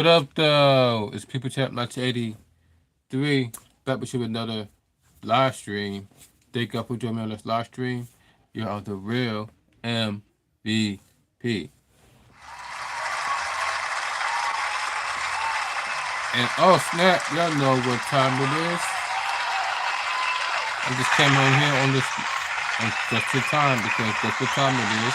What up, though? It's People Chat 1983. Back with you with another live stream. Thank you for joining me on this live stream. You are the real MVP. And oh snap, y'all know what time it is. I just came on here on this on just the time because that's what time it is.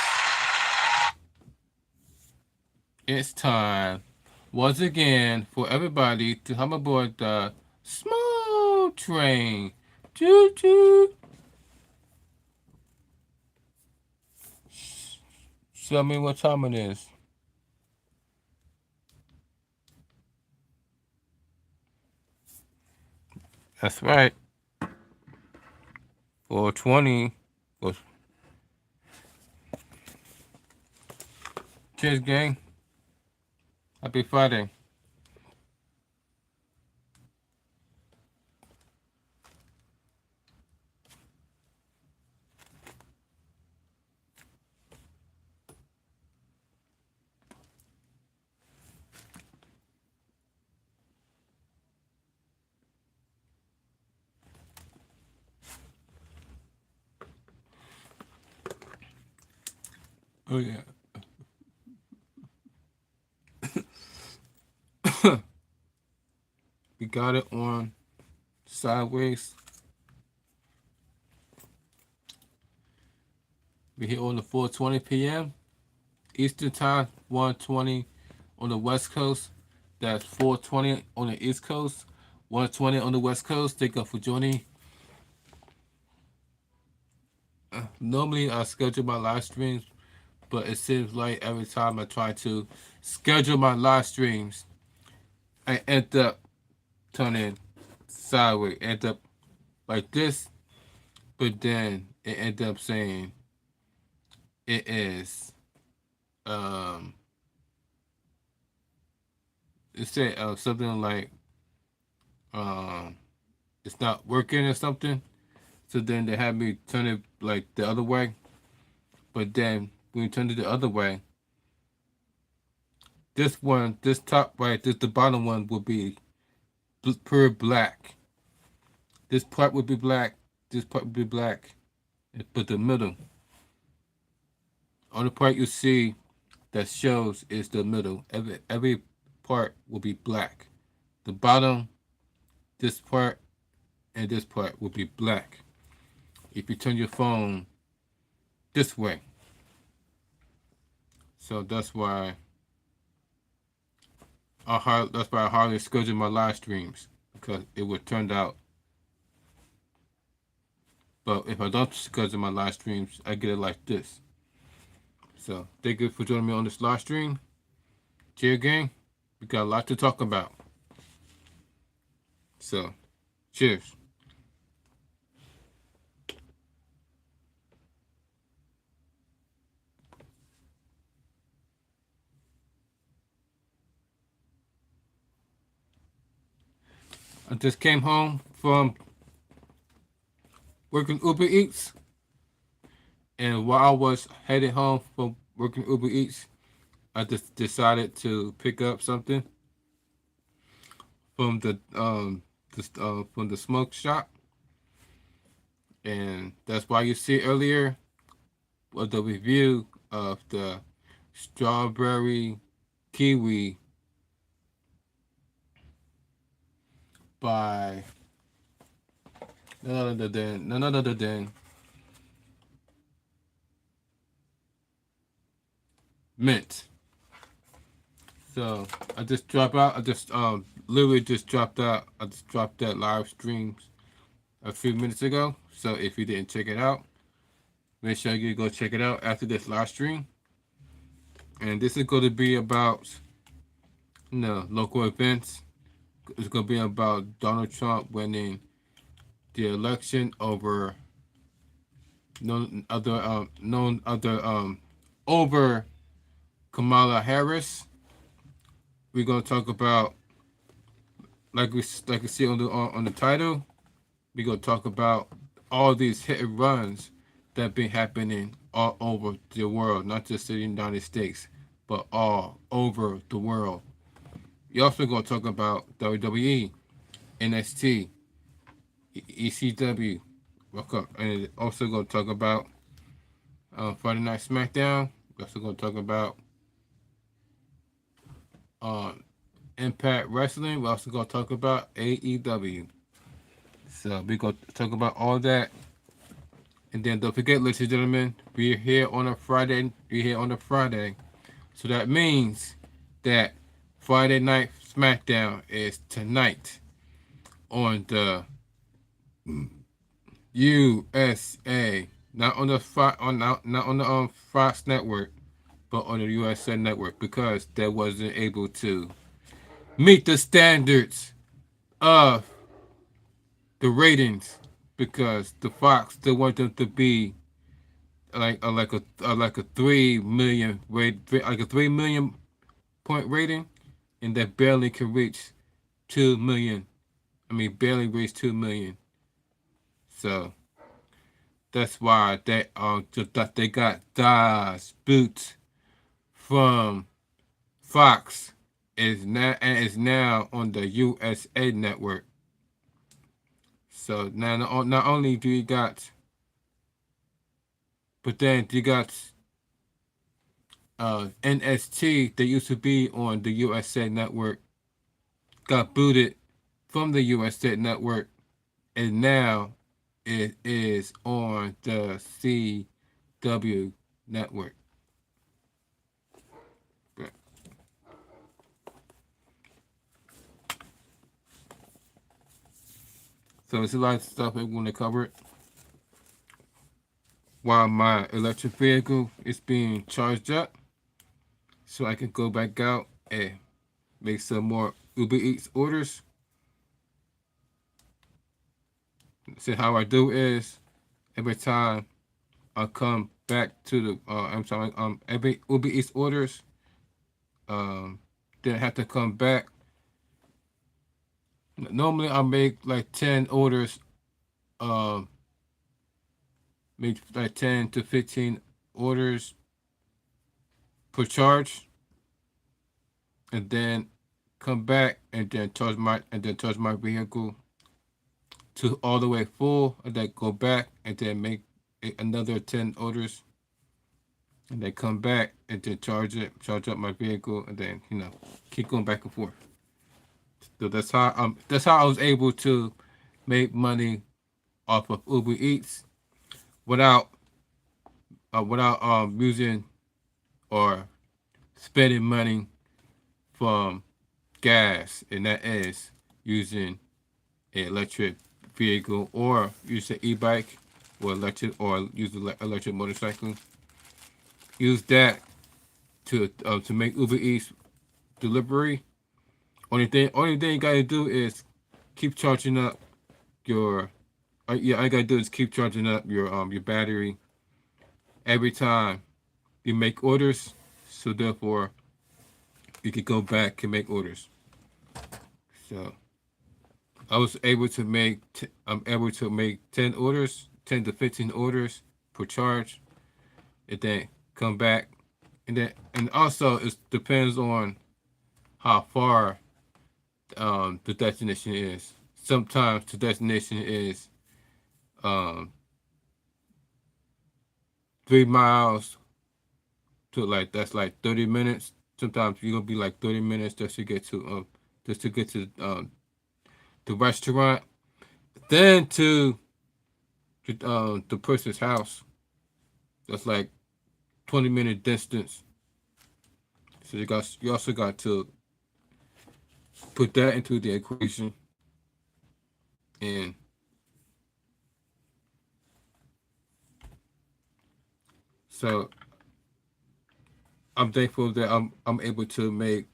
It's time once again for everybody to come aboard the small train. Choo choo. Tell me what time it is. That's right. 420. Was cheers, gang. Happy Friday. Oh yeah. We got it on sideways. We hit on the 4:20 p.m. Eastern time, 1:20 on the West Coast. That's 4:20 on the East Coast, 1:20 on the West Coast. Thank you for joining. Normally I schedule my live streams, but it seems like every time I try to schedule my live streams, I end up turning sideways, end up like this, but then it end up saying it is um it said something like um it's not working or something. So then they had me turn it like the other way. But then when you turn it the other way, this one, this top right, this the bottom one will be pure black. This part would be black. This part would be black. But the middle, only part you see that shows is the middle. Every part will be black. The bottom, this part, and this part will be black. If you turn your phone this way, so that's why I hardly schedule my live streams because it would turn out. But if I don't schedule my live streams, I get it like this. So thank you for joining me on this live stream. Cheer gang, we got a lot to talk about. So, cheers. I just came home from working Uber Eats, and while I was headed home from working Uber Eats, I just decided to pick up something from from the smoke shop, and that's why you see earlier the review of the strawberry kiwi by none other than Mint. So I just dropped out. I just literally just dropped out. I just dropped that live stream a few minutes ago. So if you didn't check it out, make sure you go check it out after this live stream. And this is going to be about local events. It's going to be about Donald Trump winning the election over known other over Kamala Harris. We're gonna talk about like you see on the title. We're gonna talk about all these hit and runs that been happening all over the world, not just in the United States, but all over the world. We also gonna talk about WWE, NXT, ECW. And also gonna talk about Friday Night SmackDown. We also gonna talk about uh, Impact Wrestling. We're also gonna talk about AEW. So we gonna talk about all that. And then don't forget, ladies and gentlemen, we're here on a Friday. We're here on a Friday. So that means that Friday Night SmackDown is tonight on the USA, not on the not on the Fox network, but on the USA network because they wasn't able to meet the standards of the ratings because the Fox they want them to be like a 3 million rate like a 3 million point rating, and that barely can reach 2 million. I mean, barely reach 2 million. So that's why they got Daz Boots from Fox is now on the USA network. So now not only do you got, but then you got NST that used to be on the USA network got booted from the USA network, and now it is on the CW network. So it's a lot of stuff we're going to cover while my electric vehicle is being charged up, so I can go back out and make some more Uber Eats orders. So how I do is every time I come back to the every Uber Eats orders, then I have to come back. Normally I make like 10 orders, um, make like 10 to 15 orders per charge, and then come back and then charge my vehicle to all the way full, and then go back and then make another 10 orders, and then come back and then charge up my vehicle, and then keep going back and forth. So that's how I was able to make money off of Uber Eats without using or spending money from gas, and that is using an electric vehicle or use an e-bike or use an electric motorcycle. Use that to make Uber Eats delivery. Only thing you gotta do is keep charging up your. All you gotta do is keep charging up your battery every time you make orders. So therefore, you can go back and make orders. So I was able to make. I'm able to make 10 orders, 10 to 15 orders per charge, and then come back, and also it depends on how far the destination is. Sometimes the destination is um, 3 miles to like that's like 30 minutes. Sometimes you're gonna be like 30 minutes just to get to the restaurant, then to the person's house. That's like 20-minute distance. So you also got to put that into the equation, and so I'm thankful that I'm able to make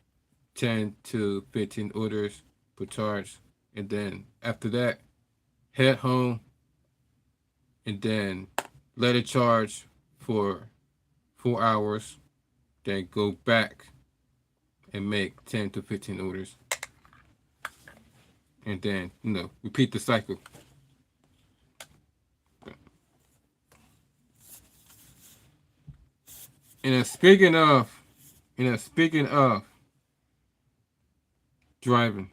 10 to 15 orders per charge, and then after that head home and then let it charge for 4 hours, then go back and make 10 to 15 orders, and then repeat the cycle. And speaking of driving.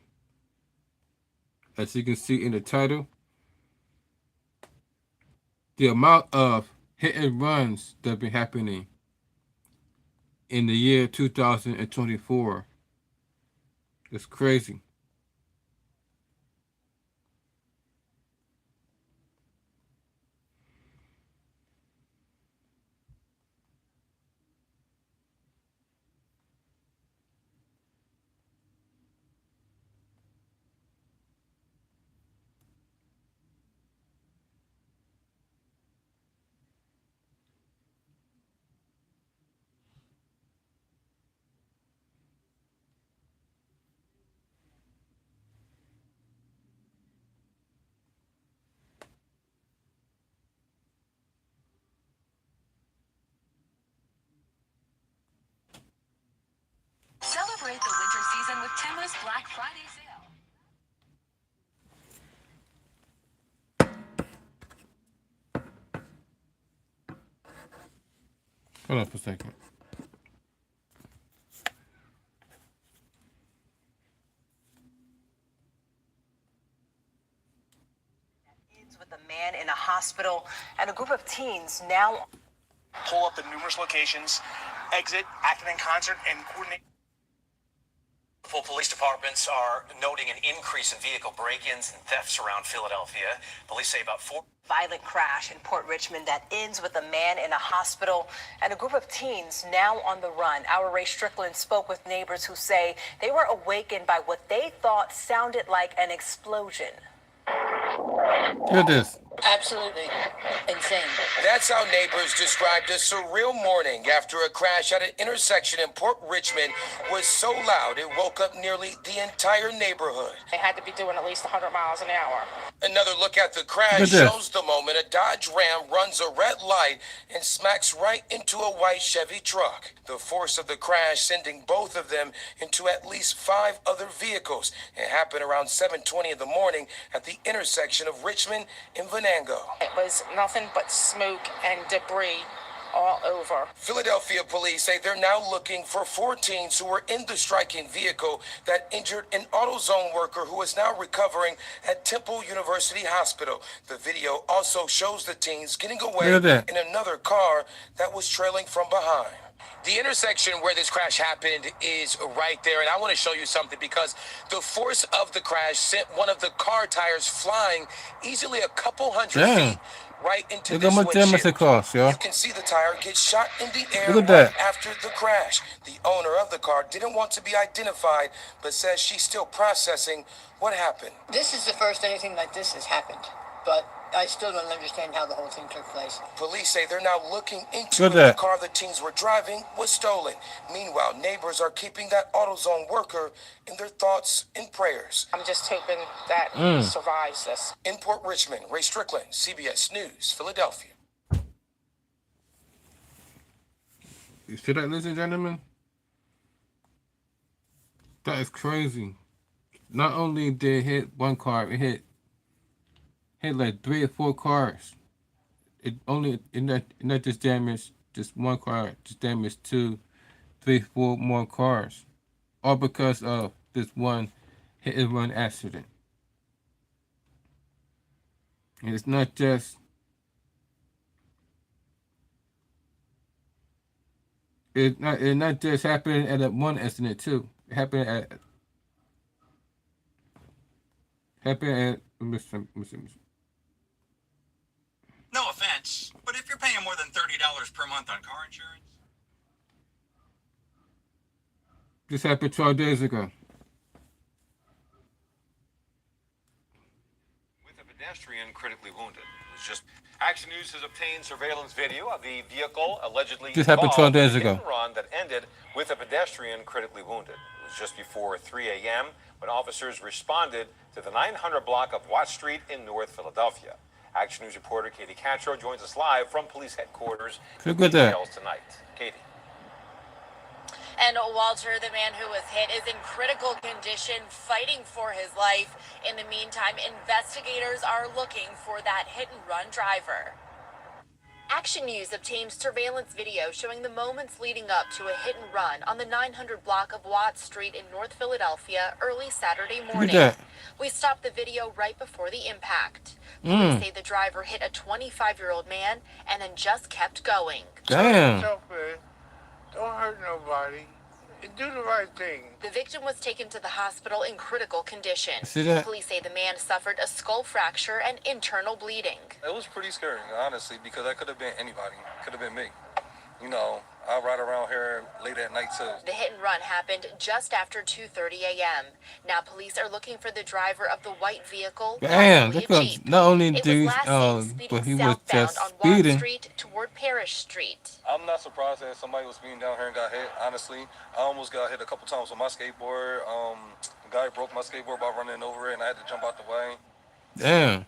As you can see in the title, the amount of hit and runs that have been happening in the year 2024 is crazy. Celebrate the winter season with Tima's Black Friday sale. Hold on for a second. With a man in a hospital and a group of teens now pull up the numerous locations, exit, acting in concert, and coordinate. Police departments are noting an increase in vehicle break-ins and thefts around Philadelphia. Police say about 4 violent crash in Port Richmond that ends with a man in a hospital and a group of teens now on the run. Our Ray Strickland spoke with neighbors who say they were awakened by what they thought sounded like an explosion. Look at this. Absolutely insane. That's how neighbors described a surreal morning after a crash at an intersection in Port Richmond was so loud it woke up nearly the entire neighborhood. They had to be doing at least 100 miles an hour. Another look at the crash shows the moment a Dodge Ram runs a red light and smacks right into a white Chevy truck. The force of the crash sending both of them into at least 5 other vehicles. It happened around 7:20 in the morning at the intersection of Richmond and Venango. It was nothing but smoke and debris all over. Philadelphia police say they're now looking for 4 teens who were in the striking vehicle that injured an AutoZone worker who is now recovering at Temple University Hospital. The video also shows the teens getting away in another car that was trailing from behind. The intersection where this crash happened is right there, and I want to show you something because the force of the crash sent one of the car tires flying easily a couple hundred feet right into this windshield. You can see the tire get shot in the air right after the crash. The owner of the car didn't want to be identified, but says she's still processing what happened. This is the first anything like this has happened, but I still don't understand how the whole thing took place. Police say they're now looking into if the car the teens were driving was stolen. Meanwhile, neighbors are keeping that AutoZone worker in their thoughts and prayers. I'm just hoping that he survives this. In Port Richmond, Ray Strickland, CBS News, Philadelphia. You see that, ladies and gentlemen? That is crazy. Not only did it hit one car, it hit like 3 or 4 cars. It not just damaged just one car, just damaged 2, 3, 4 more cars. All because of this one hit and run accident. And it's not just it not just happening at that one accident too. It happened at No offense, but if you're paying more than $30 per month on car insurance. This happened 12 days ago. With a pedestrian critically wounded. It was just Action News has obtained surveillance video of the vehicle allegedly this happened 12 days in a ago. run that ended with a pedestrian critically wounded. It was just before 3 a.m. when officers responded to the 900 block of Watt Street in North Philadelphia. Action News reporter Katie Castro joins us live from police headquarters with details tonight. Katie. And Walter, the man who was hit, is in critical condition, fighting for his life. In the meantime, investigators are looking for that hit-and-run driver. Action News obtained surveillance video showing the moments leading up to a hit and run on the 900 block of Watt Street in North Philadelphia early Saturday morning. Look at that. We stopped the video right before the impact. Police say the driver hit a 25-year-old man and then just kept going. Damn. Don't hurt nobody. Do the right thing. The victim was taken to the hospital in critical condition. See that? Police say the man suffered a skull fracture and internal bleeding. It was pretty scary, honestly, because that could have been anybody. Could have been me. You know, I ride around here late at night too. The hit and run happened just after 2:30 a.m. Now police are looking for the driver of the white vehicle. Damn, possibly look a at Jeep. not only It dude, was last seen but speeding he was southbound just on Watt speeding. Street toward Parish Street. I'm not surprised that somebody was speeding down here and got hit, honestly. I almost got hit a couple times with my skateboard. A guy broke my skateboard by running over it, and I had to jump out the way. Damn.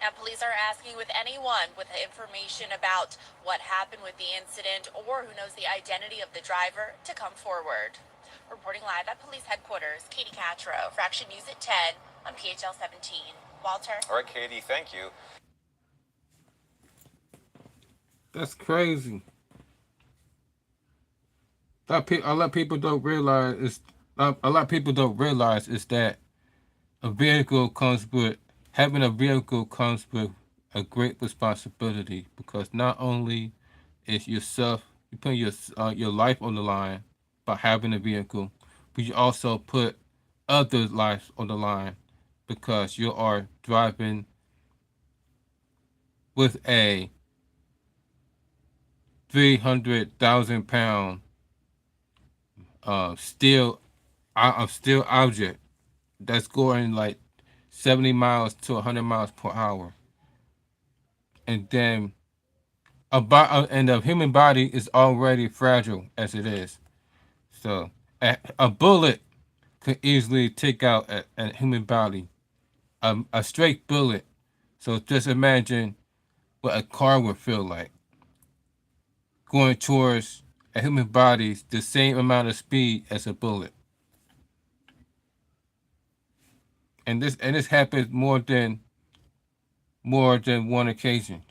Now, police are asking with anyone with information about what happened with the incident or who knows the identity of the driver to come forward. Reporting live at police headquarters, Katie Catro for Action News at 10 on PHL 17. Walter. All right, Katie, thank you. That's crazy. A lot of people don't realize is that a vehicle comes with having a vehicle comes with a great responsibility, because not only is yourself you put your life on the line by having a vehicle, but you also put others' lives on the line because you are driving with a 300,000-pound steel object that's going like 70 miles to 100 miles per hour, and then the human body is already fragile as it is, so a bullet could easily take out a human body, a straight bullet. So just imagine what a car would feel like going towards a human body the same amount of speed as a bullet. And this happens more than one occasion.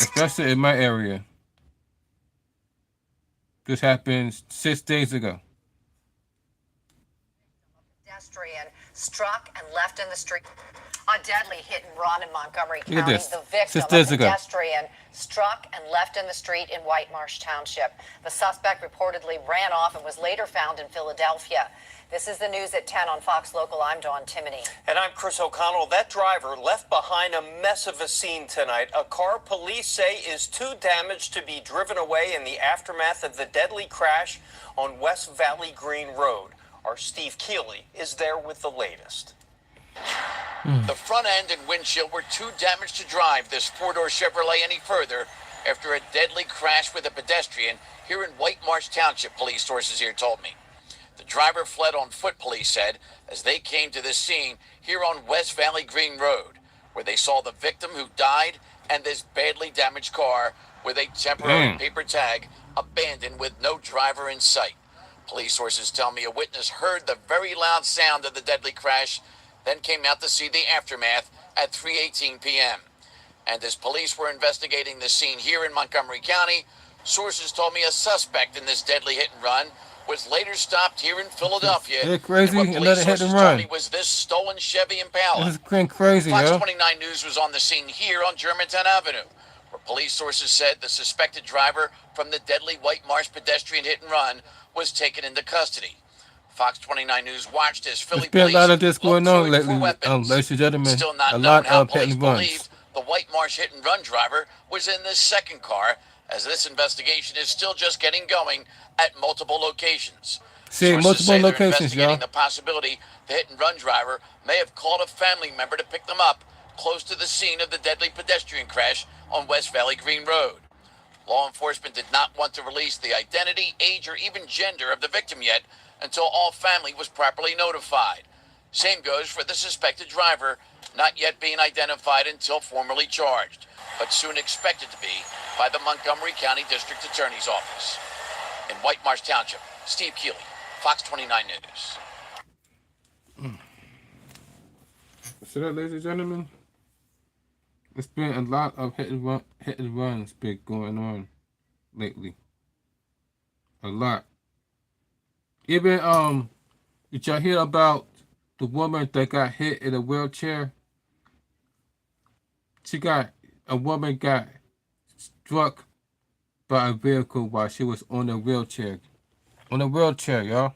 Especially in my area. This happened 6 days ago. Pedestrian struck and left in the street. A deadly hit and run in Montgomery Look at County. this. The victim, 6 a days ago. pedestrian, struck and left in the street in White Marsh Township. The suspect reportedly ran off and was later found in Philadelphia. This is the news at 10 on Fox Local. I'm Dawn Timoney. And I'm Chris O'Connell. That driver left behind a mess of a scene tonight. A car police say is too damaged to be driven away in the aftermath of the deadly crash on West Valley Green Road. Our Steve Keeley is there with the latest. The front end and windshield were too damaged to drive this four-door Chevrolet any further after a deadly crash with a pedestrian here in White Marsh Township, police sources here told me. The driver fled on foot, police said, as they came to this scene here on West Valley Green Road, where they saw the victim who died and this badly damaged car with a temporary paper tag abandoned with no driver in sight. Police sources tell me a witness heard the very loud sound of the deadly crash, then came out to see the aftermath at 3:18 p.m. And as police were investigating the scene here in Montgomery County, sources told me a suspect in this deadly hit and run was later stopped here in Philadelphia. They're crazy and and what let police it hit and sources told run. me was this stolen Chevy Impala. This is going crazy, Fox yo. 29 News was on the scene here on Germantown Avenue, where police sources said the suspected driver from the deadly White Marsh pedestrian hit and run was taken into custody. Fox 29 News watched as Philly There's been police a lot of this going on looked lately, for weapons. ladies and gentlemen. Still not A known lot how of police hit and runs. believed the White Marsh hit and run driver was in this second car, as this investigation is still just getting going at multiple locations. See, Sources multiple say they're locations, investigating y'all. the possibility the hit and run driver may have called a family member to pick them up close to the scene of the deadly pedestrian crash on West Valley Green Road. Law enforcement did not want to release the identity, age, or even gender of the victim yet until all family was properly notified. Same goes for the suspected driver, not yet being identified until formally charged, but soon expected to be by the Montgomery County District Attorney's Office. In White Marsh Township, Steve Keeley, Fox 29 News. So that, ladies and gentlemen, it's been a lot of hit and runs been going on lately. A lot. Even did y'all hear about the woman that got hit in a wheelchair? A woman got struck by a vehicle while she was on a wheelchair. On a wheelchair, y'all.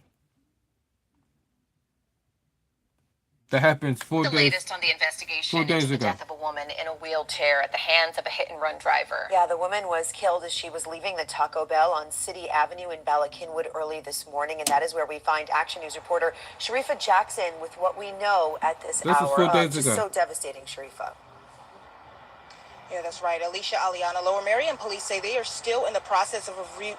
That happened The latest on the investigation into the death of a woman in a wheelchair at the hands of a hit-and-run driver. Yeah, the woman was killed as she was leaving the Taco Bell on City Avenue in Bala Cynwyd early this morning, and that is where we find Action News reporter Sharifa Jackson with what we know at this hour. This is 4 days just ago. so devastating, Sharifa. Yeah, that's right. Alicia Aliana. Lower Merion police say they are still in the process of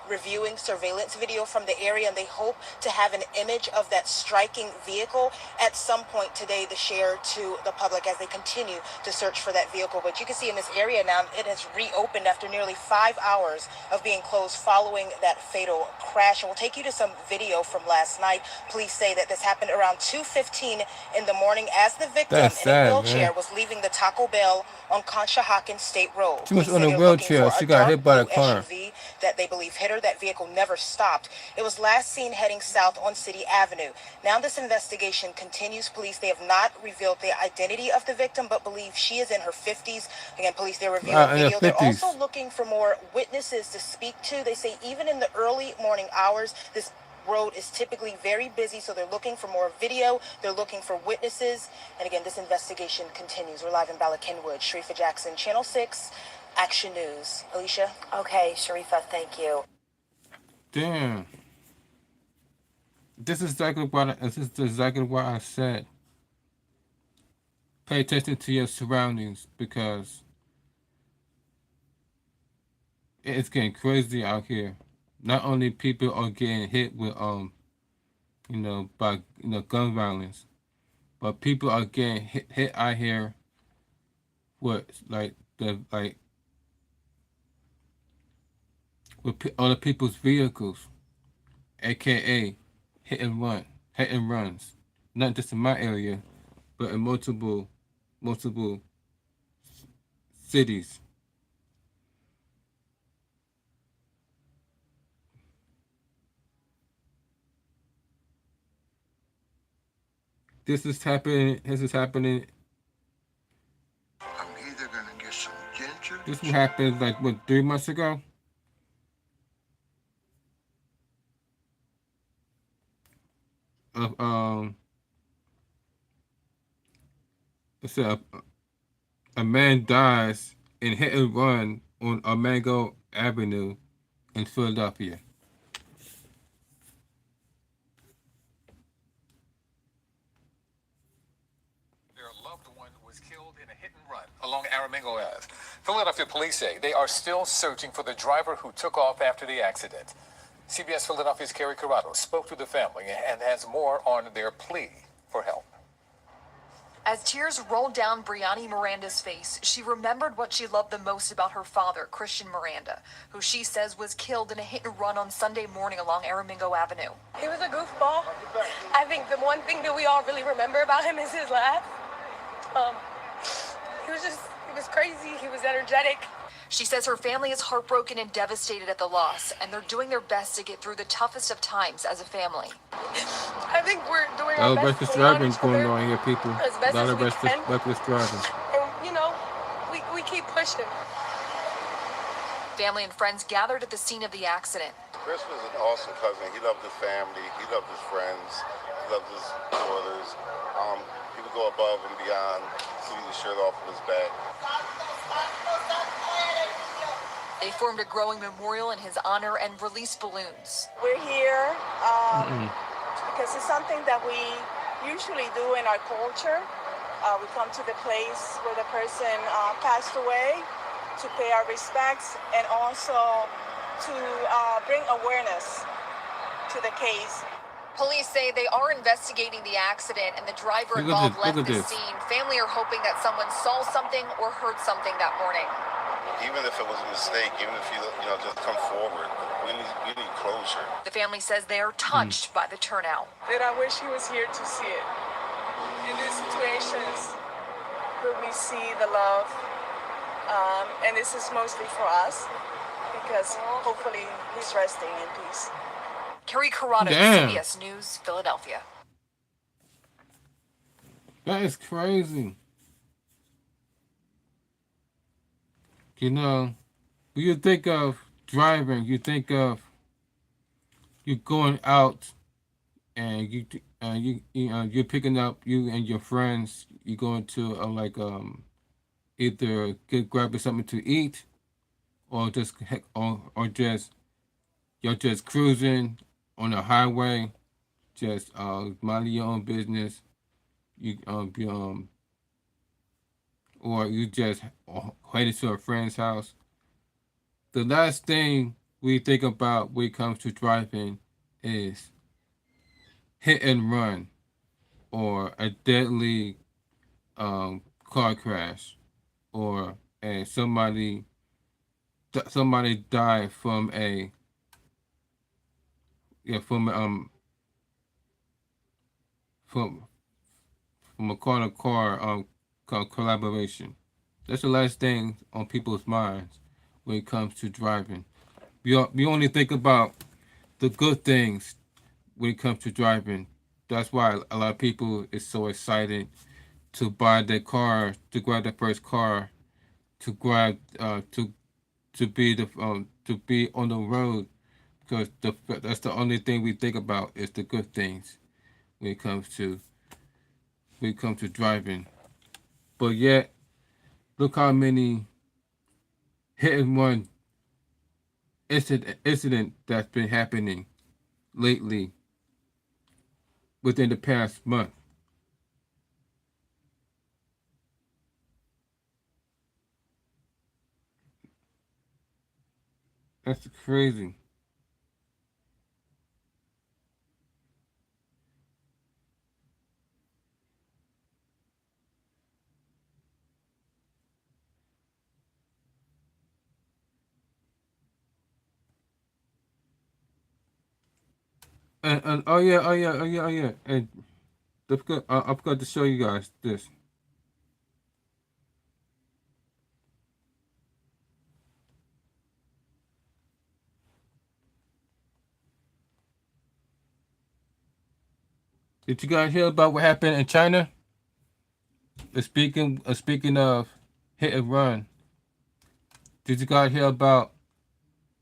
reviewing surveillance video from the area, and they hope to have an image of that striking vehicle at some point today to share to the public as they continue to search for that vehicle. But you can see in this area now, it has reopened after nearly 5 hours of being closed following that fatal crash. And we'll take you to some video from last night. Police say that this happened around 2:15 in the morning as the victim in a wheelchair was leaving the Taco Bell on Conshohocken State Road. She was on a wheelchair. She got hit by a car. SUV that they believe hit her. That vehicle never stopped. It was last seen heading south on City Avenue. Now this investigation continues. Police, they have not revealed the identity of the victim, but believe she is in her 50s. Again, police, they're reviewing video. They're also looking for more witnesses to speak to. They say even in the early morning hours, this road is typically very busy, so they're looking for more video. They're looking for witnesses. And again, this investigation continues. We're live in Bala Cynwyd. Sharifa Jackson, Channel 6, Action News. Alicia? Okay, Sharifa, thank you. Damn. This is exactly what I said. Pay attention to your surroundings because it's getting crazy out here. Not only people are getting hit with by gun violence, but people are getting hit out here with with other people's vehicles, aka hit and runs. Not just in my area, but in multiple cities. This is happening. I'm either gonna get some ginger. This happened 3 months ago. A man dies in hit and run on Armango Avenue in Philadelphia. Along Aramingo Ave. Philadelphia police say they are still searching for the driver who took off after the accident. CBS Philadelphia's Carrie Corrado spoke to the family and has more on their plea for help. As tears rolled down Brianni Miranda's face, she remembered what she loved the most about her father, Christian Miranda, who she says was killed in a hit and run on Sunday morning along Aramingo Avenue. He was a goofball. I think the one thing that we all really remember about him is his laugh. He was crazy. He was energetic. She says her family is heartbroken and devastated at the loss, and they're doing their best to get through the toughest of times as a family. I think we're doing our best. Reckless driving going on here, people. As best as we can. Reckless driving. And, we keep pushing. Family and friends gathered at the scene of the accident. Chris was an awesome cousin. He loved his family. He loved his friends. He loved his daughters. He would go above and beyond, sleeve the shirt off of his back. They formed a growing memorial in his honor and released balloons. We're here because it's something that we usually do in our culture. We come to the place where the person passed away to pay our respects and also to bring awareness to the case. Police say they are investigating the accident and the driver involved left the scene. Family are hoping that someone saw something or heard something that morning. Even if it was a mistake, even if you just come forward, we need closure. The family says they are touched by the turnout. And I wish he was here to see it. In these situations, but we see the love, and this is mostly for us because hopefully he's resting in peace. Carrie Corrado, Damn. CBS News, Philadelphia. That is crazy. You know, when you think of driving, you think of you going out and you're picking up you and your friends. You going to either grabbing something to eat, or just you're just cruising on the highway, just minding your own business. You or you just headed to a friend's house. The last thing we think about when it comes to driving is hit and run or a deadly car crash, or somebody died from a from a car collaboration. That's the last thing on people's minds when it comes to driving. We only think about the good things when it comes to driving. That's why a lot of people is so excited to buy their car, to grab their first car, to grab to be on the road, because that's the only thing we think about is the good things when it comes to driving. But yet, look how many hit and run incident that's been happening lately within the past month. That's crazy. And oh yeah. And I forgot to show you guys this. Did you guys hear about what happened in China? Speaking of hit and run, did you guys hear about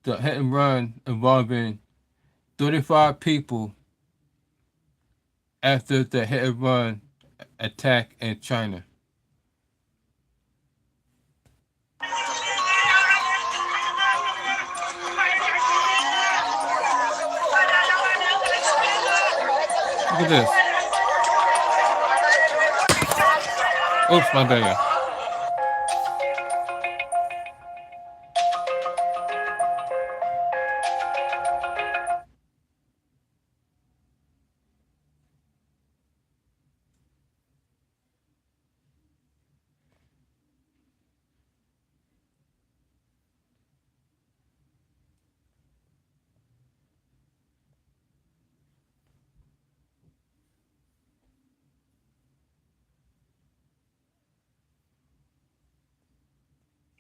the hit and run involving 35 people after the hit and run attack in China? Look at this. Oops, my bad.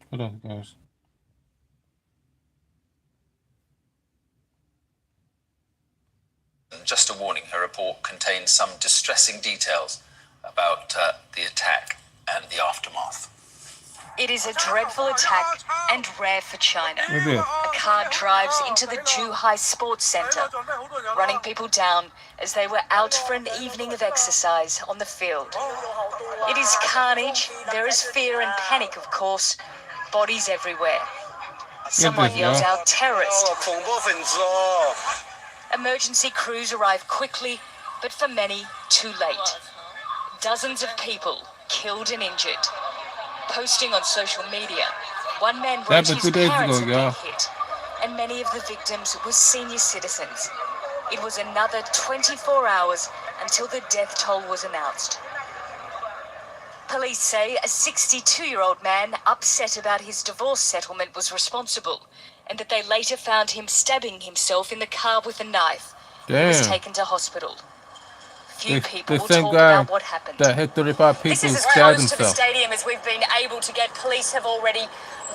Hold on, guys. Just a warning, her report contains some distressing details about the attack and the aftermath. It is a dreadful attack and rare for China. Okay. A car drives into the Zhuhai Sports Center, running people down as they were out for an evening of exercise on the field. It is carnage, there is fear and panic, of course, bodies everywhere. Someone yells out, "Terrorist!" Emergency crews arrive quickly, but for many, too late. Dozens of people killed and injured. Posting on social media, one man wrote his parents had been hit, and many of the victims were senior citizens. It was another 24 hours until the death toll was announced. Police say a 62-year-old man upset about his divorce settlement was responsible, and that they later found him stabbing himself in the car with a knife. He was taken to hospital. few people The will same talk guy about what happened. that hit 35 This people is and as stabbed close to the himself. stadium as we've been able to get. Police have already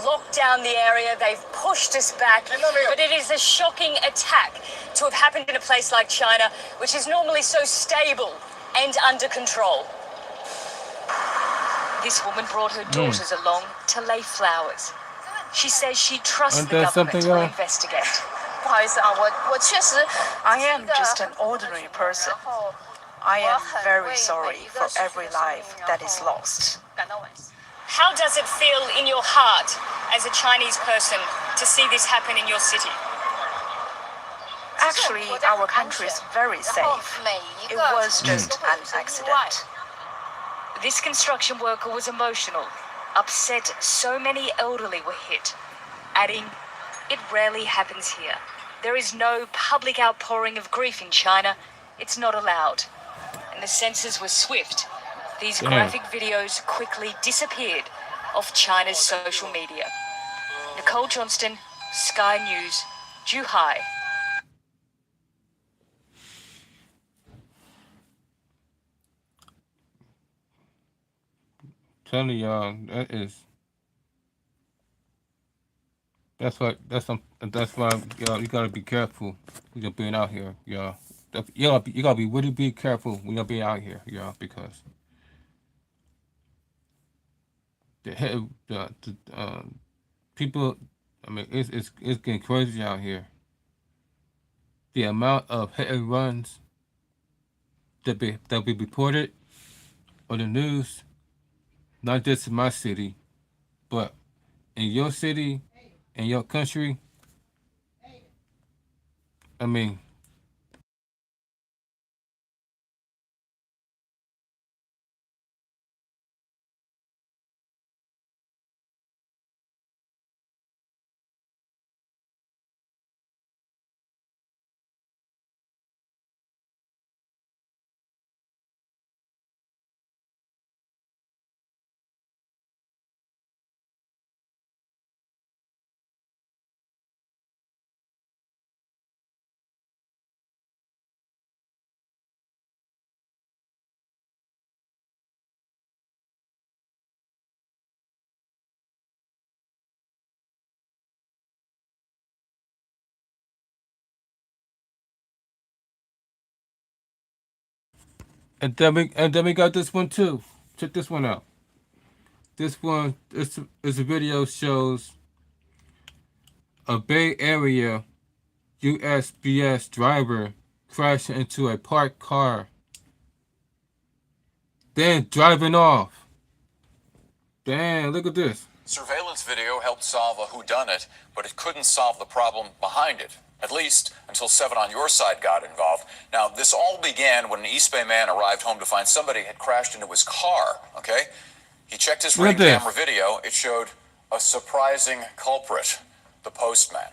locked down the area. They've pushed us back. But it is a shocking attack to have happened in a place like China, which is normally so stable and under control. This woman brought her daughters along to lay flowers. She says she trusts And the there's government something will else. investigate. I am just an ordinary person. I am very sorry for every life that is lost. How does it feel in your heart as a Chinese person to see this happen in your city? Actually, our country is very safe. It was just an accident. This construction worker was emotional, upset so many elderly were hit, adding, "It rarely happens here. There is no public outpouring of grief in China. It's not allowed." And the censors were swift. These graphic videos quickly disappeared off China's social media. Nicole Johnston, Sky News, Zhuhai. Telling y'all, that's why y'all, you gotta be careful when you're being out here, y'all. You gotta be really be careful when you're being out here, y'all, because the people, I mean, it's getting crazy out here. The amount of hit and runs that be reported on the news, not just in my city, but in your city, in your country. I mean, and then we got this one too. Check this one out. This one is a video shows a Bay Area USPS driver crashing into a parked car, then driving off. Damn, look at this. Surveillance video helped solve a whodunit, but it couldn't solve the problem behind it. At least until 7 on your side got involved. Now, this all began when an East Bay man arrived home to find somebody had crashed into his car, okay? He checked his ring camera video. It showed a surprising culprit, the postman.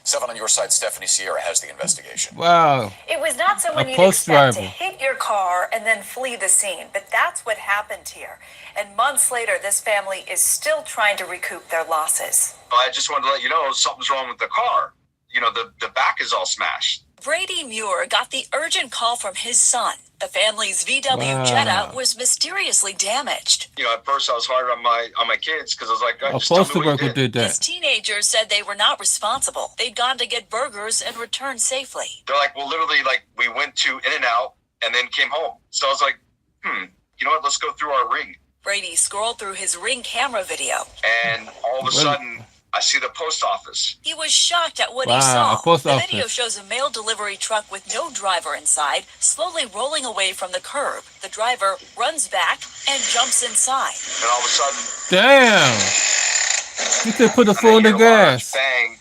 7 on your side, Stephanie Sierra has the investigation. Wow. It was not someone you'd expect to hit your car and then flee the scene, but that's what happened here. And months later, this family is still trying to recoup their losses. I just wanted to let you know something's wrong with the car. You know, the back is all smashed. Brady Muir got the urgent call from his son. The family's VW Jetta was mysteriously damaged. You know, at first I was hard on my kids because I was like, A postal worker did His that. teenagers said they were not responsible. They'd gone to get burgers and returned safely. They're like, well, literally, like, we went to In-N-Out and then came home. So I was like, you know what? Let's go through our ring. Brady scrolled through his Ring camera video. And all of a sudden, I see the post office. He was shocked at what he Wow, saw. a post The office. video shows a mail delivery truck with no driver inside, slowly rolling away from the curb. The driver runs back and jumps inside. And all of a sudden, Damn. You could put the foot on the gas. bang,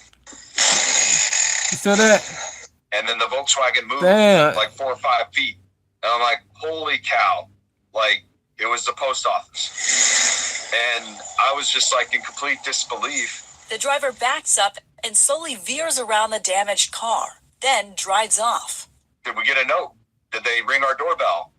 You saw that? and then the Volkswagen moved Damn. like 4 or 5 feet. And I'm like, holy cow. Like, it was the post office. And I was just like in complete disbelief. The driver backs up and slowly veers around the damaged car, then drives off. Did we get a note? Did they ring our doorbell?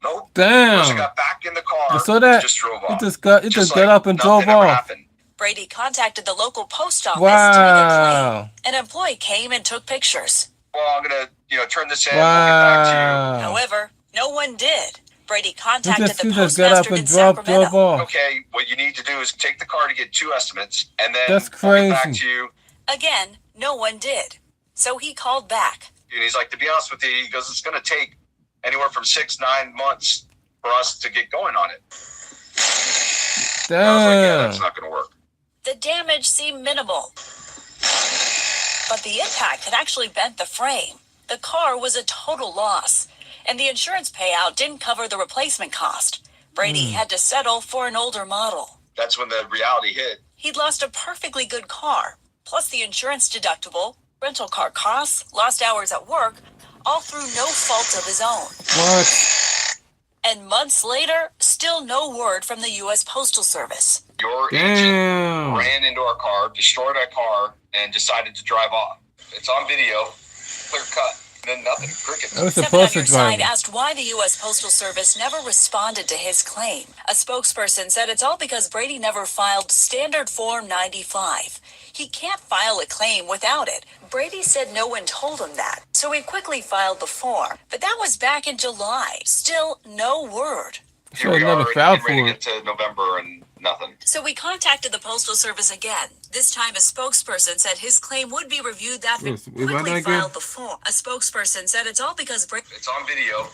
Nope. Damn. Person got back in the car. You saw that? Just drove He off. just got like up and drove nothing ever off. happened. Brady contacted the local post office to Wow. make a claim. An employee came and took pictures. Well, I'm gonna, turn this in. We'll get back to you. Wow. However, No one did. Brady He contacted just the got up postmaster and in drove Sacramento. off. Okay, what you need to do is take the car to get 2 estimates, and then That's we'll get back crazy. to you. Again, no one did. So he called back. And he's like, to be honest with you, he goes, it's going to take anywhere from 6-9 months for us to get going on it. And I was like, yeah, that's Damn. not going to work. The damage seemed minimal, but the impact had actually bent the frame. The car was a total loss, and the insurance payout didn't cover the replacement cost. Brady had to settle for an older model. That's when the reality hit. He'd lost a perfectly good car, plus the insurance deductible, rental car costs, lost hours at work, all through no fault of his own. What? And months later, still no word from the U.S. Postal Service. Your Damn. agent ran into our car, destroyed our car, and decided to drive off. It's on video, clear cut. Then nothing, crickets. I was Seven supposed on to your drive side it. asked why the U.S. Postal Service never responded to his claim. A spokesperson said it's all because Brady never filed Standard Form 95. He can't file a claim without it. Brady said no one told him that, so he quickly filed the form. But that was back in July. Still no word. Here we never are, filed getting ready for to get to November and nothing. So we contacted the Postal Service again. This time a spokesperson said his claim would be reviewed that Yes, we quickly run that filed again? the form. A spokesperson said it's all because It's on video,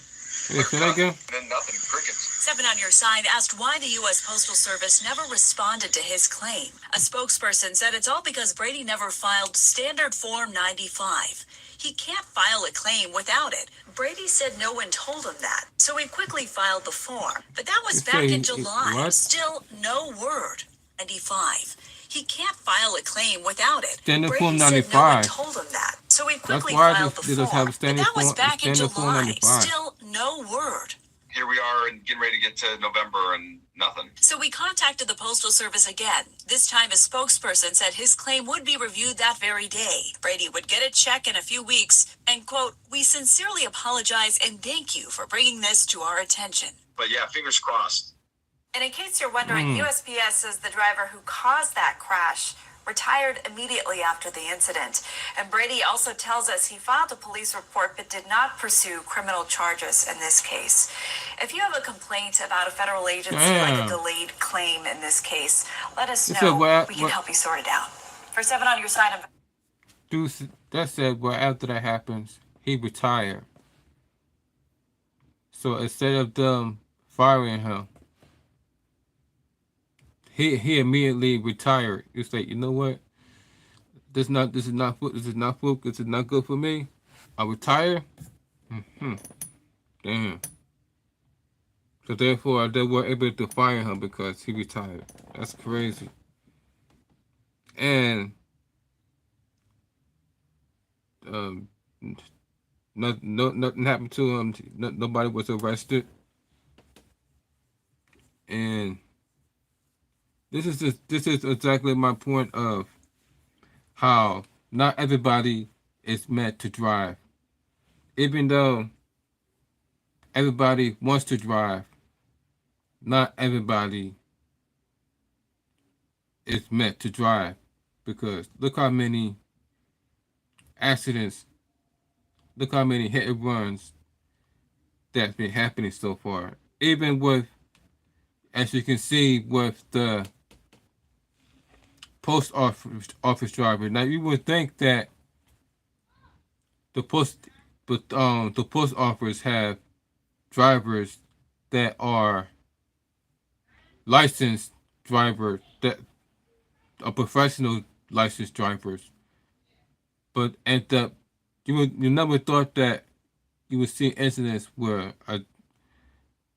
Yeah, say that again? then nothing, crickets. Seven on your side asked why the U.S. Postal Service never responded to his claim. A spokesperson said it's all because Brady never filed Standard Form 95. He can't file a claim without it. Brady said no one told him that, so he quickly filed the form. But that was You back say in July. what? Still no word. 95. He can't file a claim without it. Standard Brady Form said no one 95. told him that, so he That's quickly why filed they the just form. have But standard that was form, back in standard form July. 95. Still no word. Here we are, and getting ready to get to November and nothing. So we contacted the Postal Service again. This time a spokesperson said his claim would be reviewed that very day. Brady would get a check in a few weeks and, quote, "We sincerely apologize and thank you for bringing this to our attention." But yeah, fingers crossed. And in case you're wondering, USPS says the driver who caused that crash retired immediately after the incident. And Brady also tells us he filed a police report but did not pursue criminal charges in this case. If you have a complaint about a federal agency like a Damn. delayed claim in this case, let us It know. said, well, We can help you sort it out. For 7 on your side, I'm that said, well, after that happens, he retired. So instead of them firing him, he immediately retired. It's like, you know what? This is not good for me. I retire. Damn. So therefore, they were able to fire him because he retired. That's crazy. And nothing happened to him. Nobody was arrested. And this is exactly my point of how not everybody is meant to drive. Even though everybody wants to drive, not everybody is meant to drive. Because look how many accidents, look how many hit and runs that's been happening so far. Even with, as you can see, with the post office driver. Now you would think that the post office have drivers that are licensed drivers, that are professional licensed drivers, but you never thought that you would see incidents where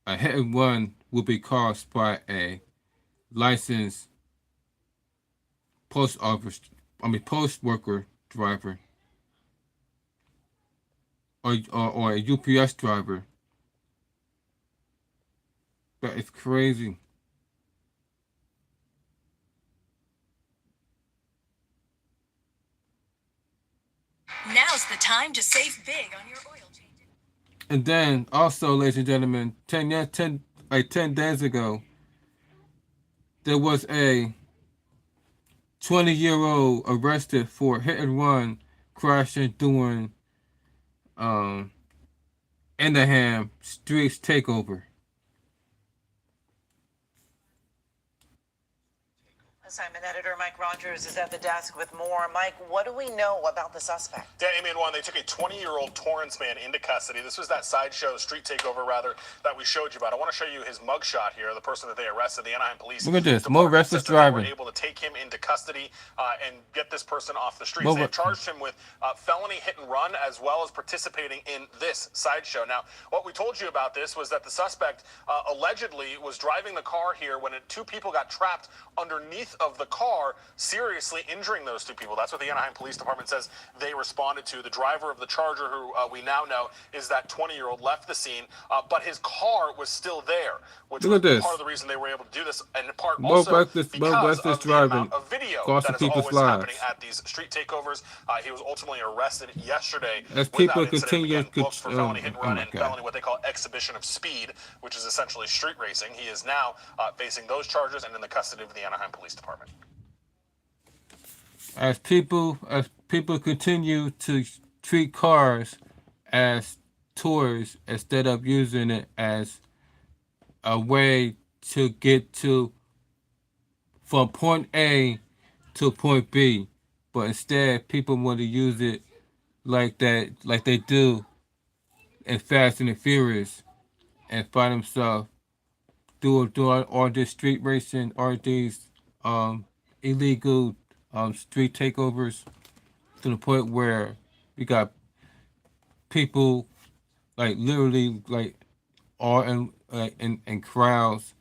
a hit and run would be caused by a licensed post worker driver or a UPS driver. That is crazy. Now's the time to save big on your oil change. And then also, ladies and gentlemen, 10 days ago, there was a 20-year-old arrested for hit and run crashing during Enderham Streets Takeover. Assignment editor Mike Rogers is at the desk with more. Mike, what do we know about the suspect? Yeah, Amy and Juan, they took a 20-year-old Torrance man into custody. This was that sideshow, street takeover, rather, that we showed you about. I want to show you his mugshot here, the person that they arrested, the Anaheim Police. Look at this. More restless driving. They were able to take him into custody and get this person off the streets. They have charged him with felony hit and run, as well as participating in this sideshow. Now, what we told you about this was that the suspect allegedly was driving the car here when two people got trapped underneath of the car, seriously injuring those two people. That's what the Anaheim Police Department says they responded to. The driver of the Charger, who we now know is that 20-year-old, left the scene, but his car was still there, which was part of the reason they were able to do this, and part also because of the amount of video that is always happening at these street takeovers. He was ultimately arrested yesterday as people continue for felony hit and run and felony what they call exhibition of speed, which is essentially street racing. He is now facing those charges and in the custody of the Anaheim Police Department. As people continue to treat cars as toys instead of using it as a way to get from point A to point B, but instead people want to use it like they do in Fast and the Furious, and find themselves doing all this street racing or these illegal street takeovers, to the point where we got people literally all in crowds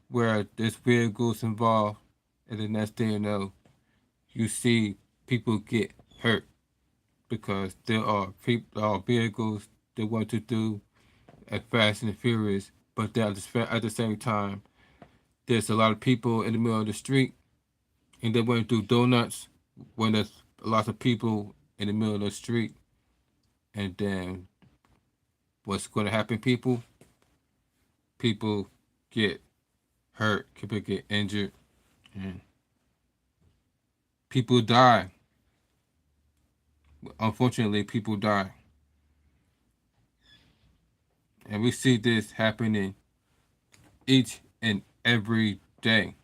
where there's vehicles involved, and the next thing you know, you see people get hurt because there are vehicles that want to do at Fast and the Furious, but at the same time, there's a lot of people in the middle of the street, and they want to do donuts when there's lots of people in the middle of the street. And then what's going to happen, people? People get hurt, people get injured, and people die. Unfortunately, people die. And we see this happening each and every day.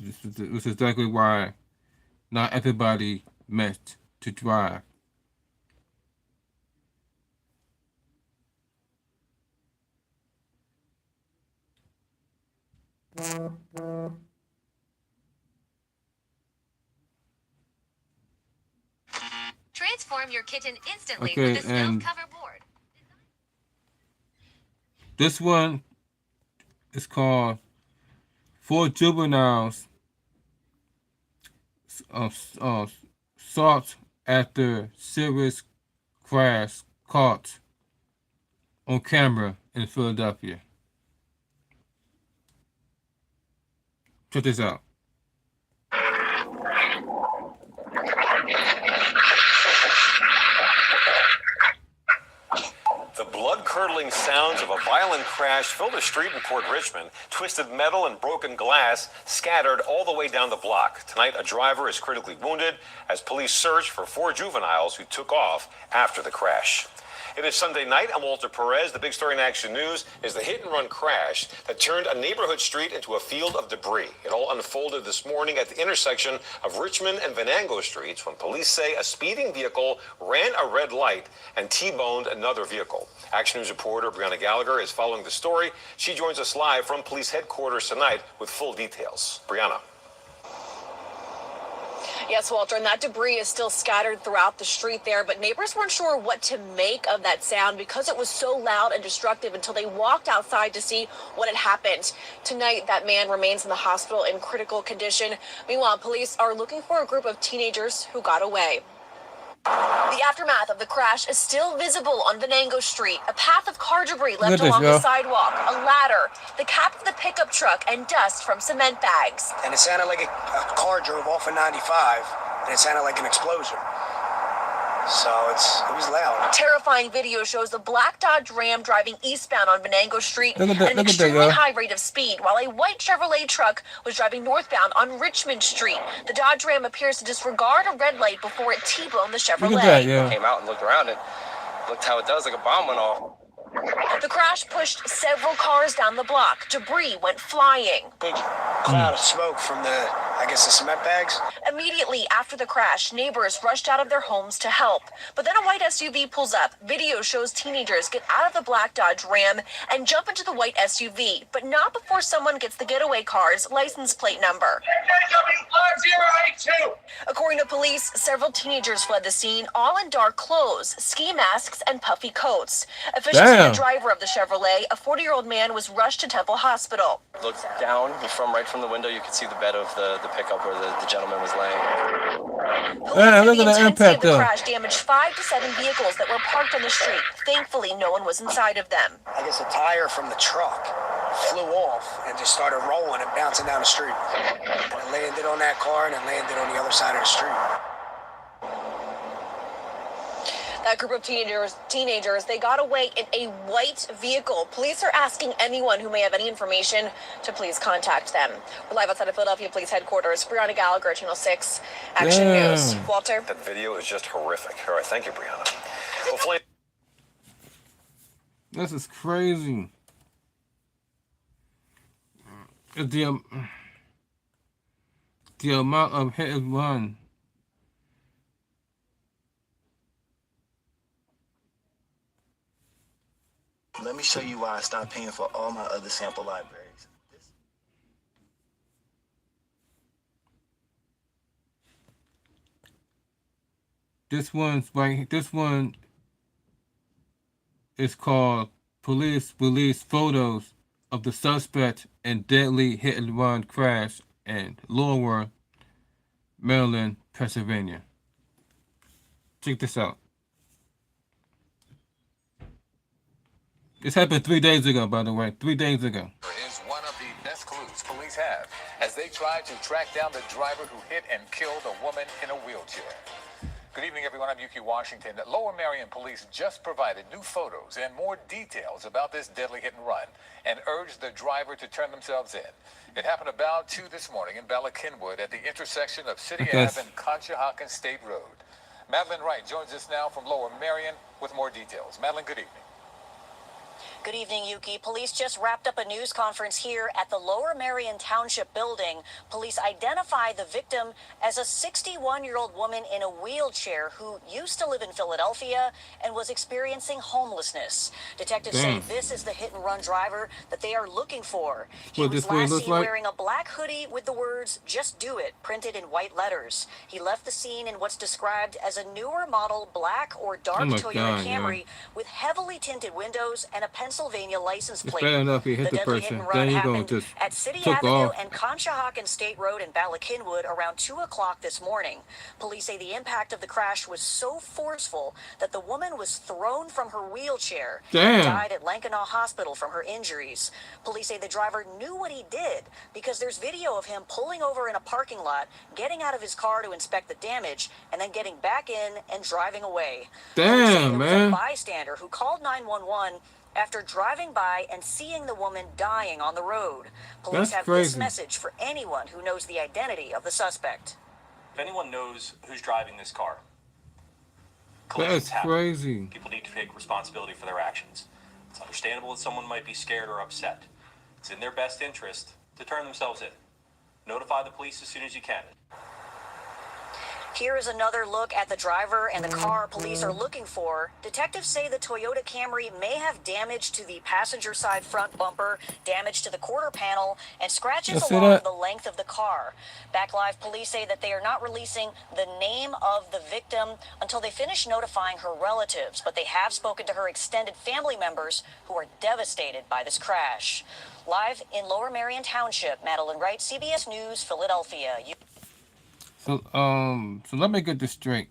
This is exactly why not everybody meant to drive. Transform your kitten instantly with a snow cover board. This one is called 4 Juveniles Sought After Serious Crash Caught on Camera in Philadelphia. Check this out. The blood-curdling sounds of a violent crash filled a street in Port Richmond. Twisted metal and broken glass scattered all the way down the block. Tonight, a driver is critically wounded as police search for 4 juveniles who took off after the crash. It is Sunday night. I'm Walter Perez. The big story in Action News is the hit-and-run crash that turned a neighborhood street into a field of debris. It all unfolded this morning at the intersection of Richmond and Venango Streets when police say a speeding vehicle ran a red light and T-boned another vehicle. Action News reporter Brianna Gallagher is following the story. She joins us live from police headquarters tonight with full details. Brianna. Yes, Walter, and that debris is still scattered throughout the street there, but neighbors weren't sure what to make of that sound because it was so loud and destructive until they walked outside to see what had happened. Tonight, that man remains in the hospital in critical condition. Meanwhile, police are looking for a group of teenagers who got away. The aftermath of the crash is still visible on Venango Street. A path of car debris left along the sidewalk, a ladder, the cap of the pickup truck, and dust from cement bags. And it sounded like a car drove off of 95, and it sounded like an explosion. So it was loud. Terrifying video shows the black Dodge Ram driving eastbound on Venango Street Look at that, at an look at that, extremely y'all. high rate of speed, while a white Chevrolet truck was driving northbound on Richmond Street. The Dodge Ram appears to disregard a red light before it T-boned the Chevrolet. Look at that, yeah. Came out and looked around it. Looked how it does, like a bomb went off. The crash pushed several cars down the block. Debris went flying. Big cloud of smoke from the cement bags. Immediately after the crash, neighbors rushed out of their homes to help. But then a white SUV pulls up. Video shows teenagers get out of the black Dodge Ram and jump into the white SUV, but not before someone gets the getaway car's license plate number. According to police, several teenagers fled the scene, all in dark clothes, ski masks, and puffy coats. Officials say the driver of the Chevrolet, a 40-year-old man, was rushed to Temple Hospital. Looked down right from the window, you could see the bed of the pickup where the gentleman was laying. Look at the impact The though. crash damaged 5 to 7 vehicles that were parked on the street. Thankfully, no one was inside of them. I guess a tire from the truck flew off and just started rolling and bouncing down the street. And it landed on that car and it landed on the other side of the street. That group of teenagers, they got away in a white vehicle. Police are asking anyone who may have any information to please contact them. We're live outside of Philadelphia Police Headquarters. Brianna Gallagher, Channel 6 Action News. Walter? That video is just horrific. All right, thank you, Brianna. Hopefully. This is crazy. The amount of hit and run. Let me show you why I stopped paying for all my other sample libraries. This one is called Police Release Photos of the Suspect in Deadly Hit and Run Crash in Lower Maryland, Pennsylvania. Check this out. This happened 3 days ago, by the way. 3 days ago. Is one of the best clues police have as they try to track down the driver who hit and killed a woman in a wheelchair. Good evening, everyone. I'm Yuki Washington. Lower Merion Police just provided new photos and more details about this deadly hit and run and urged the driver to turn themselves in. It happened about 2 this morning in Bala Cynwyd at the intersection of City Ave and Conshohocken State Road. Madeline Wright joins us now from Lower Merion with more details. Madeline, good evening. Good evening, Yuki. Police just wrapped up a news conference here at the Lower Merion Township building. Police identify the victim as a 61-year-old woman in a wheelchair who used to live in Philadelphia and was experiencing homelessness. Detectives say this is the hit-and-run driver that they are looking for. He was last seen wearing a black hoodie with the words, "Just do it," printed in white letters. He left the scene in what's described as a newer model black or dark Toyota Camry with heavily tinted windows and a Pennsylvania license plate. Fair enough, he hit the person. Then he gonna just at City took Avenue off. and Conshohocken State Road in Bala Cynwyd around 2 o'clock this morning. Police say the impact of the crash was so forceful that the woman was thrown from her wheelchair and died at Lankenau Hospital from her injuries. Police say the driver knew what he did because there's video of him pulling over in a parking lot, getting out of his car to inspect the damage, and then getting back in and driving away. Damn, man. man. A bystander who called 911 after driving by and seeing the woman dying on the road. Police have this message for anyone who knows the identity of the suspect. If anyone knows who's driving this car, That's crazy. people need to take responsibility for their actions. It's understandable that someone might be scared or upset. It's in their best interest to turn themselves in. Notify the police as soon as you can. Here is another look at the driver and the car police are looking for. Detectives say the Toyota Camry may have damage to the passenger side front bumper, damage to the quarter panel, and scratches along the length of the car. Back Live police say that they are not releasing the name of the victim until they finish notifying her relatives, but they have spoken to her extended family members who are devastated by this crash. Live in Lower Merion Township, Madeline Wright, CBS News, Philadelphia. So let me get this straight.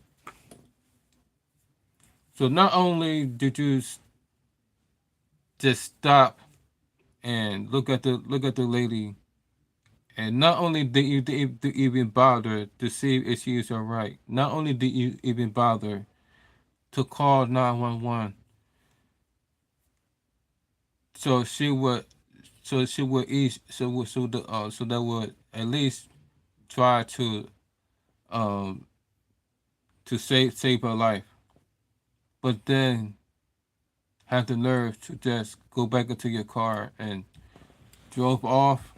So not only did you just stop and look at the lady, and not only did you even bother to see if she is alright, not only did you even bother to call 911. So she would, so that would at least try um, to save her life. But then have the nerve to just go back into your car and drove off.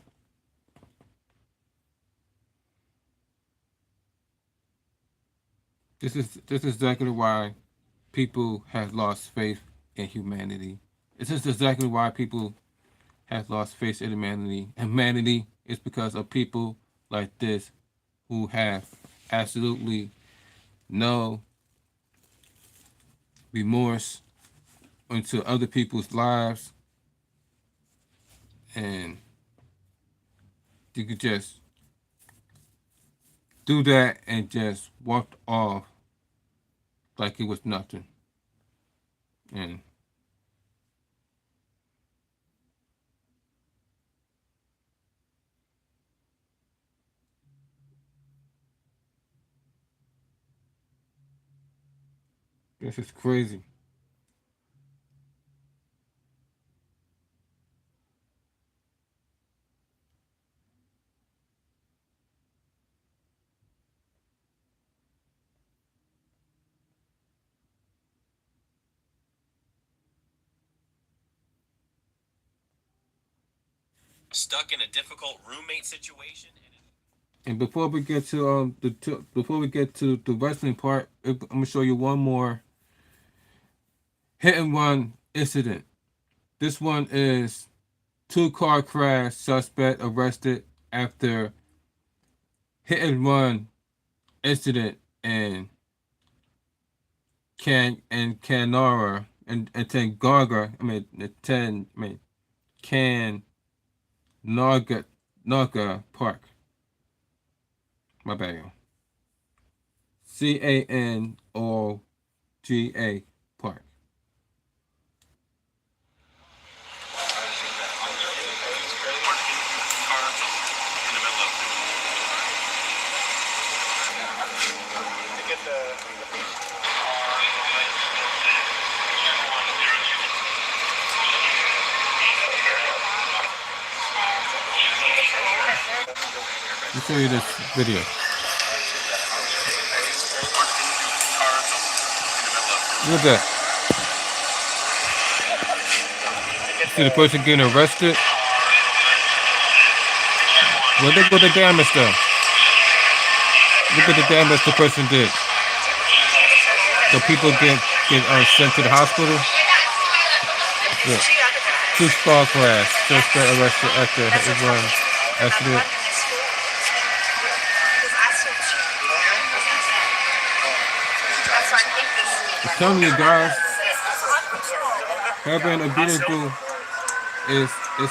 This is exactly why people have lost faith in humanity. This is exactly why people have lost faith in humanity. Humanity is because of people like this who have absolutely no remorse into other people's lives, and you could just do that and just walk off like it was nothing. And this is crazy. Stuck in a difficult roommate situation. And before we get to before we get to the wrestling part, I'm gonna show you one more hit and run incident. This one is 2-car crash, suspect arrested after hit and run incident in Canara and Tengarga. Can Naga Park. My bad. CANOGA Park. Let me show you this video. Look at that. See the person getting arrested? Well, look what the damage done. Look at the damage the person did. So people get sent to the hospital. Look. 2-car crash. Suspect arrested after hit and run accident. I'm telling you guys, having a vehicle is a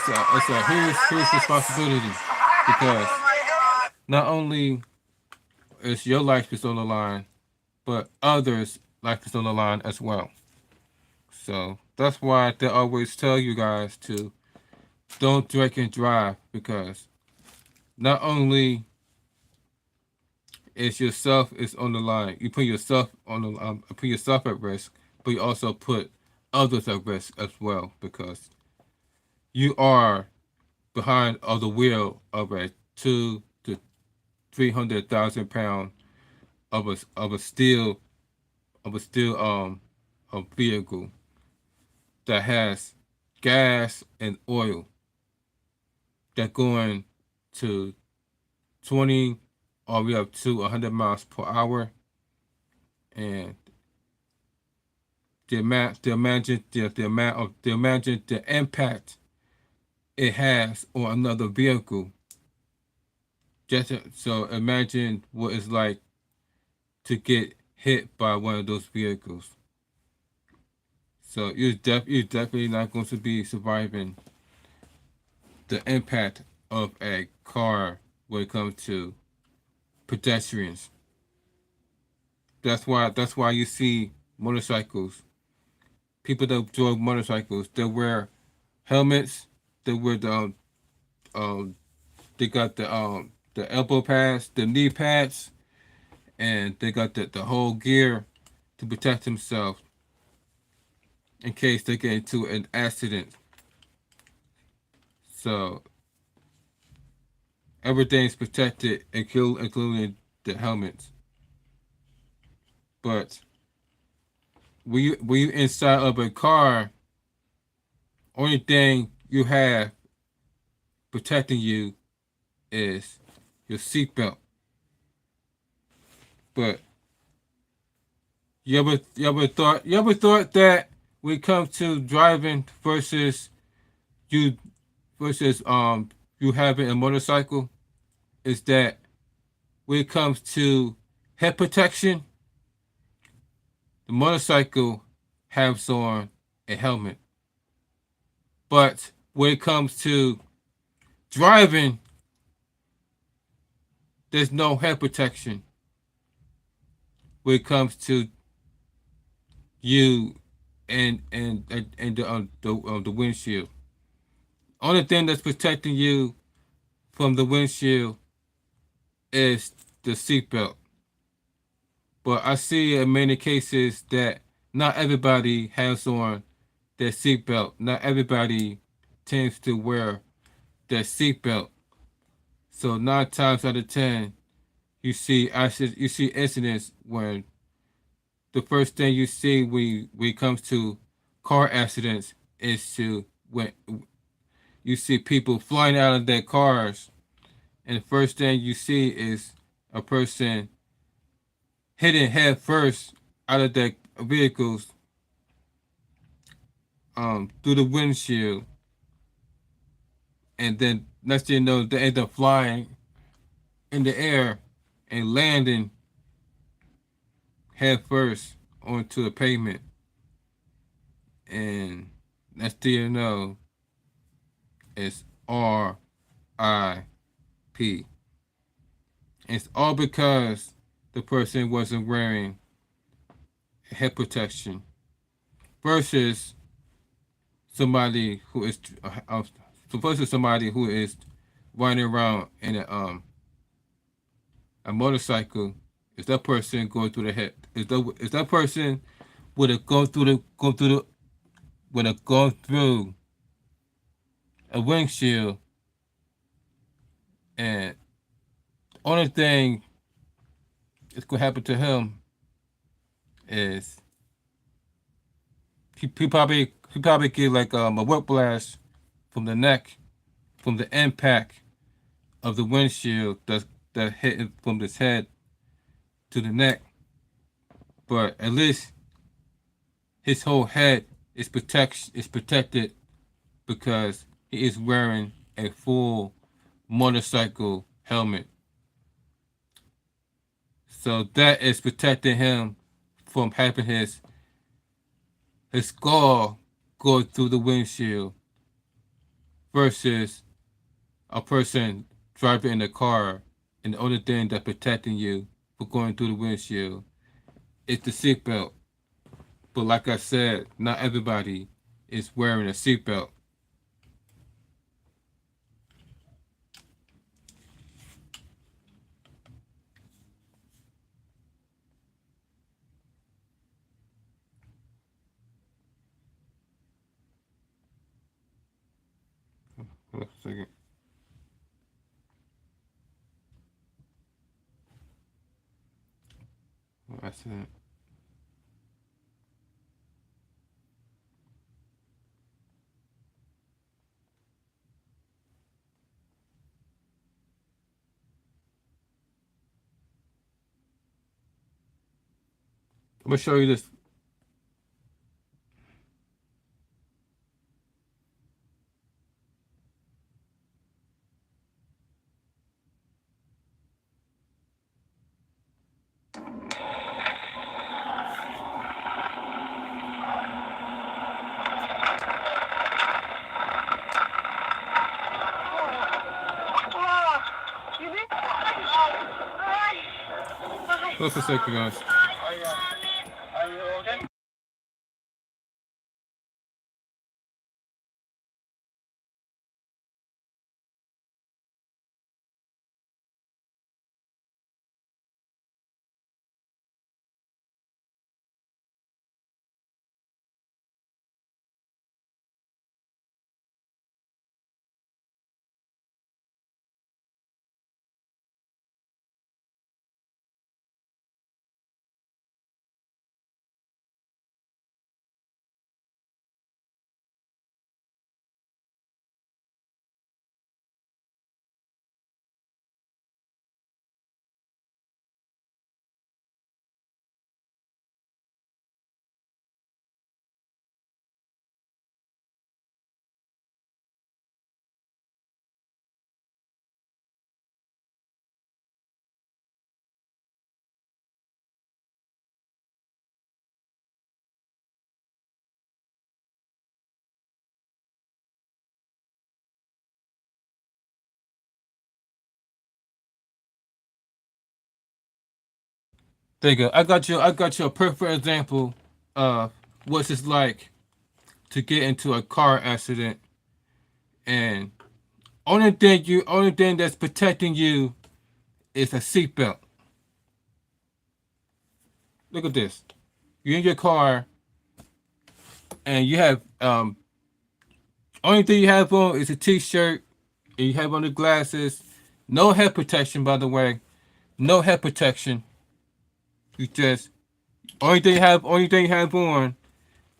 huge responsibility, because not only is your life is on the line, but others' life is on the line as well. So that's why they always tell you guys to don't drink and drive, because not only is yourself is on the line, you put yourself on the put yourself at risk, but you also put others at risk as well, because you are behind of the wheel of a 200,000 to 300,000 pound of a steel a vehicle that has gas and oil that going to 20 all the way up to 100 miles per hour, and imagine the impact it has on another vehicle. So imagine what it's like to get hit by one of those vehicles. So you're definitely not going to be surviving the impact of a car when it comes to pedestrians. That's why you see motorcycles. People that drive motorcycles, they wear helmets. They wear they got the elbow pads, the knee pads, and they got the whole gear to protect himself in case they get into an accident. So everything's protected, including the helmets. But when you inside of a car, only thing you have protecting you is your seatbelt. But you ever thought that when it comes to driving versus you you having a motorcycle, is that when it comes to head protection, the motorcycle has on a helmet. But when it comes to driving, there's no head protection when it comes to you and the windshield. Only thing that's protecting you from the windshield is the seatbelt. But I see in many cases that not everybody has on their seatbelt. Not everybody tends to wear their seatbelt. So 9 times out of 10, you see incidents when the first thing you see when it comes to car accidents is when you see people flying out of their cars, and the first thing you see is a person hitting head first out of their vehicles through the windshield, and then next thing you know, they end up flying in the air and landing head first onto the pavement. And next thing you know, it's R.I.P. It's all because the person wasn't wearing head protection versus somebody who is riding around in a motorcycle. Is that person going through the head? Is that person would have gone through a windshield, and only thing that's gonna happen to him is he probably get like a whiplash from the neck, from the impact of the windshield that hit from his head to the neck. But at least his whole head is protected because he is wearing a full motorcycle helmet. So that is protecting him from having his skull go through the windshield versus a person driving in a car, and the only thing that's protecting you for going through the windshield is the seatbelt. But like I said, not everybody is wearing a seatbelt. Hold on a second. That's it. I'm gonna show you this. Just a second, guys. There you go. I got you a perfect example of what it's like to get into a car accident, and only thing that's protecting you is a seatbelt. Look at this. You're in your car and you have only thing you have on is a t-shirt, and you have on the glasses. No head protection, by the way. No head protection. You just only thing you have on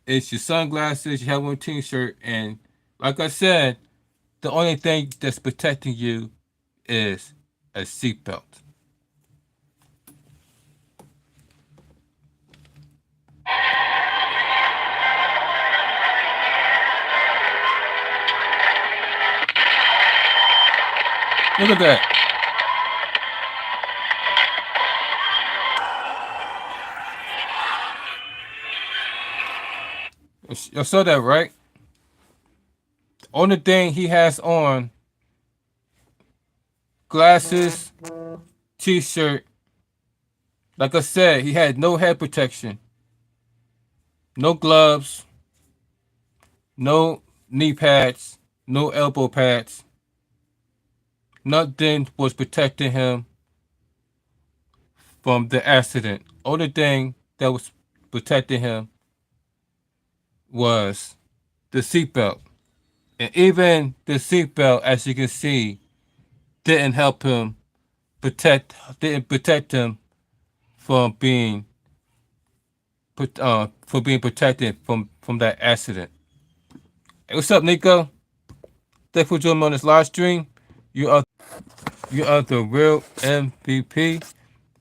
is your sunglasses. You have on a t-shirt, and like I said, the only thing that's protecting you is a seatbelt. Look at that. You saw that, right? The only thing he has on, glasses, t-shirt. Like I said, he had no head protection, no gloves, no knee pads, no elbow pads. Nothing was protecting him from the accident. Only thing that was protecting him was the seatbelt. And even the seatbelt, as you can see, didn't help him didn't protect him from being protected from that accident. Hey, what's up, Nico? Thanks for joining me on this live stream. You are the real MVP.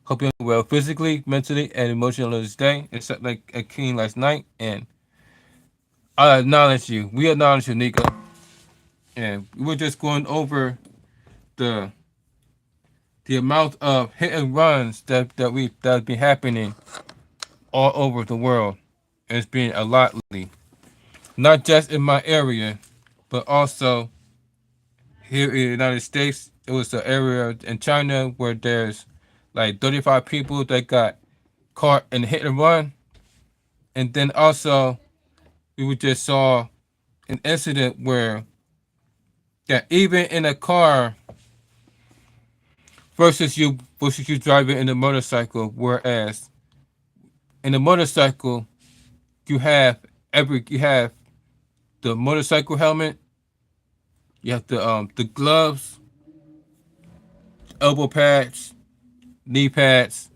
Hope you're well physically, mentally, and emotionally this day. It's like a king last night, and I acknowledge you. We acknowledge you, Nico. And we're just going over the amount of hit and runs that's been happening all over the world. It's been a lot lately. Not just in my area, but also here in the United States. It was the area in China where there's like 35 people that got caught in a hit and run. And then also we just saw an incident where that even in a car versus you driving in a motorcycle, whereas in a motorcycle you have the motorcycle helmet, you have the gloves, elbow pads, knee pads,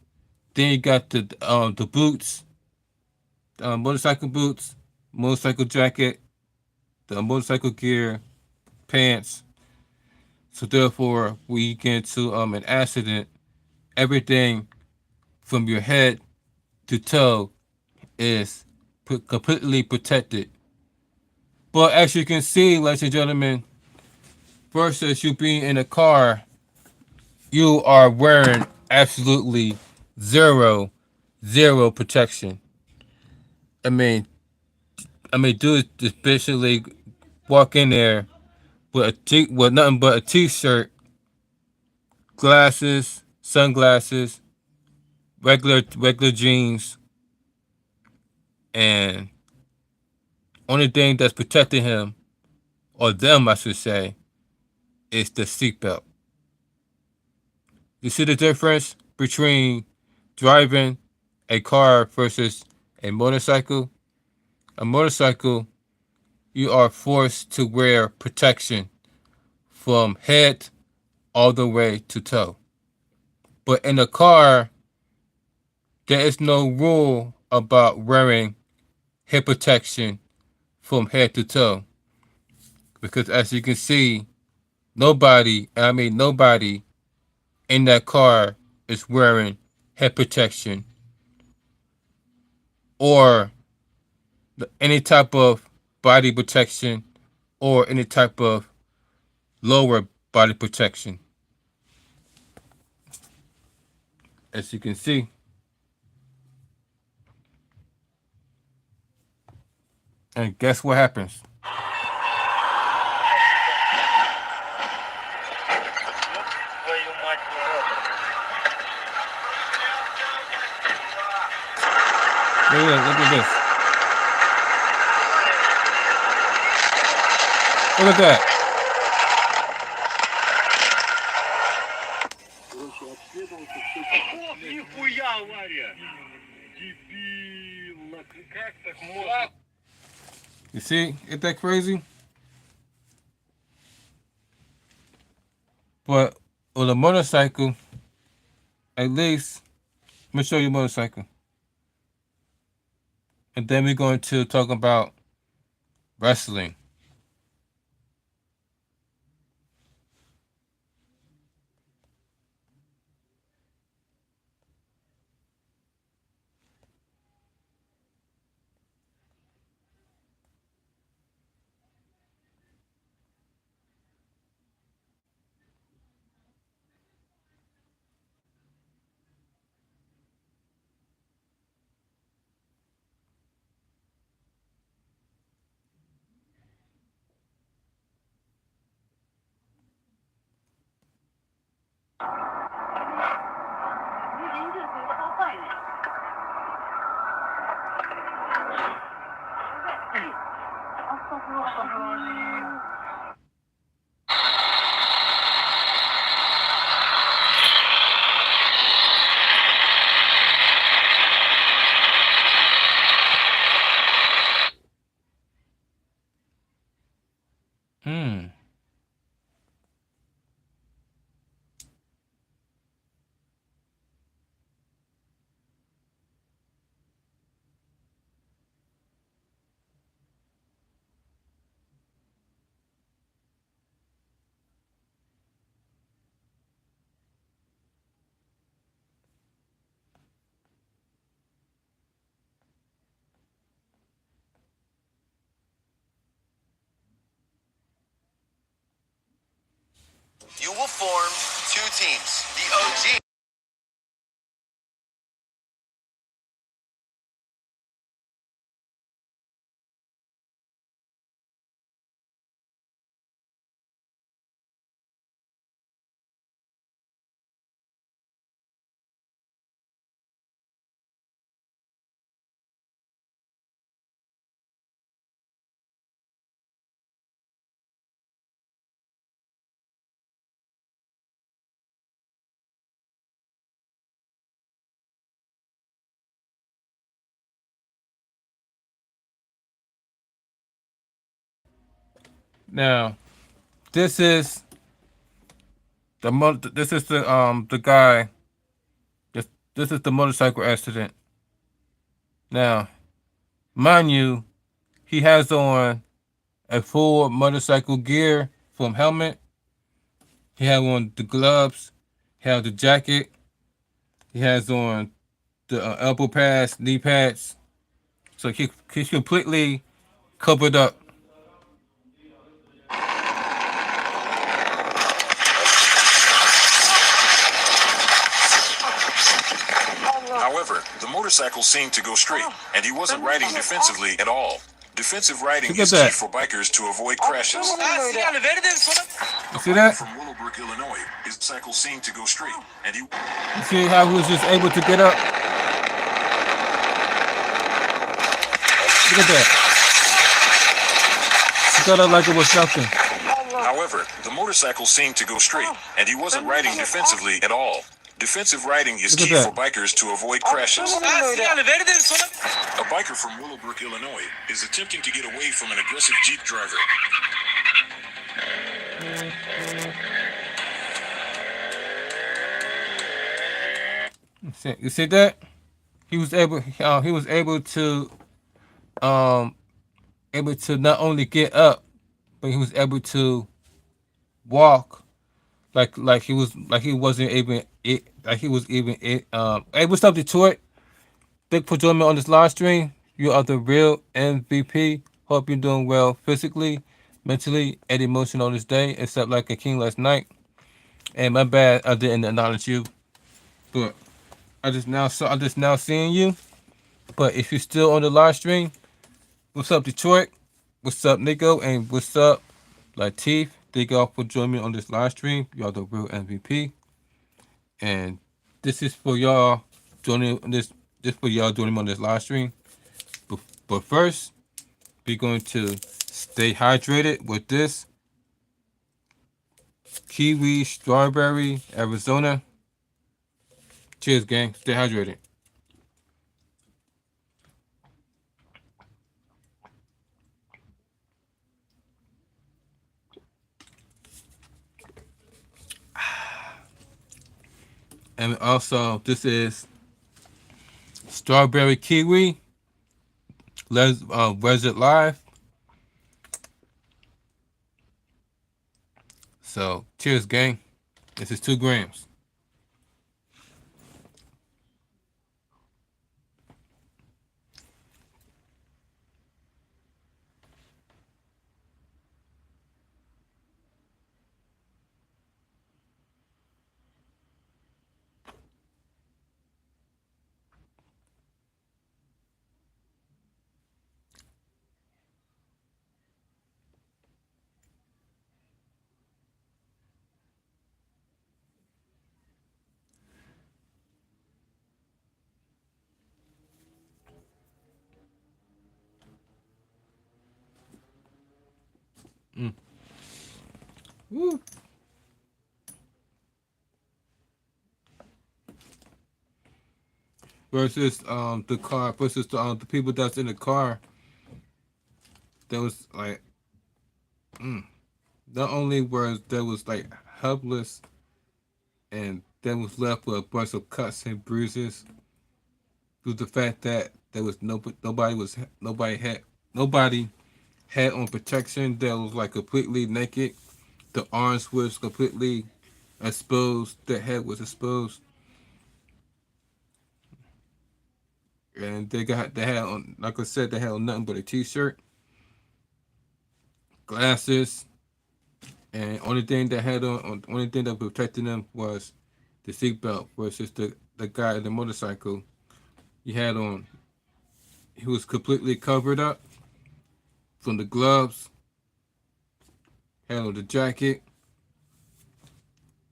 then you got the boots, motorcycle boots, motorcycle jacket, the motorcycle gear, pants. So therefore, when you get into an accident, everything from your head to toe is completely protected. But as you can see, ladies and gentlemen, versus you being in a car, you are wearing absolutely zero protection. I mean, dude just basically walk in there with nothing but a t-shirt, glasses, sunglasses, regular jeans, and only thing that's protecting him, or them I should say, is the seatbelt. You see the difference between driving a car versus a motorcycle? A motorcycle, you are forced to wear protection from head all the way to toe. But in a car, there is no rule about wearing head protection from head to toe. Because as you can see, nobody in that car is wearing head protection or any type of body protection or any type of lower body protection. As you can see. And guess what happens? Look at this. Look at that. You see, ain't that crazy? But on a motorcycle, at least, let me show you a motorcycle. And then we're going to talk about wrestling. You will form two teams. The OG. Now, this is the guy. This is the motorcycle accident. Now, mind you, he has on a full motorcycle gear from helmet. He had on the gloves. He had the jacket. He has on the elbow pads, knee pads. So he's completely covered up. However, the motorcycle seemed to go straight, and he wasn't riding defensively at all. Defensive riding is key for bikers to avoid crashes. You see that? From Willowbrook, Illinois, his cycle seemed to go straight, and he. You see how he was just able to get up? Look at that. He got up like it was nothing. However, the motorcycle seemed to go straight, and he wasn't riding defensively at all. Defensive riding is key for bikers to avoid crashes. A biker from Willowbrook, Illinois, is attempting to get away from an aggressive Jeep driver. You see that? He was able to not only get up, but he was able to walk like he wasn't even hey, what's up, Detroit? Thank you for joining me on this live stream. You are the real MVP. Hope you're doing well physically, mentally, and emotionally on this day, except like a king last night. And my bad, I didn't acknowledge you, but I just now seeing you. But if you're still on the live stream, what's up, Detroit? What's up, Nico? And what's up, Latif? Thank y'all for joining me on this live stream. Y'all the real MVP. And this is for y'all joining this for y'all joining me on this live stream. But first, we're going to stay hydrated with this kiwi strawberry Arizona. Cheers, gang. Stay hydrated. And also, this is strawberry kiwi. Where's it live? So, cheers, gang. This is 2 grams. Woo. Versus the car versus the people that's in the car. That was like not only was that was like helpless and that was left with a bunch of cuts and bruises due to the fact that there was nobody had on protection. That was like completely naked. The arms was completely exposed. The head was exposed. And they had on, like I said, they had on nothing but a t-shirt, glasses, and only thing that protected them was the seatbelt versus the guy in the motorcycle. He had on, he was completely covered up from the gloves, had on the jacket,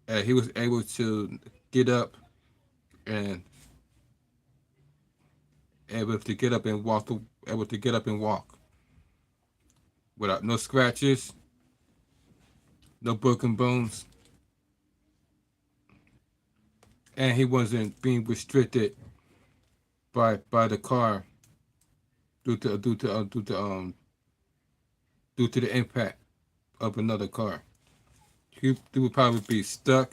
and he was able to get up and able to get up and walk without no scratches, no broken bones, and he wasn't being restricted by the car due to the impact of another car. He would probably be stuck.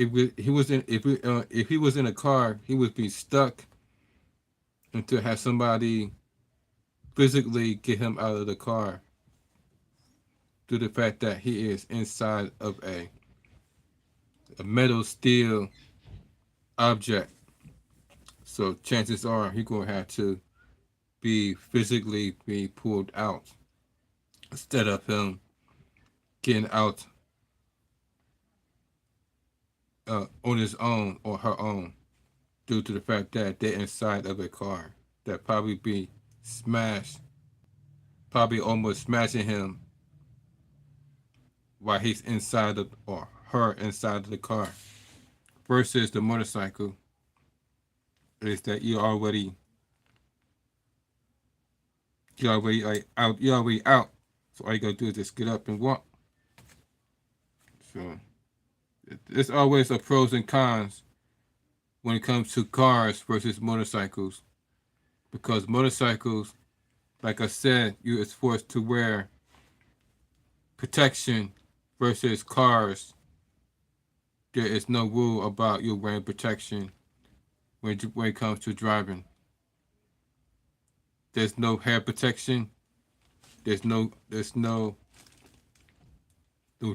If he was in a car, he would be stuck until have somebody physically get him out of the car due to the fact that he is inside of a metal steel object. So chances are he's gonna have to be physically be pulled out instead of him getting out on his own or her own due to the fact that they're inside of a car that probably be smashed, probably almost smashing him while he's inside of or her inside of the car. Versus the motorcycle is that you're already like out. You're already out. So all you gotta do is just get up and walk. So there's always a pros and cons when it comes to cars versus motorcycles, because motorcycles, like I said, you is forced to wear protection versus cars. There is no rule about you wearing protection when it comes to driving. There's no hair protection. There's no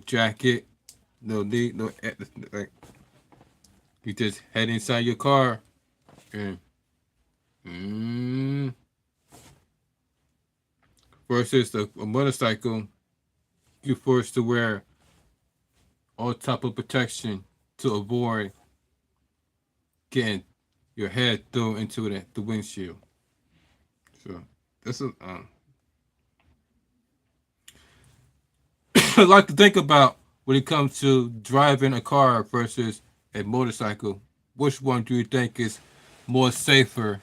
jacket. No need no like you just head inside your car and versus a motorcycle, you're forced to wear all type of protection to avoid getting your head thrown into the windshield. So that's a I like to think about when it comes to driving a car versus a motorcycle. Which one do you think is more safer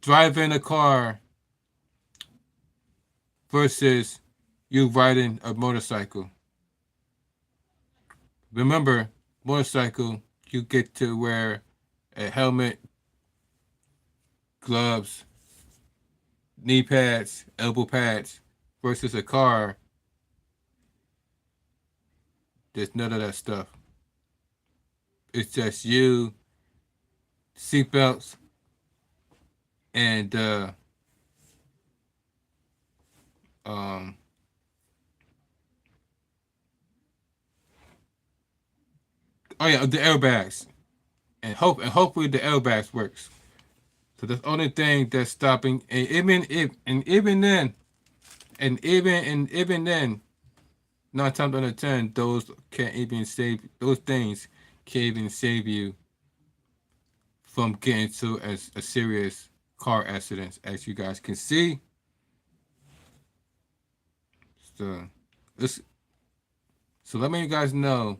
driving a car versus you riding a motorcycle. Remember, motorcycle, you get to wear a helmet, gloves, knee pads, elbow pads, versus a car, there's none of that stuff. It's just you, seatbelts, and um, oh yeah, the airbags, and hopefully the airbags works. So that's the only thing that's stopping, and even then, 9 times out of 10, those can't even save those things can't even save you from getting to a serious car accident, as you guys can see. So this so let me you guys know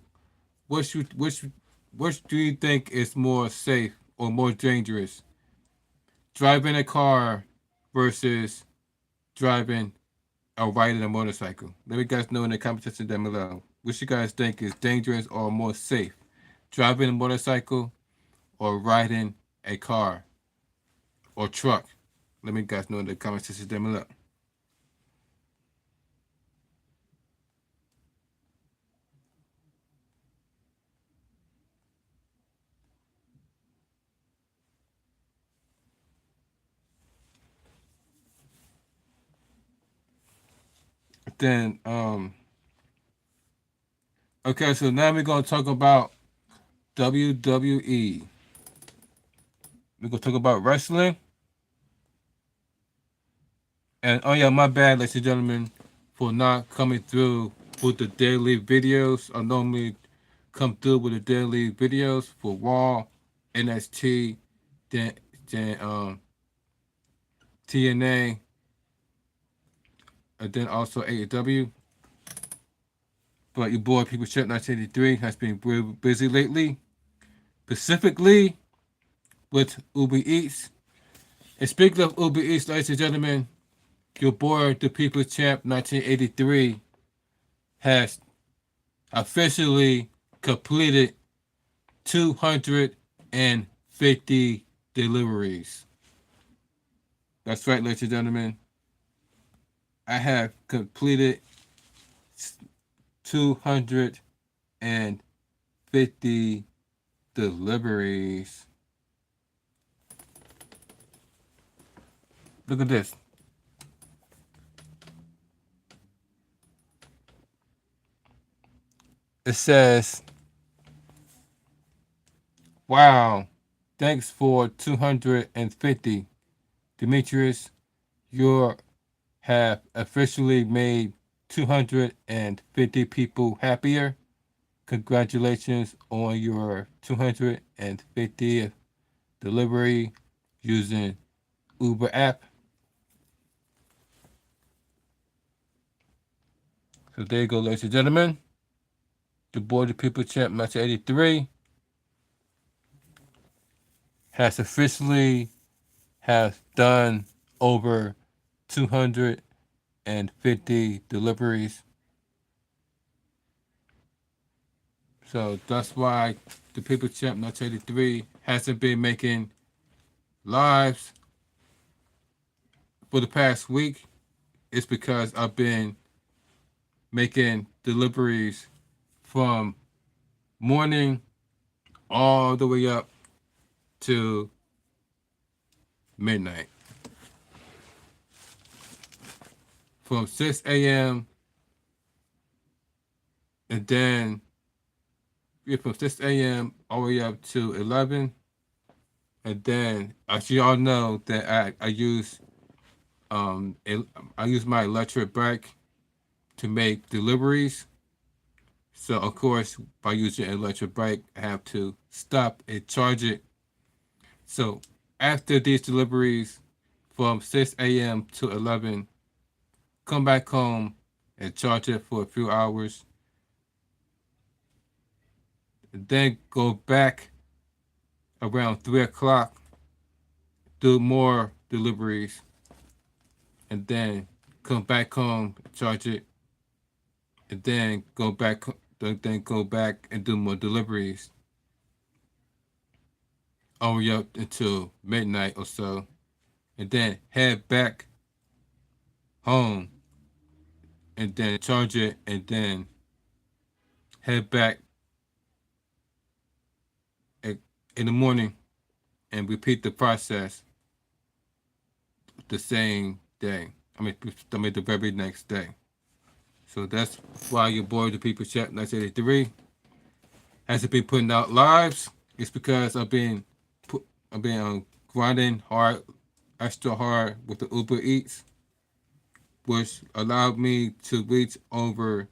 which do you think is more safe or more dangerous? Driving a car versus driving or riding a motorcycle. Let me guys know in the comment section down below. Which you guys think is dangerous or more safe? Driving a motorcycle or riding a car or truck? Let me guys know in the comment section down below. Then okay, so now we're gonna talk about WWE. We're gonna talk about wrestling. And oh yeah, my bad, ladies and gentlemen, for not coming through with the daily videos. I normally come through with the daily videos for Raw, NXT, then TNA, and then also AEW. But your boy People Chat 1983 has been very busy lately, specifically with Uber Eats. And speaking of Uber Eats, ladies and gentlemen, your boy, the People Champ 1983, has officially completed 250 deliveries. That's right, ladies and gentlemen. I have completed 250 deliveries. Look at this. It says, wow, thanks for 250. Demetrius, you have officially made 250 people happier. Congratulations on your 250th delivery using Uber app. So there you go, ladies and gentlemen. The boy, the People Champ 1983 has officially done over 250 deliveries. So that's why the People Champ 1983 hasn't been making lives for the past week. It's because I've been making deliveries from morning all the way up to midnight. From 6 a.m. and then from 6 a.m. all the way up to 11. And then, as you all know, that I use my electric bike to make deliveries. So of course, by using an electric bike, I have to stop and charge it. So after these deliveries, from 6 a.m. to 11, come back home and charge it for a few hours. And then go back around 3 o'clock, do more deliveries, and then come back home, charge it, and then go back and do more deliveries all the way up until midnight or so, and then head back home and then charge it, and then head back in the morning and repeat the process the same day. I mean the very next day. So that's why your boy, the People Chef 1983, hasn't been putting out lives. It's because I've been grinding hard, extra hard with the Uber Eats, which allowed me to reach over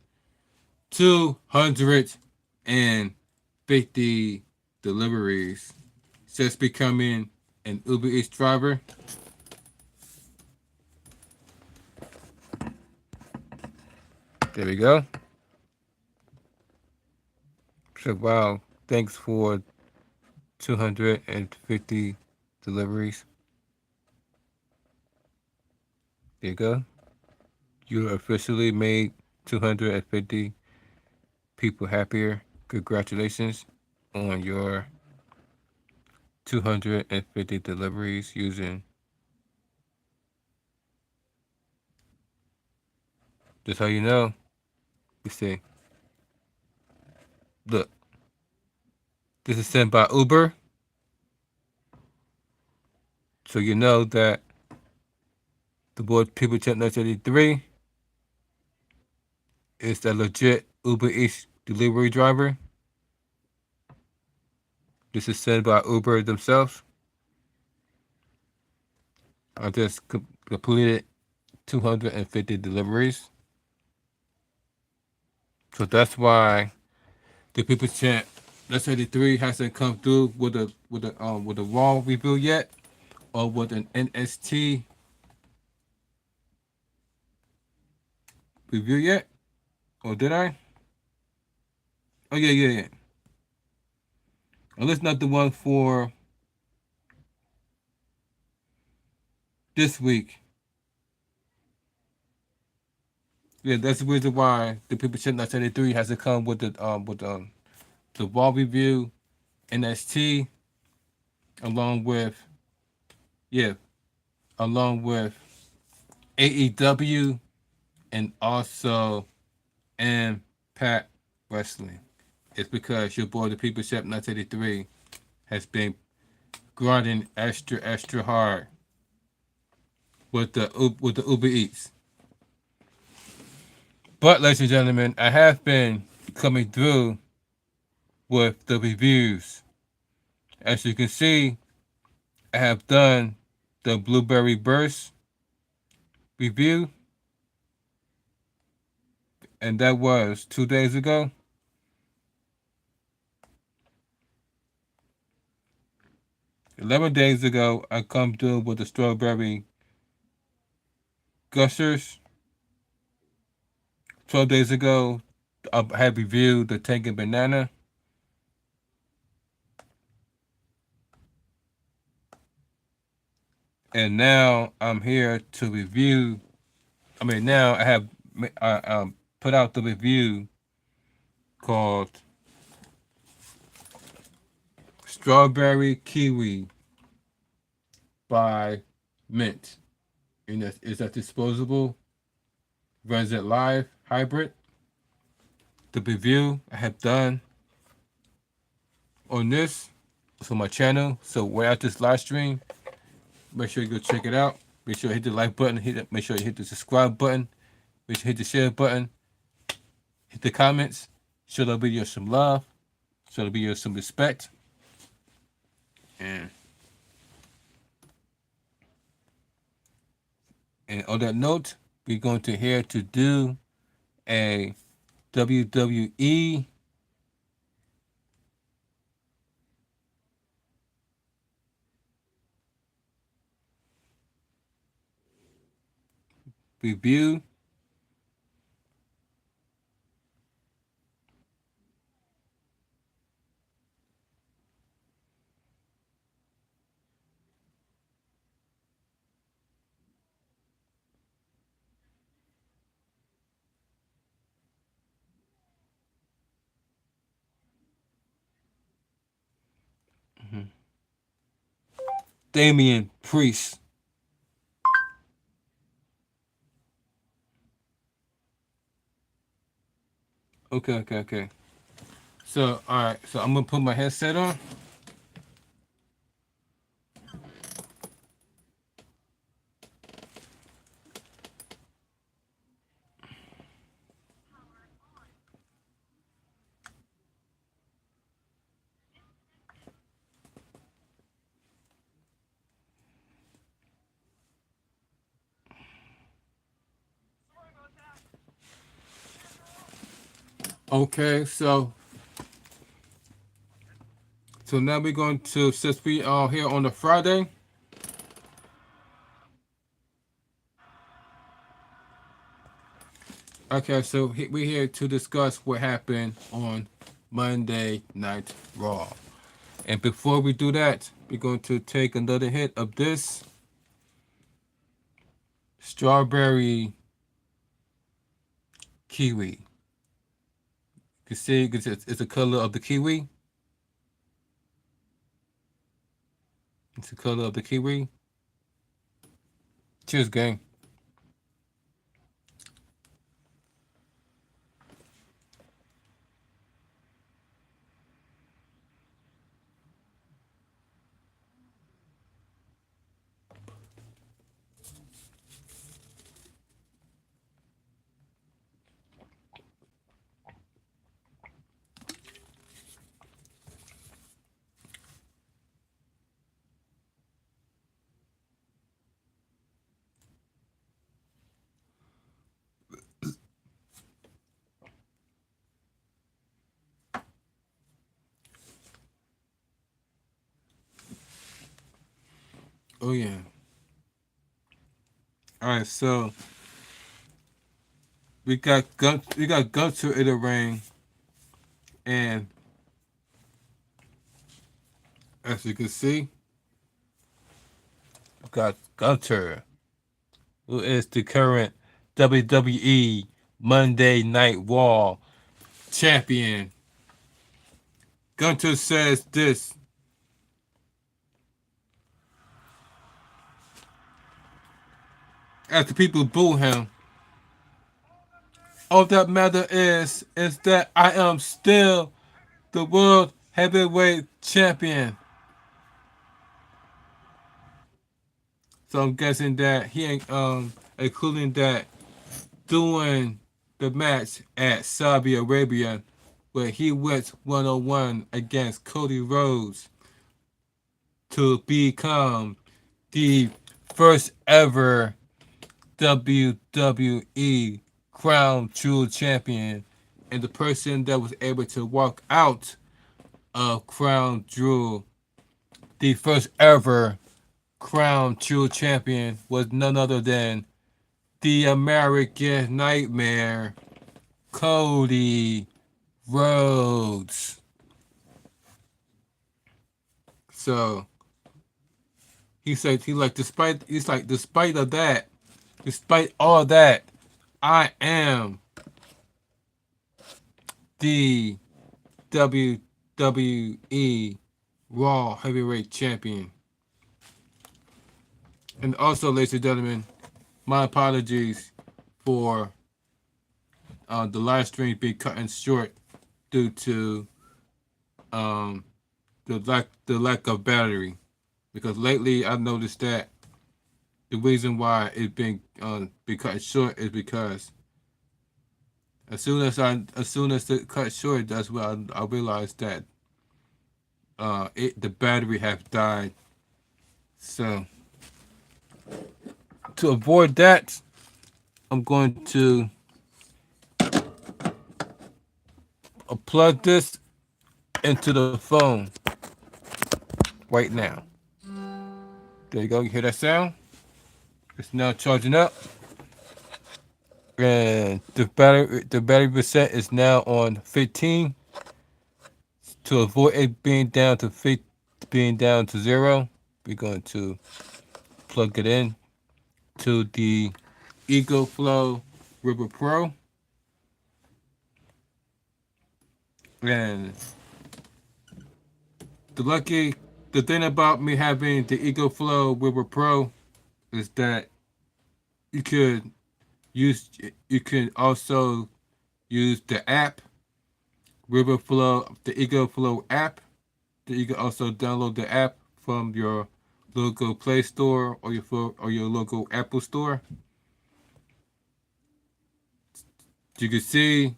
250 deliveries since becoming an Uber Eats driver. There we go. So wow, thanks for 250 deliveries. There you go. You officially made 250 people happier. Congratulations on your 250 deliveries using. Just how you know. You see. Look. This is sent by Uber. So you know that the boy People Chef 1983 is a legit Uber Eats delivery driver. This is sent by Uber themselves. I just completed 250 deliveries. So that's why the People Chef 1983 hasn't come through with a raw review yet, or with an NST review yet. Or did I? Oh yeah. Unless not the one for this week. Yeah, that's the reason why the People Chef 1983 hasn't come with the raw review, NST, along with AEW and also Impact Wrestling. It's because your boy, the People Chef 1983, has been grinding extra hard with the Uber Eats. But ladies and gentlemen, I have been coming through with the reviews. As you can see, I have done the Blueberry Burst review, and that was 2 days ago. "11 days ago, I come through with the Strawberry Gushers. 12 days ago, I had reviewed the Tangy Banana. And now I'm here to review. Now I have put out the review called Strawberry Kiwi by Mint. And it's a disposable, runs it live hybrid. The review I have done on this for my channel. So when I this live stream, make sure you go check it out. Make sure you hit the like button. Make sure you hit the subscribe button. Make sure you hit the share button. Hit the comments. Show the video some love. Show the video some respect. And on that note, we're going to here to do a WWE review. Damian Priest. Okay. So, alright, so I'm gonna put my headset on. Okay, so now we're going to, since we are here on the Friday. Okay, so we're here to discuss what happened on Monday Night Raw. And before we do that, we're going to take another hit of this strawberry kiwi. You see, it's the color of the kiwi. It's the color of the kiwi. Cheers, gang. Oh yeah. All right, so we got Gunter in the ring, and as you can see, we got Gunter, who is the current WWE Monday Night Raw champion. Gunter says this. As the people boo him, all that matter is that I am still the world heavyweight champion. So I'm guessing that he ain't including that during the match at Saudi Arabia, where he went 1-on-1 against Cody Rhodes to become the first ever WWE Crown Jewel champion, and the person that was able to walk out of Crown Jewel, the first ever Crown Jewel champion, was none other than the American Nightmare, Cody Rhodes. So he said despite all that, I am the WWE Raw Heavyweight Champion. And also, ladies and gentlemen, my apologies for the live stream being cut short due to the lack of battery. Because lately I've noticed that the reason why it's been cut short is because as soon as it cut short, that's when I realized that the battery has died. So to avoid that, I'm going to plug this into the phone right now. There you go. You hear that sound? It's now charging up, and the battery percent is now on 15. To avoid it being down to 0, we're going to plug it in to the Ego Flow River Pro, and the lucky the thing about me having the Ego Flow River Pro is that you could you can also use the app River Flow, the Ego Flow app. You can also download the app from your local Play Store or your local Apple Store. You can see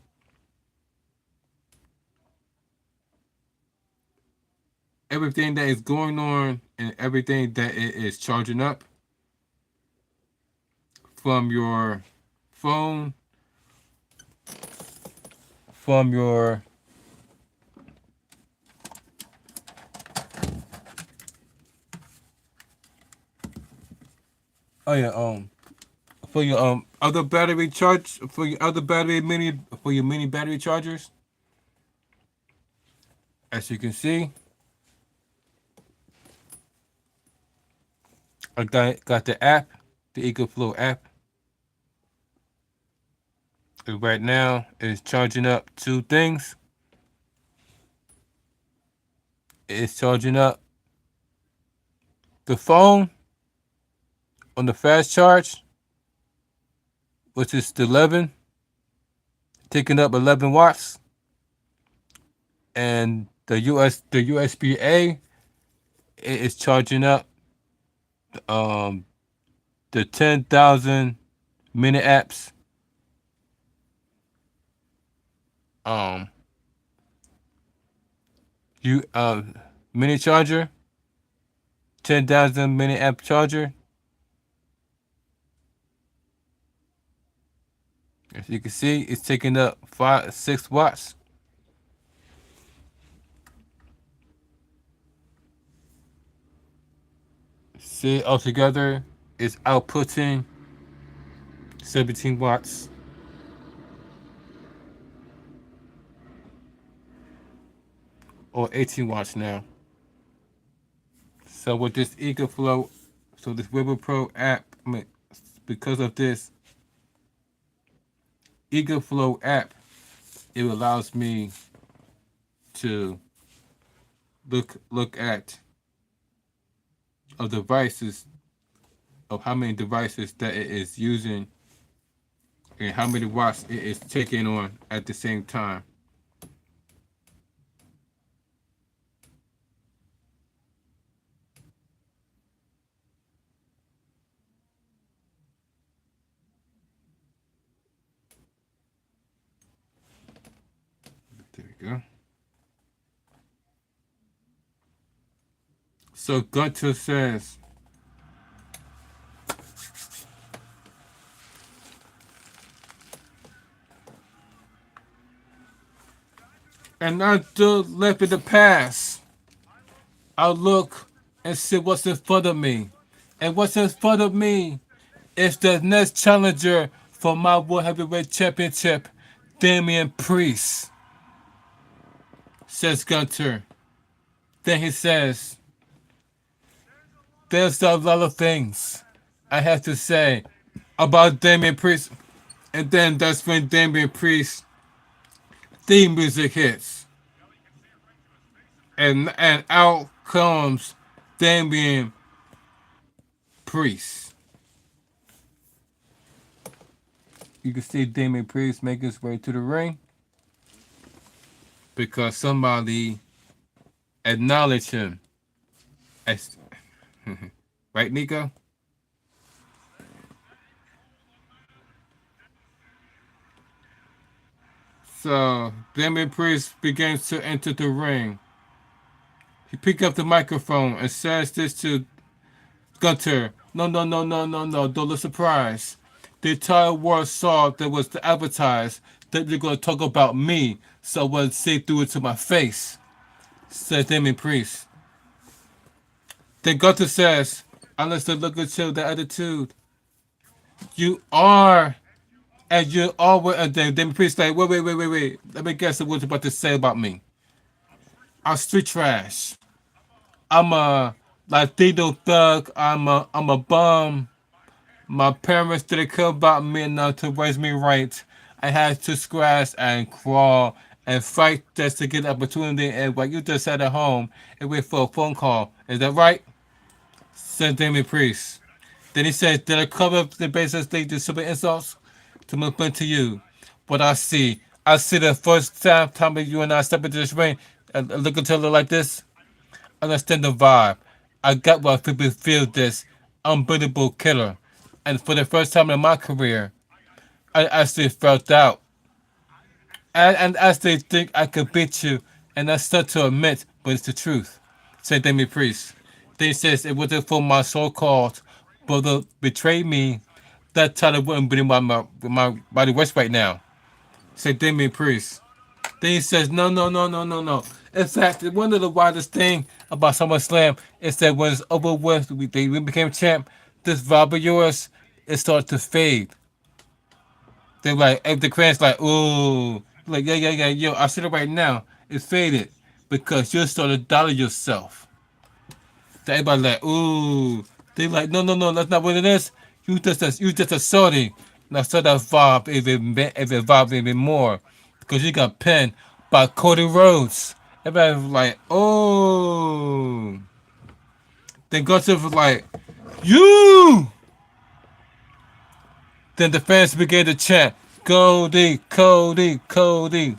everything that is going on and everything that it is charging up from your phone, from your for your other battery charge for your other battery mini for your mini battery chargers. As you can see, I got the app, the EcoFlow app. And right now it's charging up two things. It's charging up the phone on the fast charge, which is the 11, taking up 11 watts, and the USB A is charging up the 10,000 milliamps mini charger, 10,000 milliamp charger. As you can see, it's taking up 6 watts. See, altogether, it's outputting 17 watts. Or 18 watts now. So with this EcoFlow, so this River Pro app, because of this EcoFlow app, it allows me to look at devices, of how many devices that it is using and how many watts it is taking on at the same time. There we go. So Gunter says, and I still left in the past. I'll look and see what's in front of me. And what's in front of me is the next challenger for my World Heavyweight Championship, Damian Priest, says Gunter. Then he says, there's a lot of things I have to say about Damian Priest. And then that's when Damian Priest theme music hits. And out comes Damian Priest. You can see Damian Priest make his way to the ring because somebody acknowledged him. As, right, Nico? So Damian Priest begins to enter the ring. He picks up the microphone and says this to Gunter. No, don't look surprised. The entire world saw that was advertised that they're going to talk about me, so I say through it to my face, says Damian Priest. Then Gunter says, unless they look at you, the attitude, you are, and you always, and then Damian Priest like, wait. Let me guess what you're about to say about me. I'm street trash. I'm a Latino thug. I'm a bum. My parents didn't care about me enough to raise me right. I had to scratch and crawl and fight just to get opportunity, and while you just sat at home and wait for a phone call. Is that right? Said Damien Priest. Then he said, did I cover the basis they do super insults to move into you? What I see the first time you and I step into this ring and look at each other like this. Understand the vibe. I got what people feel this unbeatable killer. And for the first time in my career, I actually felt out. And actually think I could beat you. And that's stuck to admit, but it's the truth. Said Damien Priest. Then he says it wasn't for my so-called brother betrayed me. That title wouldn't be my body works right now. Said Damien Priest. Then he says, no, no, no, no, no, no. In fact, one of the wildest thing about SummerSlam is that when it's over with, we became champ, this vibe of yours, it started to fade. They're like, if the crowd's like, ooh, like, yeah, yeah, yeah, yo, I said it right now, it's faded because you started to dollar yourself. So everybody like, ooh, they like, no, no, no, that's not what it is. You just assaulting. Now start that vibe even vibe even more because you got pinned by Cody Rhodes. Everybody was like, oh. Then Gunther was like, you. Then the fans began to chant, Cody, Cody, Cody.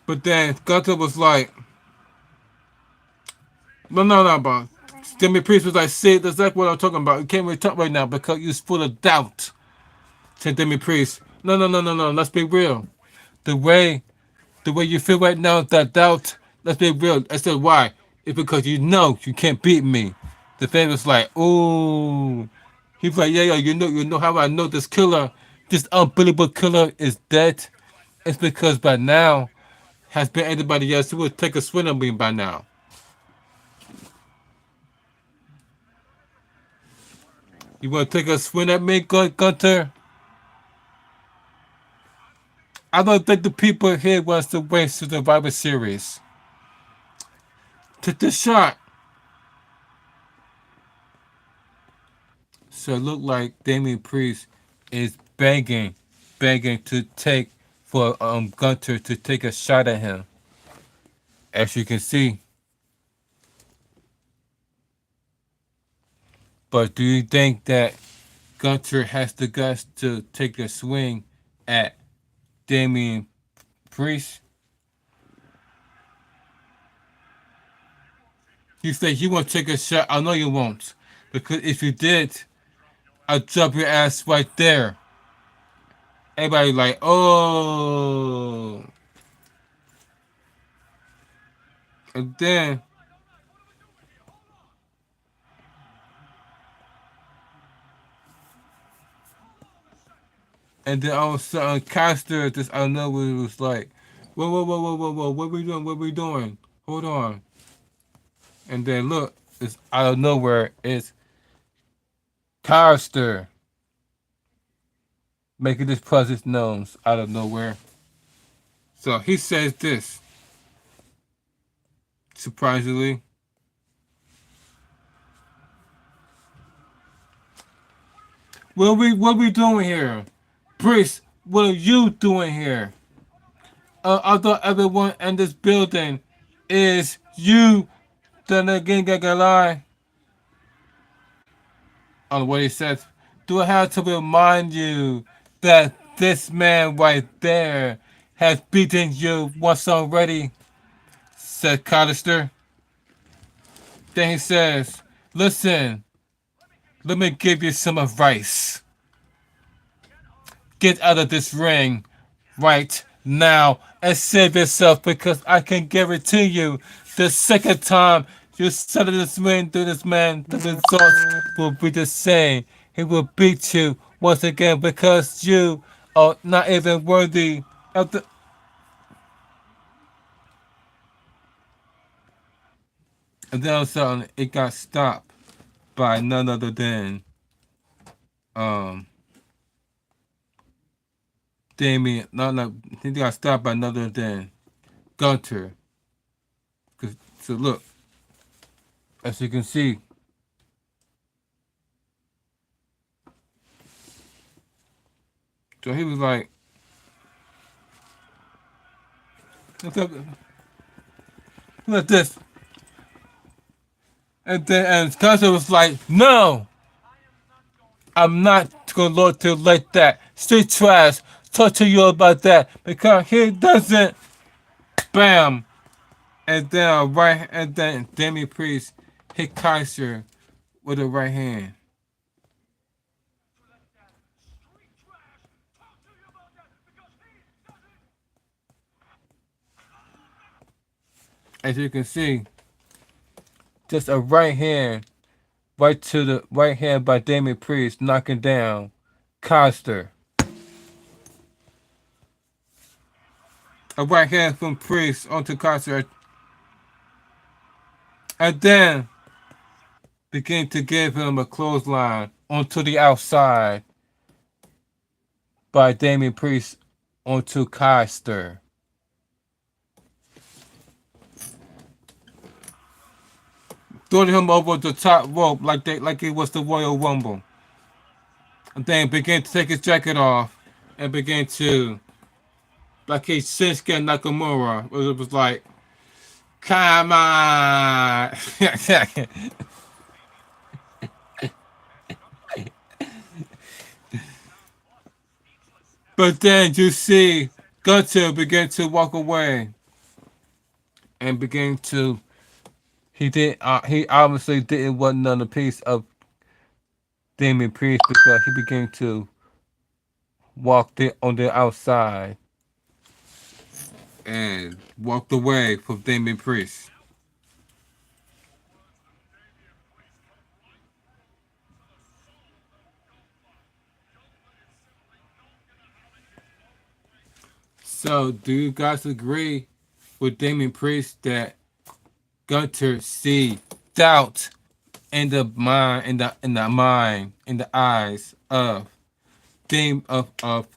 But then Gunther was like, no, bro. Jimmy Priest was like, see, that's exactly what I'm talking about. You can't really talk right now because you're full of doubt. Said Jimmy Priest, no, let's be real. The way you feel right now, that doubt, let's be real. I said, why? It's because you know you can't beat me. The fan was like, ooh. He's like, yeah, you know how I know this killer, this unbelievable killer is dead? It's because by now, has been anybody else who would take a swing on me by now. You want to take a swing at me, Gunter? I don't think the people here wants to waste the Survivor Series. Take the shot. So it looked like Damien Priest is begging to take for Gunter to take a shot at him. As you can see. But do you think that Gunter has the guts to take a swing at Damien Priest? You say you won't take a shot. I know you won't. Because if you did, I'd drop your ass right there. Everybody like, oh. And then all of a sudden, Caster just out of nowhere was like, whoa, what we doing? Hold on. And then look, it's out of nowhere, it's Caster making this presence known out of nowhere. So he says this, surprisingly. What we doing here? Priest, what are you doing here? I thought everyone in this building is you. Then again, get a lie. On what he says, do I have to remind you that this man right there has beaten you once already? Said Colister. Then he says, listen, let me give you some advice. Get out of this ring right now and save yourself because I can guarantee you the second time you settle this ring through this man, the results will be the same. He will beat you once again because you are not even worthy of the. And then all of a sudden it got stopped by none other than Damien. No, he got stopped by none other than Gunter. So look, as you can see, so he was like, Look at this. And then Spencer was like, no, I'm not going to let that street trash talk to you about that because he doesn't. Bam. And then Demi Priest hit Kaiser with a right hand. As you can see, just a right hand, right to the right hand by Damian Priest, knocking down Coster. A right hand from Priest onto Coster, and then begin to give him a clothesline onto the outside by Damian Priest onto Coster. Throwing him over the top rope like it was the Royal Rumble. And then began to take his jacket off and began to, like he Shinsuke Nakamura. It was like, come on. But then you see Gunter begin to walk away and begin to. He obviously didn't want another piece of Damian Priest because he began to walk on the outside and walked away from Damian Priest. So, do you guys agree with Damian Priest that Gunter see doubt in the mind, in the eyes of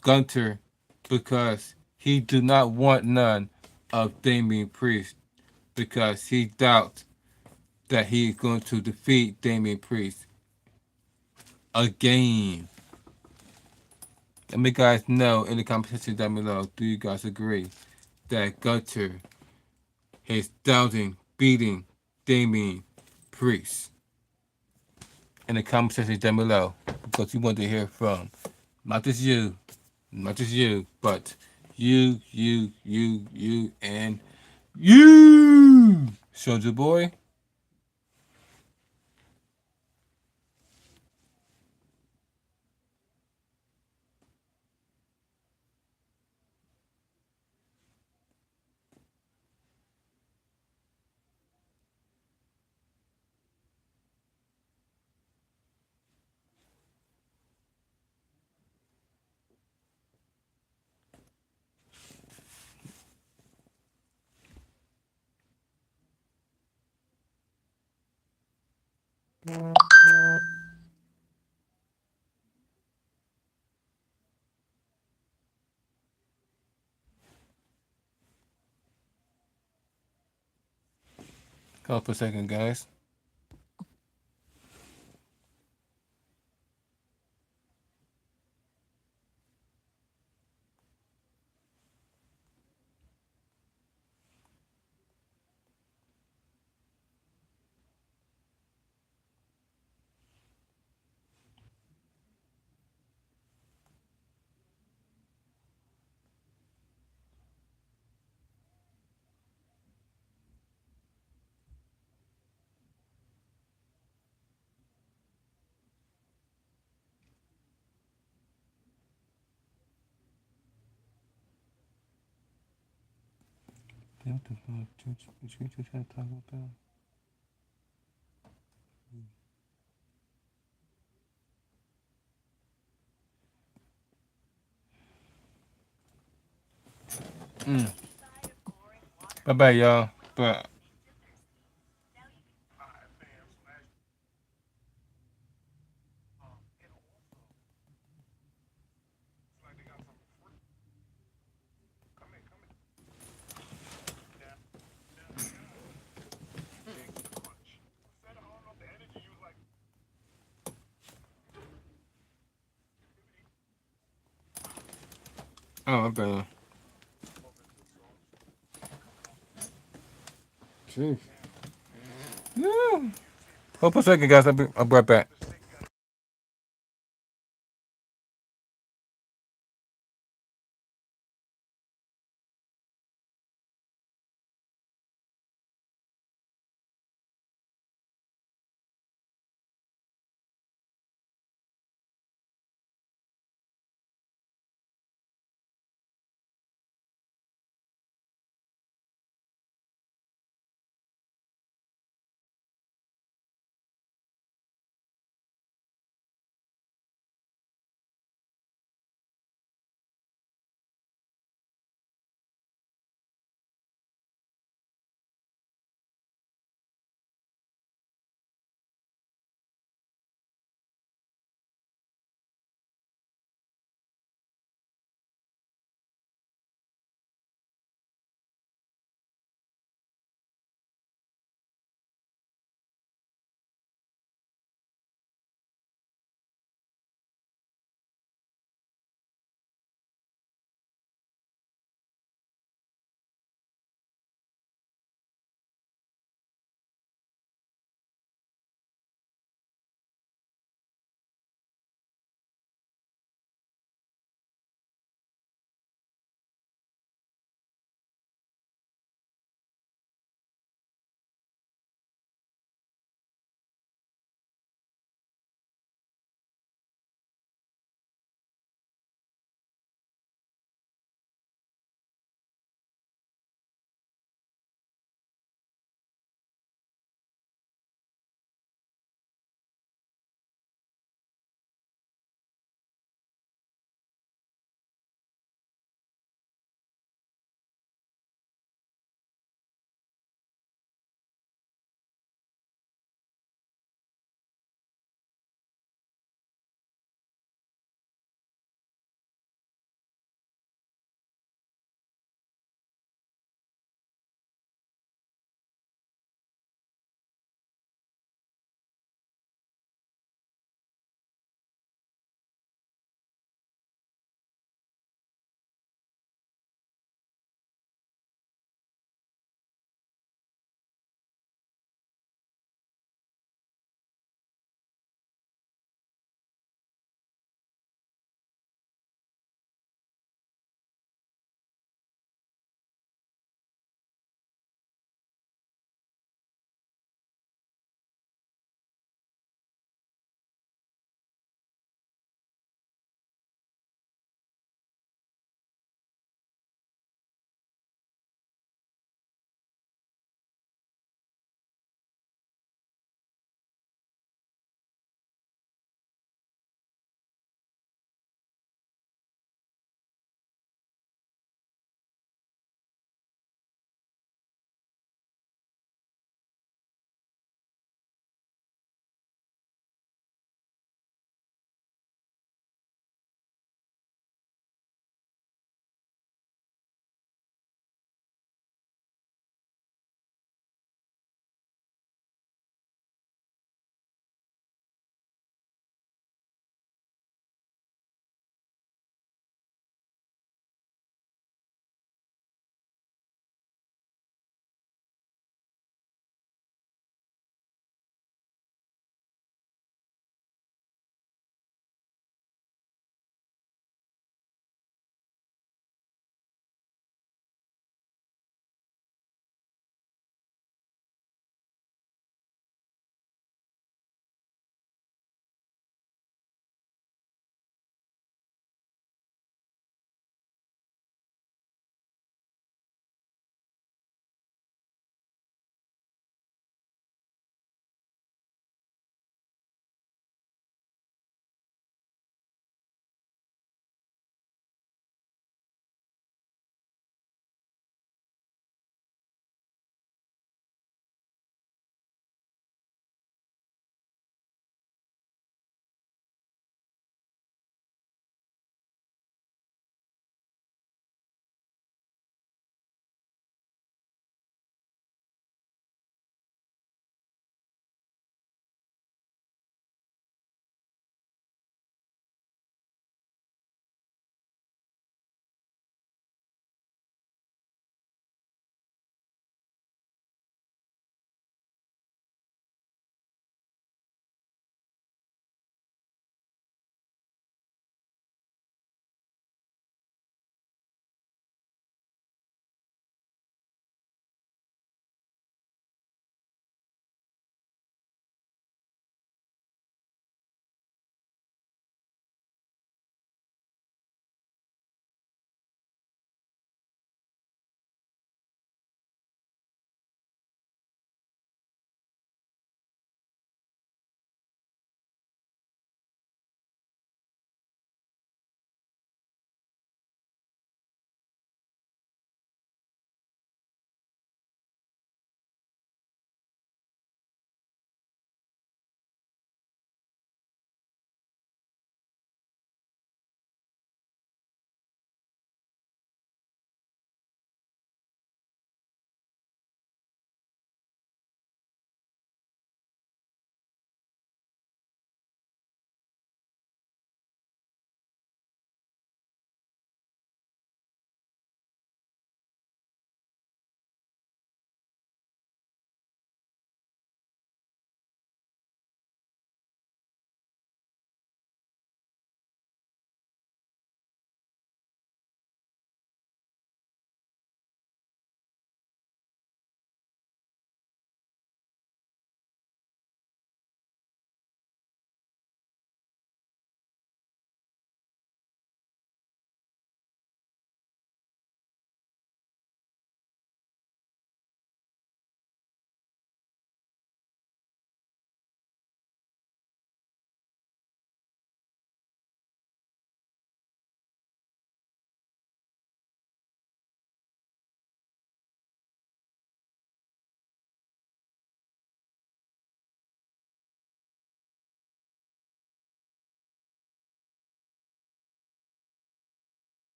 Gunter, because he do not want none of Damian Priest, because he doubts that he is going to defeat Damian Priest again. Let me guys know in the comment section down below. Do you guys agree that Gunter is doubting beating Damian Priest? In the comment section down below, because we want to hear from not just you, but you, and you, Soldier Boy. Hold for a second, guys. Bye bye, y'all. But oh, okay. Jeez. Yeah. Hold on a second, guys. I'll be right back.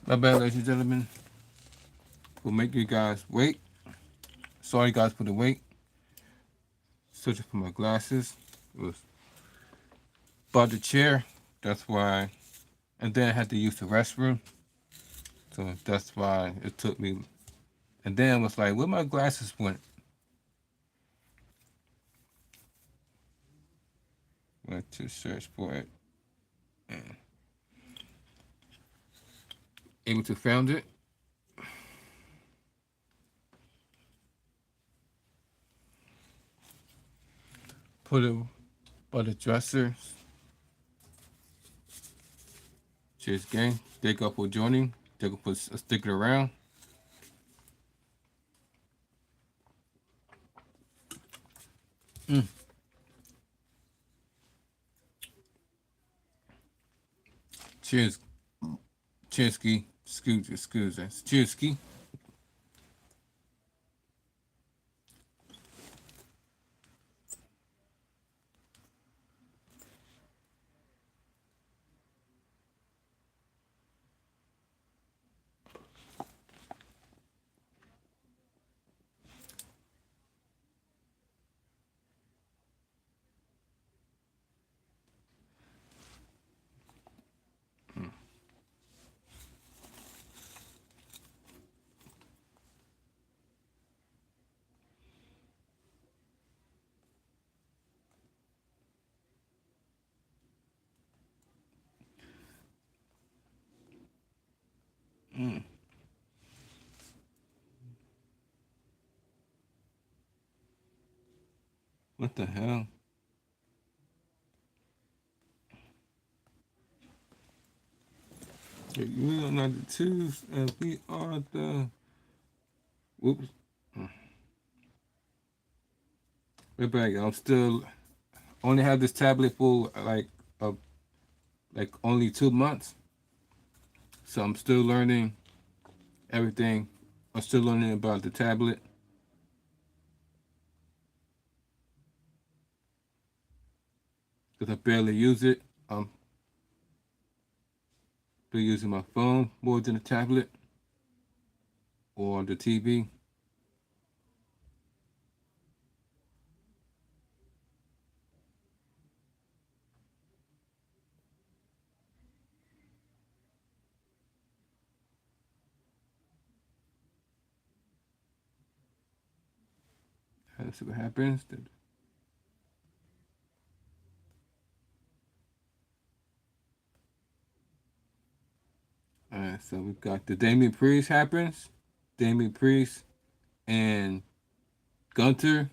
My bad, ladies and gentlemen. We'll make you guys wait. Sorry, guys, for the wait. Searching for my glasses. It was by the chair. That's why. And then I had to use the restroom. So that's why it took me. And then I was like, where my glasses went? Went to search for it. And able to found it. Put it by the dresser. Cheers, gang. Thank you for joining. Thank you for sticking around. Cheers. Cheers, ski. Excuse us. Cheers, ski. What the hell? We are not the twos, and we are the. Whoops. We're back. I'm still only have this tablet for like only 2 months, so I'm still learning everything. I'm still learning about the tablet. Because I barely use it. I'm still using my phone more than the tablet or the TV. Let's see what happens. Alright, so we've got the Damian Priest happens. Damian Priest and Gunter.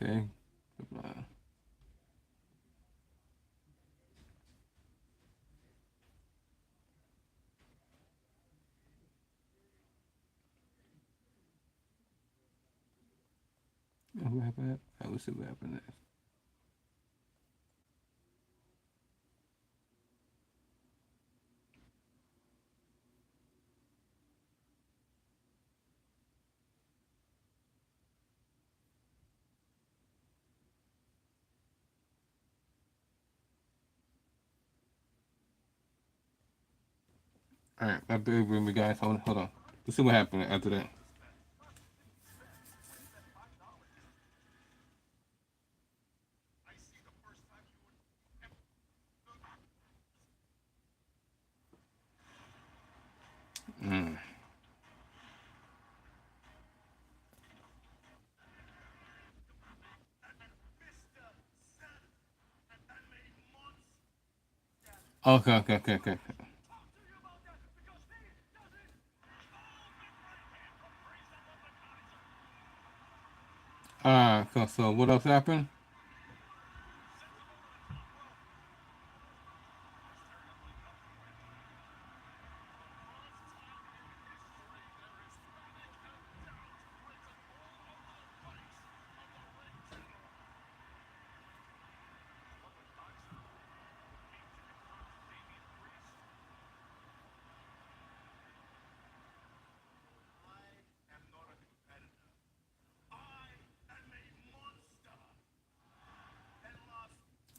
Okay. What happened? I will see what happened next. All right, I bear with me, guys. Hold on. Let's see what happened after that. Okay. So what else happened?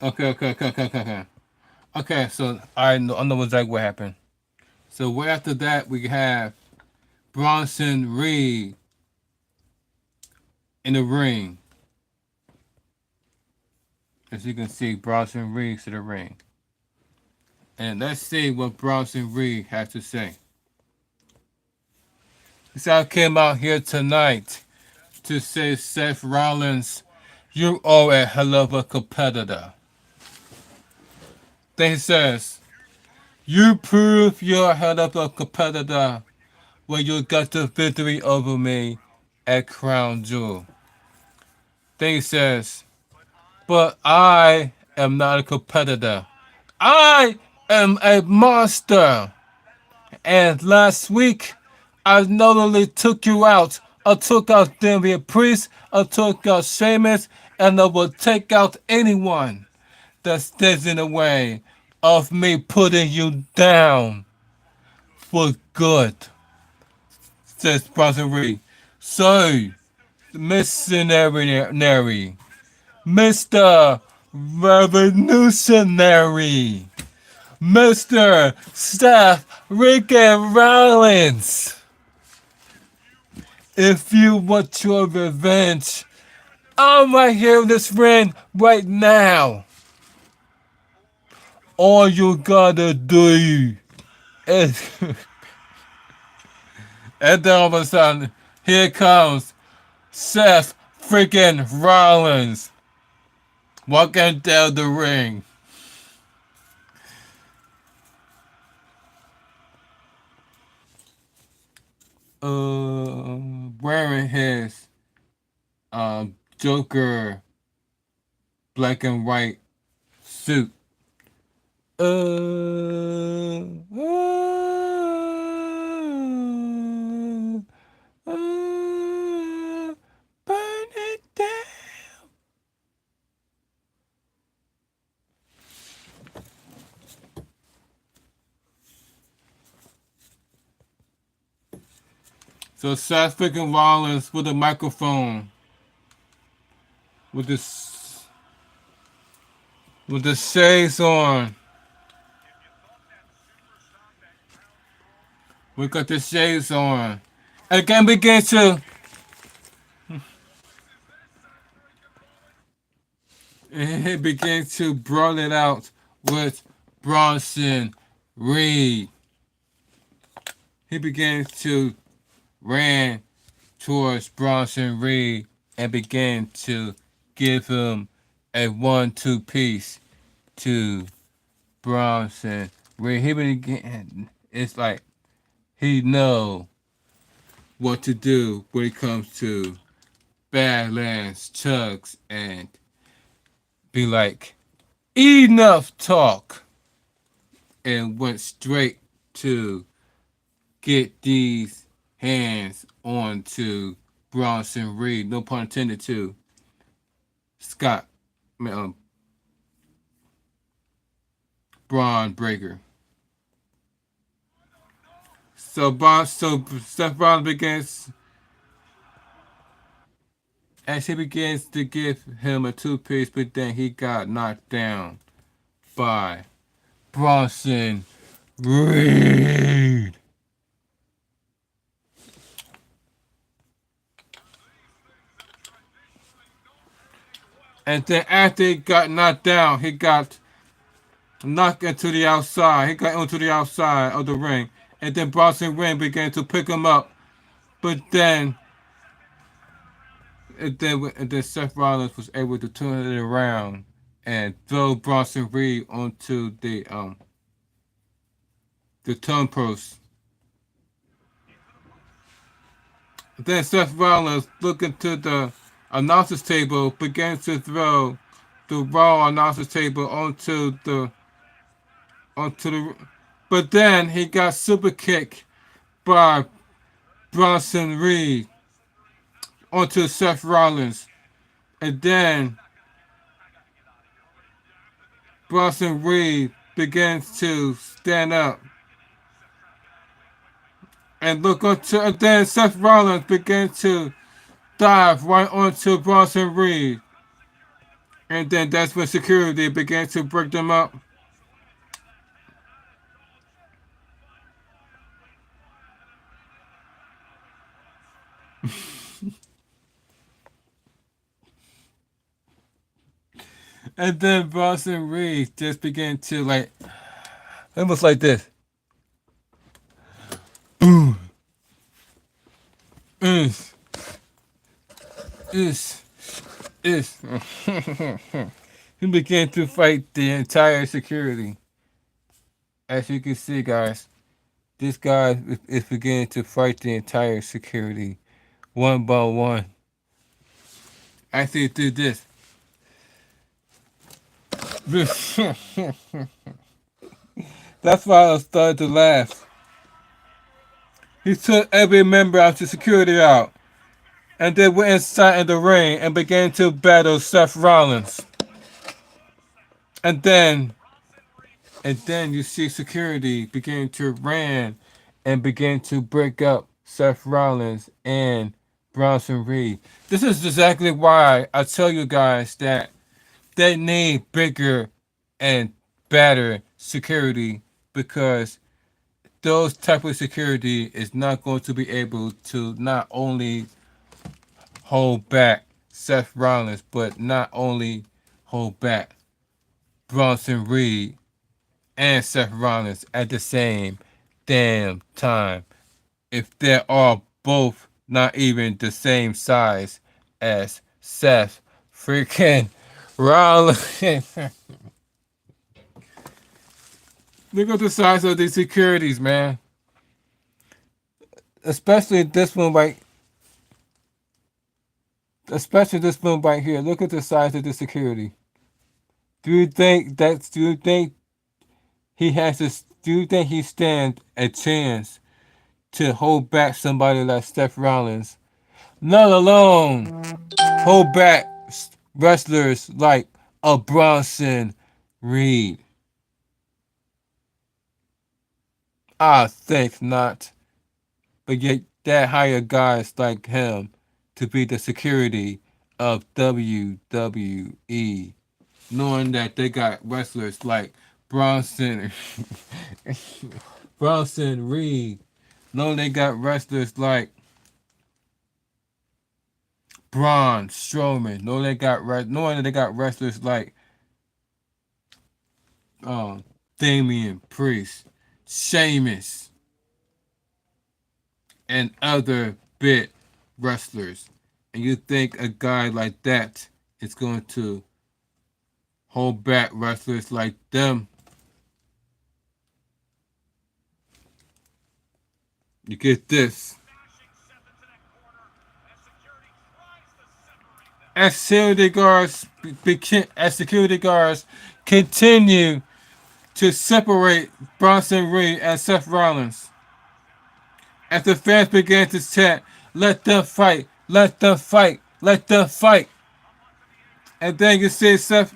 Okay. Okay, so I know exactly what happened. So right after that, we have Bronson Reed in the ring. As you can see, Bronson Reed to the ring. And let's see what Bronson Reed has to say. He said, I came out here tonight to say, Seth Rollins, you are a hell of a competitor. Then he says, you prove you're a hell of a competitor when you got the victory over me at Crown Jewel. Then he says, but I am not a competitor. I am a monster. And last week, I not only took you out, I took out Damian Priest, I took out Sheamus, and I will take out anyone that stands in the way of me putting you down for good, says Bronson Reed. So, missionary, Mr. Revolutionary, Mr. Seth Ricky Rollins. If you want your revenge, I'm right here in this ring right now. All you gotta do is... and then all of a sudden, here comes Seth freaking Rollins walking down the ring. Wearing his Joker black and white suit. Burn it down. So Seth freaking Rollins with a microphone, with the shades on. We got the shades on. And can begin to he began to brawl it out with Bronson Reed. He began to ran towards Bronson Reed and began to give him a 1-2 piece to Bronson Reed. He began, it's like he know what to do when it comes to Badlands Chugs and be like, enough talk, and went straight to get these hands onto Bronson Reed. No pun intended to Scott, Braun Breaker. So Seth Rollins begins, as he begins to give him a 2-piece, but then he got knocked down by Bronson Reed. And then after he got knocked down, he got knocked into the outside. He got into the outside of the ring. And then Bronson Reed began to pick him up. But then Seth Rollins was able to turn it around and throw Bronson Reed onto the turnpost. Then Seth Rollins, looking to the announcer's table, began to throw the Raw announcer's table onto the. But then he got super kicked by Bronson Reed onto Seth Rollins, and then Bronson Reed begins to stand up and look onto, and then Seth Rollins began to dive right onto Bronson Reed. And then that's when security began to break them up. And then Bronson Reed just began to like, almost like this. Boom. Is. He began to fight the entire security. As you can see, guys, this guy is beginning to fight the entire security one by one. Actually, do this. That's why I started to laugh. He took every member of the security out, and they went inside in the ring and began to battle Seth Rollins. And then you see security begin to ran and begin to break up Seth Rollins and Bronson Reed. This is exactly why I tell you guys that they need bigger and better security, because those type of security is not going to be able to not only hold back Seth Rollins, but not only hold back Bronson Reed and Seth Rollins at the same damn time. If they are both not even the same size as Seth freaking Rollins. Look at the size of these securities, man. Especially this one right here. Look at the size of the security. Do you think he stands a chance to hold back somebody like Seth Rollins? Not alone hold back wrestlers like a Bronson Reed. I think not. But yet that hire guys like him to be the security of WWE, knowing that they got wrestlers like Bronson Reed, knowing they got wrestlers like Braun Strowman, knowing that they got wrestlers like Damian Priest, Sheamus, and other big wrestlers. And you think a guy like that is going to hold back wrestlers like them? You get this. As security guards continue to separate Bronson Reed and Seth Rollins, as the fans began to chant, "Let them fight! Let them fight! Let them fight!" And then you see Seth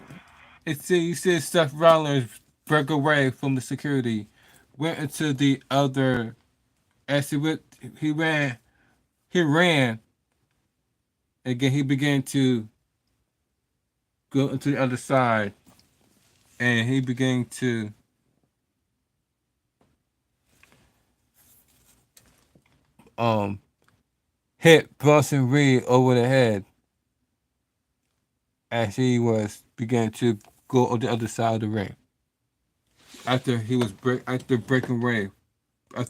Rollins break away from the security, went into the other. As he ran. Again, he began to go into the other side, and he began to hit Bronson Reed over the head as he began to go on the other side of the ring. After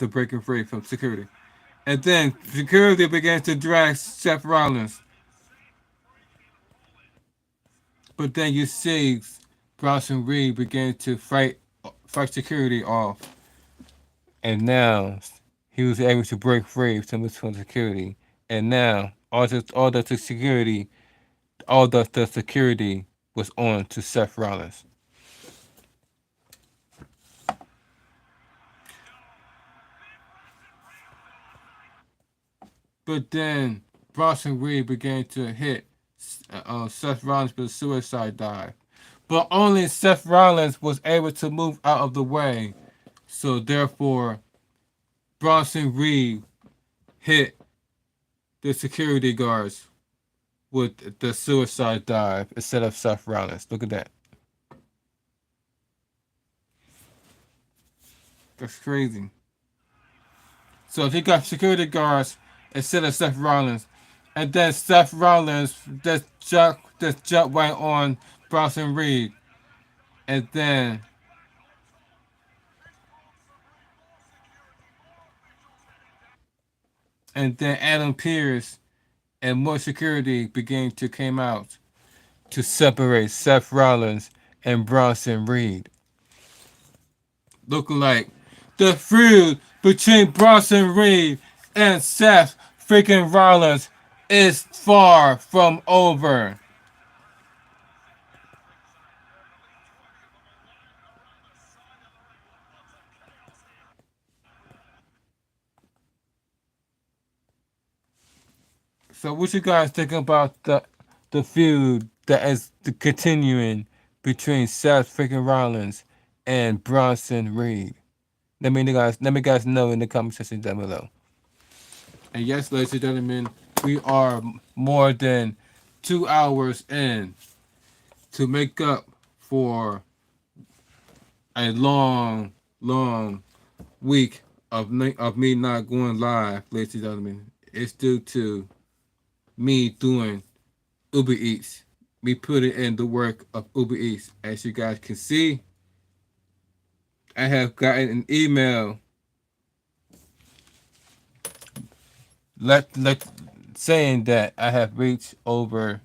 breaking free from security. And then security began to drag Seth Rollins. But then you see Bronson Reed began to fight security off. And now he was able to break free from security. And now all the security was on to Seth Rollins. But then Bronson Reed began to hit Seth Rollins with a suicide dive. But only Seth Rollins was able to move out of the way. So therefore, Bronson Reed hit the security guards with the suicide dive instead of Seth Rollins. Look at that. That's crazy. So if you got security guards instead of Seth Rollins, and then Seth Rollins just jump right on Bronson Reed, and then Adam Pearce and more security began to came out to separate Seth Rollins and Bronson Reed. Looking like the feud between Bronson Reed and Seth freaking Rollins is far from over. So what you guys think about the feud that is continuing between Seth freaking Rollins and Bronson Reed? Let me guys know in the comment section down below. And yes, ladies and gentlemen, we are more than 2 hours in to make up for a long week of me not going live, ladies and gentlemen. It's due to me doing Uber Eats. Me putting in the work of Uber Eats. As you guys can see, I have gotten an email saying that I have reached over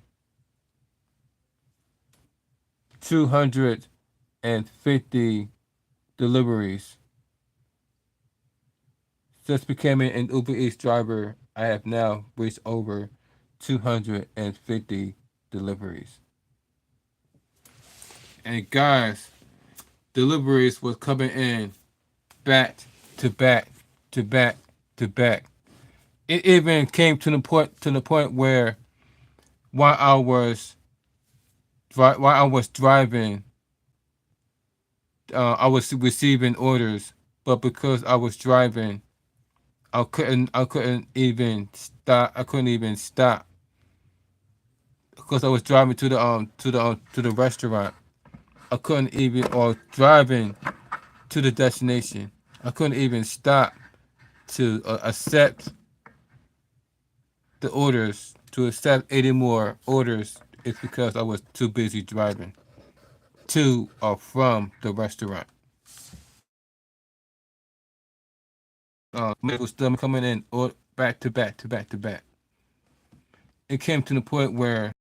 250 deliveries. Since becoming an Uber Eats driver, I have now reached over 250 deliveries. And guys, deliveries was coming in back to back to back to back. It even came to the point where while I was driving, I was receiving orders, but because I was driving, I couldn't even stop. I couldn't even stop because I was driving to the restaurant. I couldn't even, or driving to the destination. I couldn't even stop to accept the orders, to accept any more orders. It's because I was too busy driving to or from the restaurant. It was them coming in back to back to back to back. It came to the point where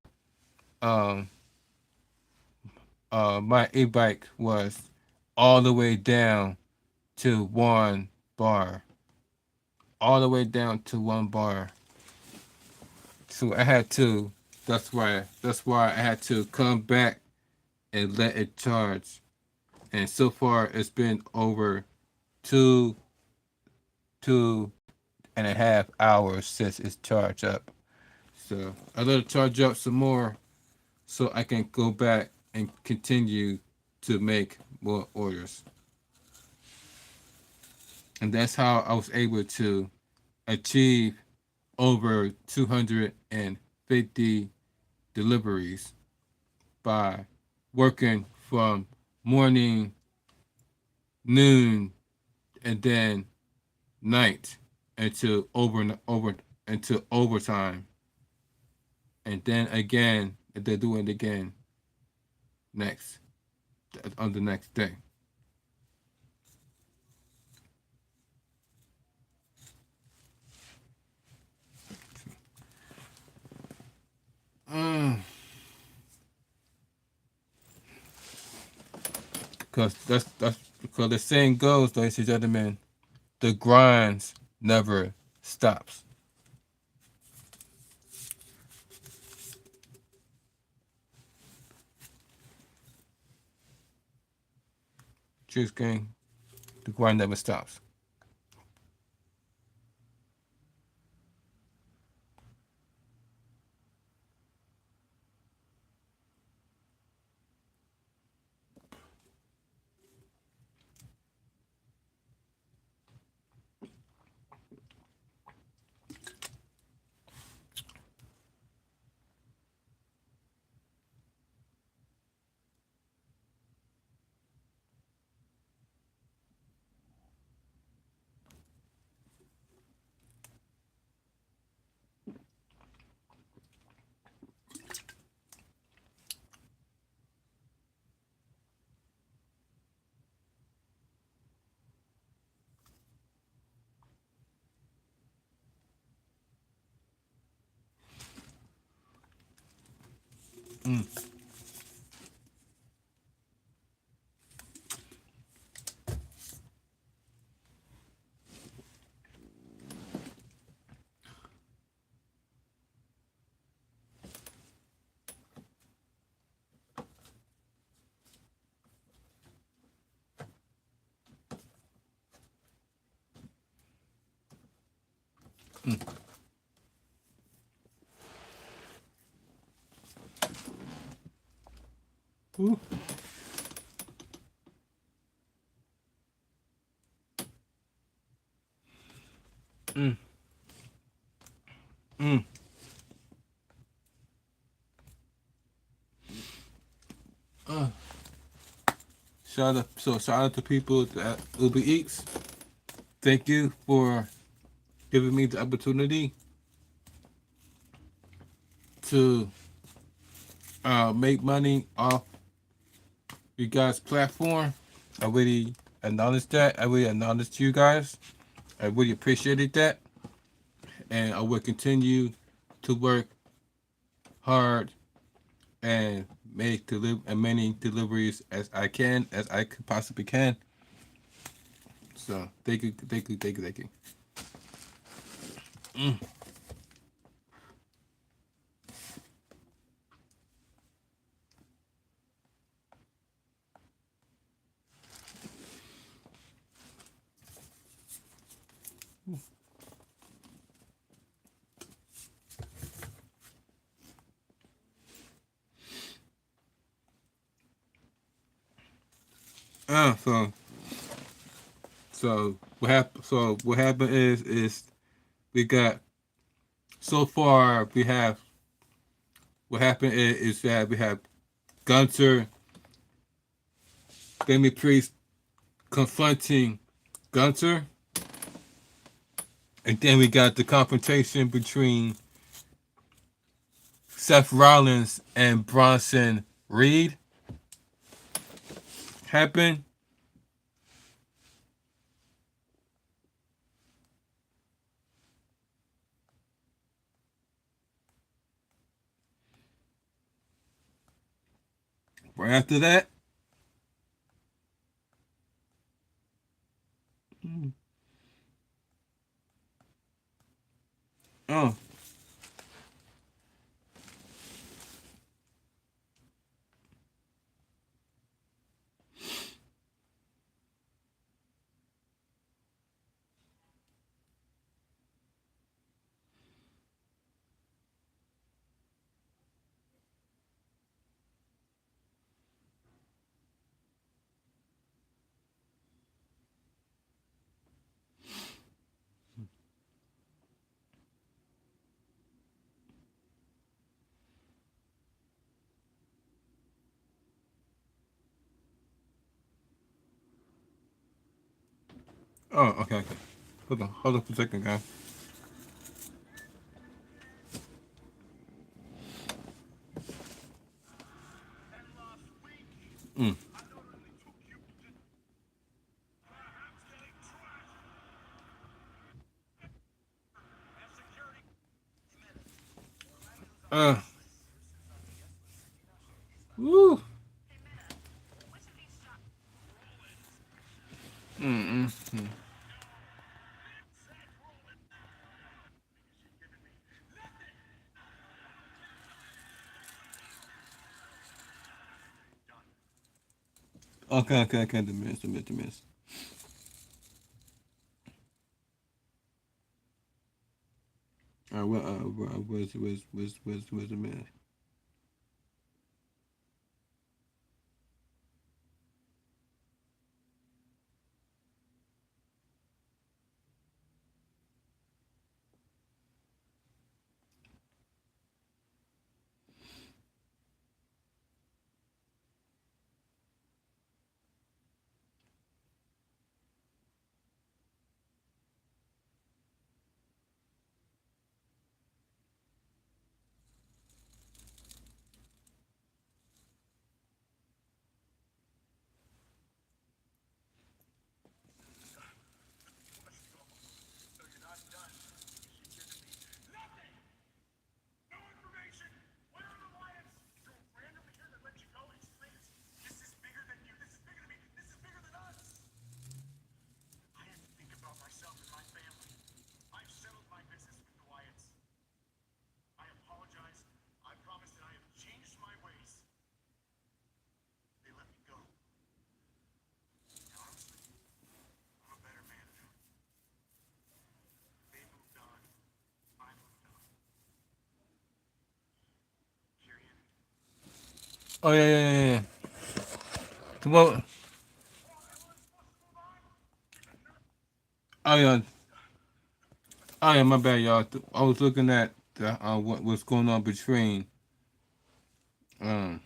my e-bike was all the way down to one bar. All the way down to one bar. So I had to, that's why I had to come back and let it charge. And so far it's been over 2.5 hours since it's charged up. So I let it charge up some more so I can go back and continue to make more orders. And that's how I was able to achieve over 250 deliveries by working from morning, noon, and then night until until overtime, and then again they're doing it again on the next day. Because that's because the saying goes, ladies and gentlemen, the grind never stops. Cheers, gang. The grind never stops. Mm. Mm. Ooh. Mm. Mm. Shout out to people at Uber Eats. Thank you for giving me the opportunity to make money off you guys' platform. I really acknowledge that. I really acknowledge you guys. I really appreciated that. And I will continue to work hard and make as many deliveries as I can, as I possibly can. So thank you. Mm. So what happened is we got so far we have what happened is that we have Gunter, Demi Priest confronting Gunter, and then we got the confrontation between Seth Rollins and Bronson Reed happen. Right after that, oh, okay. Hold on for a second, guys. Mm. Uh, woo. Mm. Okay. The miss. Where's the miss? Oh yeah. Well, oh yeah. Oh yeah, my bad, y'all. I was looking at what's going on between um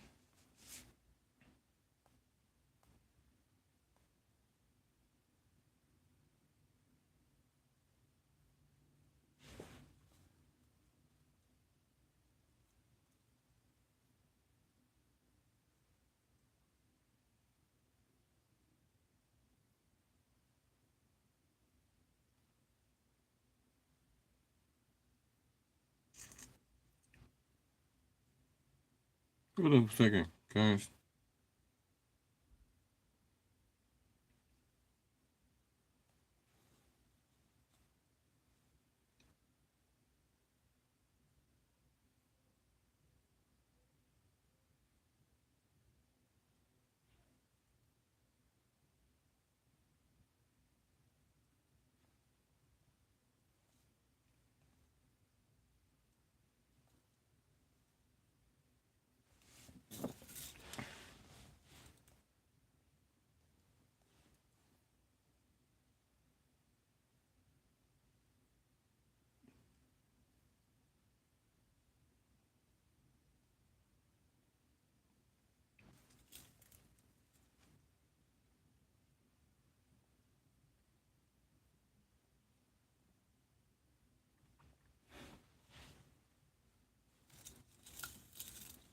hold on a second, guys.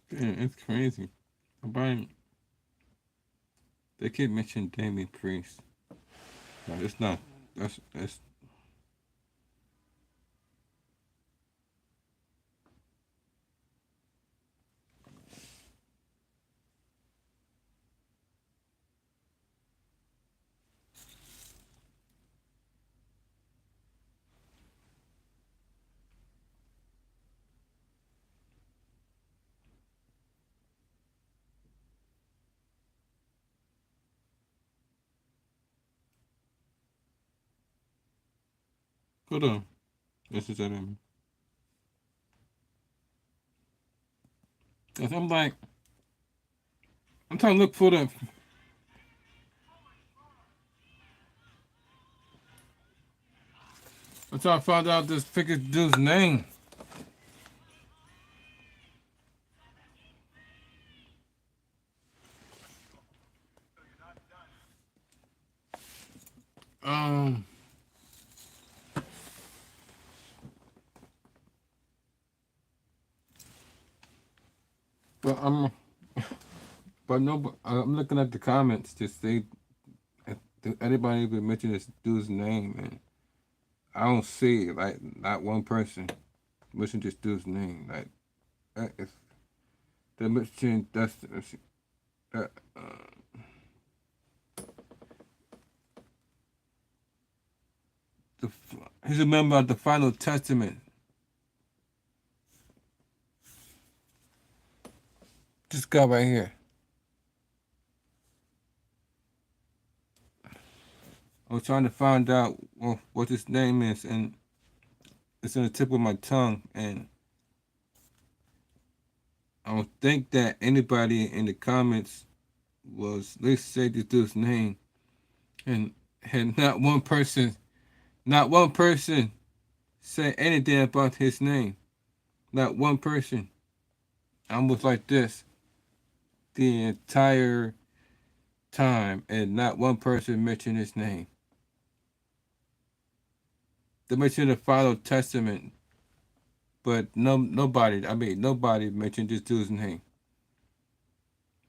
Damn, it's crazy. About they keep mentioning Damien Priest. No, it's not. That's hold on. This is that. Cause I'm like, I'm trying to look for the. I'm trying to find out this freaking dude's name. Um, but I'm looking at the comments to see if anybody even mention this dude's name, and I don't see like not one person mention this dude's name. Like, if they mention that, the, he's a member of the Final Testament. This guy right here. I was trying to find out what his name is, and it's on the tip of my tongue, and I don't think that anybody in the comments was at least say this dude's name, and had not one person say anything about his name. Not one person. I was like this the entire time, and not one person mentioned his name. They mentioned the Final Testament, but nobody mentioned this dude's name.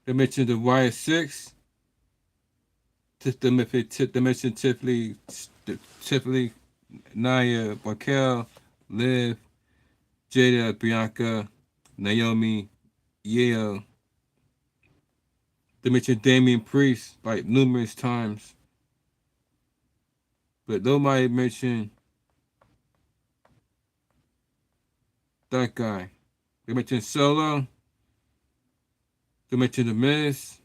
They mentioned the Riot Six. They mentioned Tiffany, Naya, Raquel, Liv, Jada, Bianca, Naomi, Yale. They mentioned Damian Priest like numerous times, but nobody mentioned that guy. They mentioned Solo. They mentioned The Miz,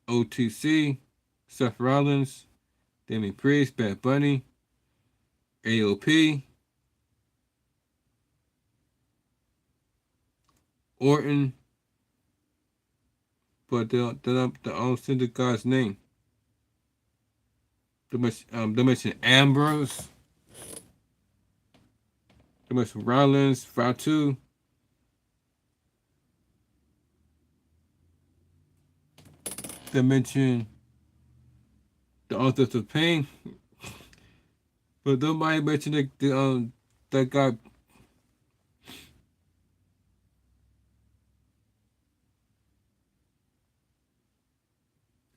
OTC, Seth Rollins, Damian Priest, Bad Bunny, AOP, Orton, but they don't say the guy's name. They mention Ambrose. They mention Rollins, Fatu. They mention the authors of pain, but nobody mentioned that guy.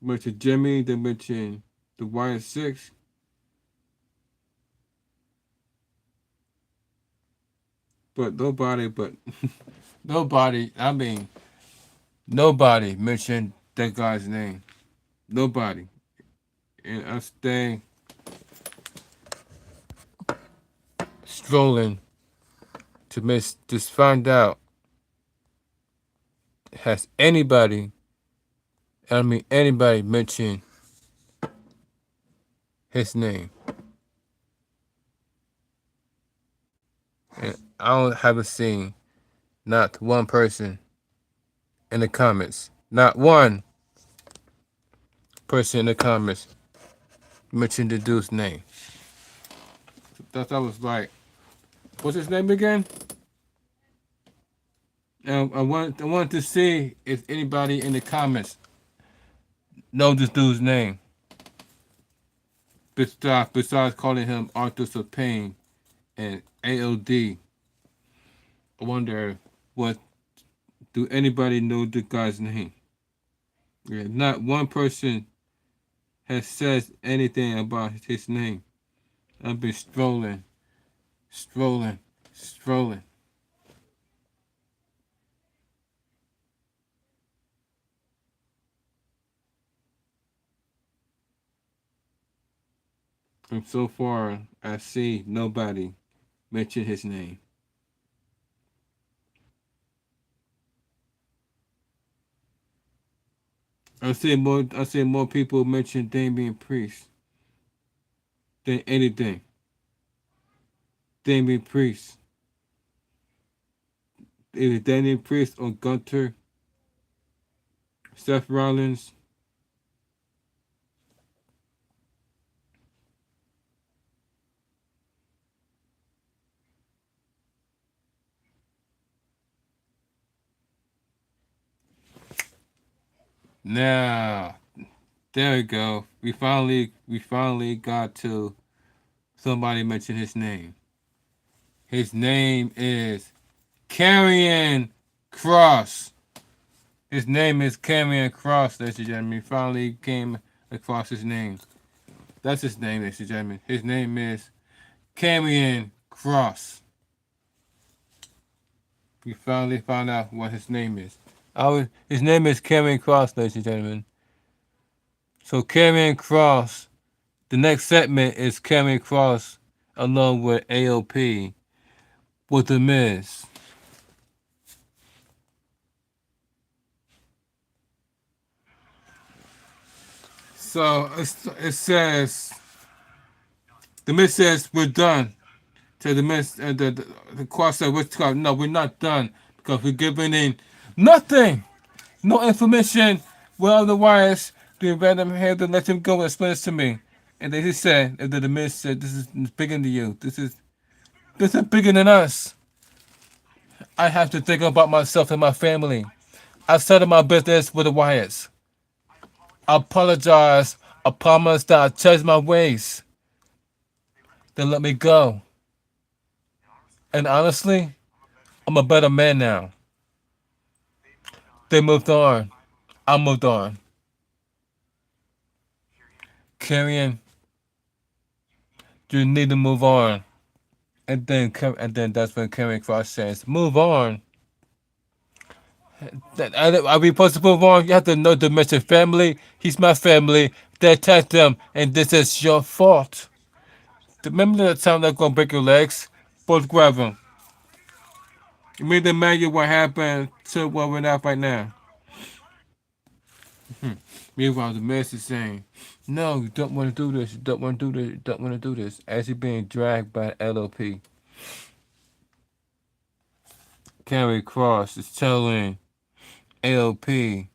They mentioned Jimmy. They mentioned the Wyatt Six. But nobody, I mean, nobody mentioned that guy's name. Nobody. And I stay strolling to just find out, has anybody mentioned his name? And haven't seen not one person in the comments, not one person in the comments mentioned the dude's name. That I was like, what's his name again? I wanted to see if anybody in the comments know this dude's name. Besides calling him Authors of Pain and AOD. I wonder, do anybody know the guy's name? Yeah, not one person has said anything about his name. I've been strolling. And so far, I see nobody mention his name. I see more people mention Damian Priest than anything. Damian Priest. Either Damian Priest or Gunter, Seth Rollins. Now, there we go. We finally got to somebody mention his name. His name is Karrion Kross. His name is Karrion Kross, ladies and gentlemen. We finally came across his name. That's his name, ladies and gentlemen. His name is Karrion Kross. We finally found out what his name is. His name is Karrion Kross, ladies and gentlemen. So Karrion Kross, the next segment is Karrion Kross along with AOP with The Miz. So it says, The Miz says, we're done. So the Miz, the Kross said, no, we're not done because we're giving in nothing. No information. Well, otherwise, the random had to let him go and explain this to me. And then he said, and then the Miz said, this is bigger than you. This is bigger than us. I have to think about myself and my family. I've started my business with the Wyatts. I apologize. I promise that I'll change my ways. They let me go. And honestly, I'm a better man now. They moved on. I moved on. Karrion, you need to move on. And then that's when Karrion Kross says, move on. Are we supposed to move on? You have to know the mention family. He's my family. They attacked them, and this is your fault. Remember the time they're going to break your legs? Both grab them. You made them mad at what happened to what we're not right now. Meanwhile, the Miz is saying, no, you don't want to do this. You don't want to do this. You don't want to do this. As he's being dragged by LOP. Karrion Kross is telling AOP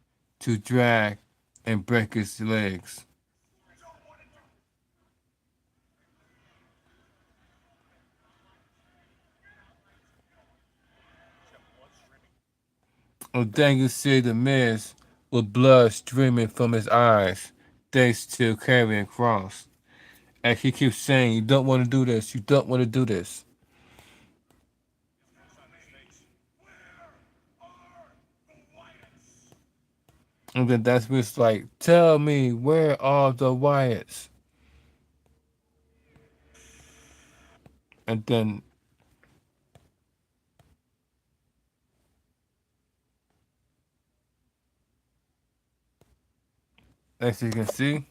to drag and break his legs. And then you see the Miz with blood streaming from his eyes, thanks to carrying cross. And he keeps saying, "You don't want to do this. You don't want to do this." And then that's when it's like, "Tell me, where are the Wyatts?" And then as you can see,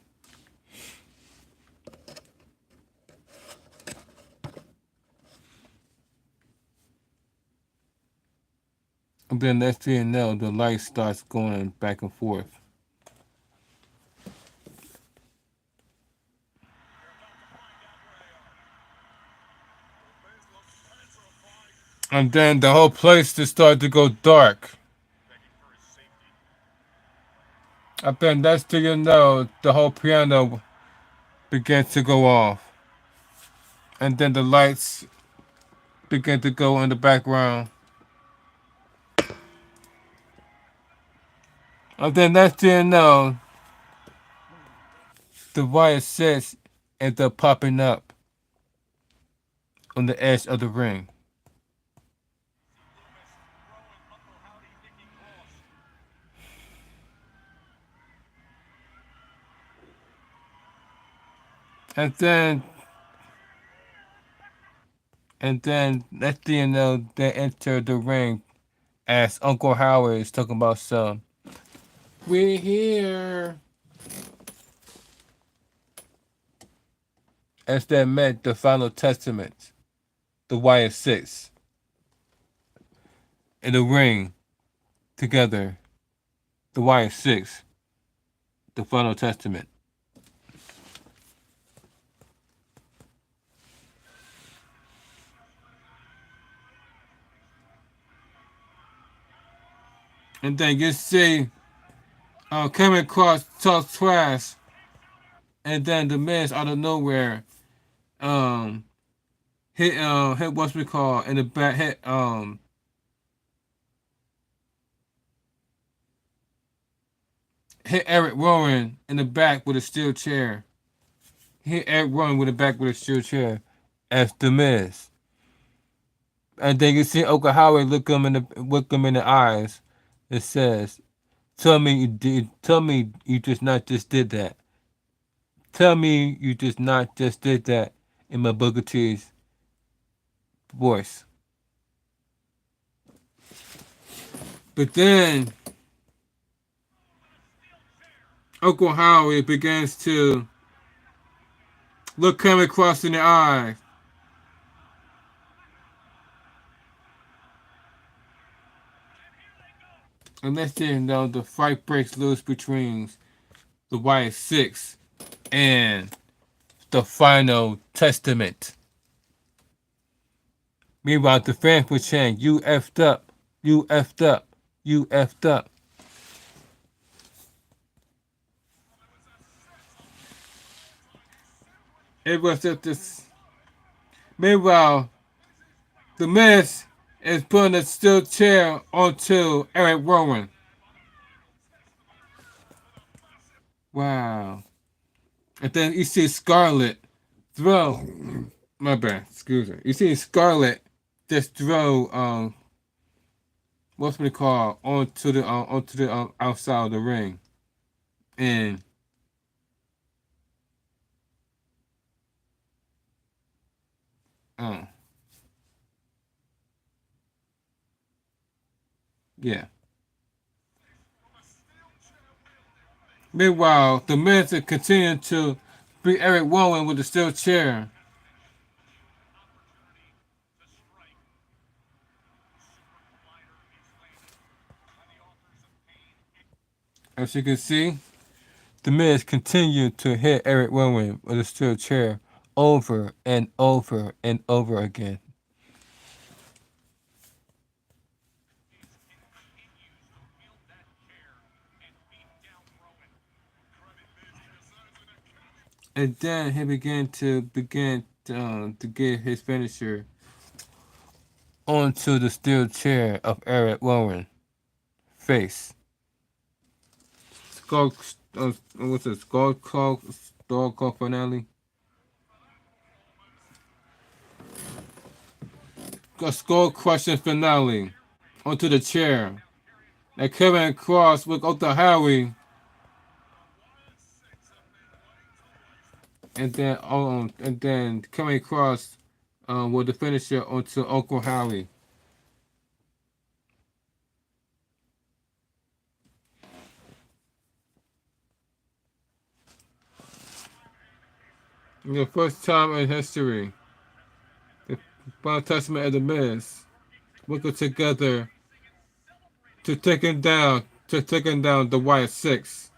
and then next thing you know, the light starts going back and forth. And then the whole place just started to go dark. And then next thing you know, the whole piano began to go off. And then the lights began to go in the background. And then next thing you know, the Wyatt sets end up popping up on the edge of the ring. And then next thing you know, they enter the ring as Uncle Howard is talking about some. We're here. As they met the final testament, the Wyatt Six, in the ring together. The Wyatt Six, the final testament. And then you see coming across talk twice, and then the Miz out of nowhere hit what's we call in the back hit Eric Rowan in the back with a steel chair. Hit Eric Rowan with the back with a steel chair as the Miz. And then you see Okahawa look him in the eyes. It says, "Tell me you just not just did that. Tell me you just not just did that," in my Booker T's voice. But then Uncle Howie begins to look him across in the eye. And next thing you know, the fight breaks loose between the Wyatt Six and the Final Testament. Meanwhile, the fans were chanting, "You effed up, you effed up, you effed up." It was just this. Meanwhile, the Miz is putting a steel chair onto Eric Rowan. Wow. And then you see Scarlett throw. My bad, excuse me. You see Scarlett just throw what's it called onto the outside of the ring, and yeah. Meanwhile, the Miz continue to beat Eric Rowan with the steel chair. As you can see, the Miz continued to hit Eric Rowan with a steel chair over and over and over again. And then he began to get his finisher onto the steel chair of Eric Rowan face. Skull, what's it? Skull finale. A skull crushing finale onto the chair. And Kevin Cross with Ota Howie. And then Kevin Cross with the finisher onto Uncle Howie. The first time in history, the Final Testament of the Miz working together to taking down the Wyatt Six.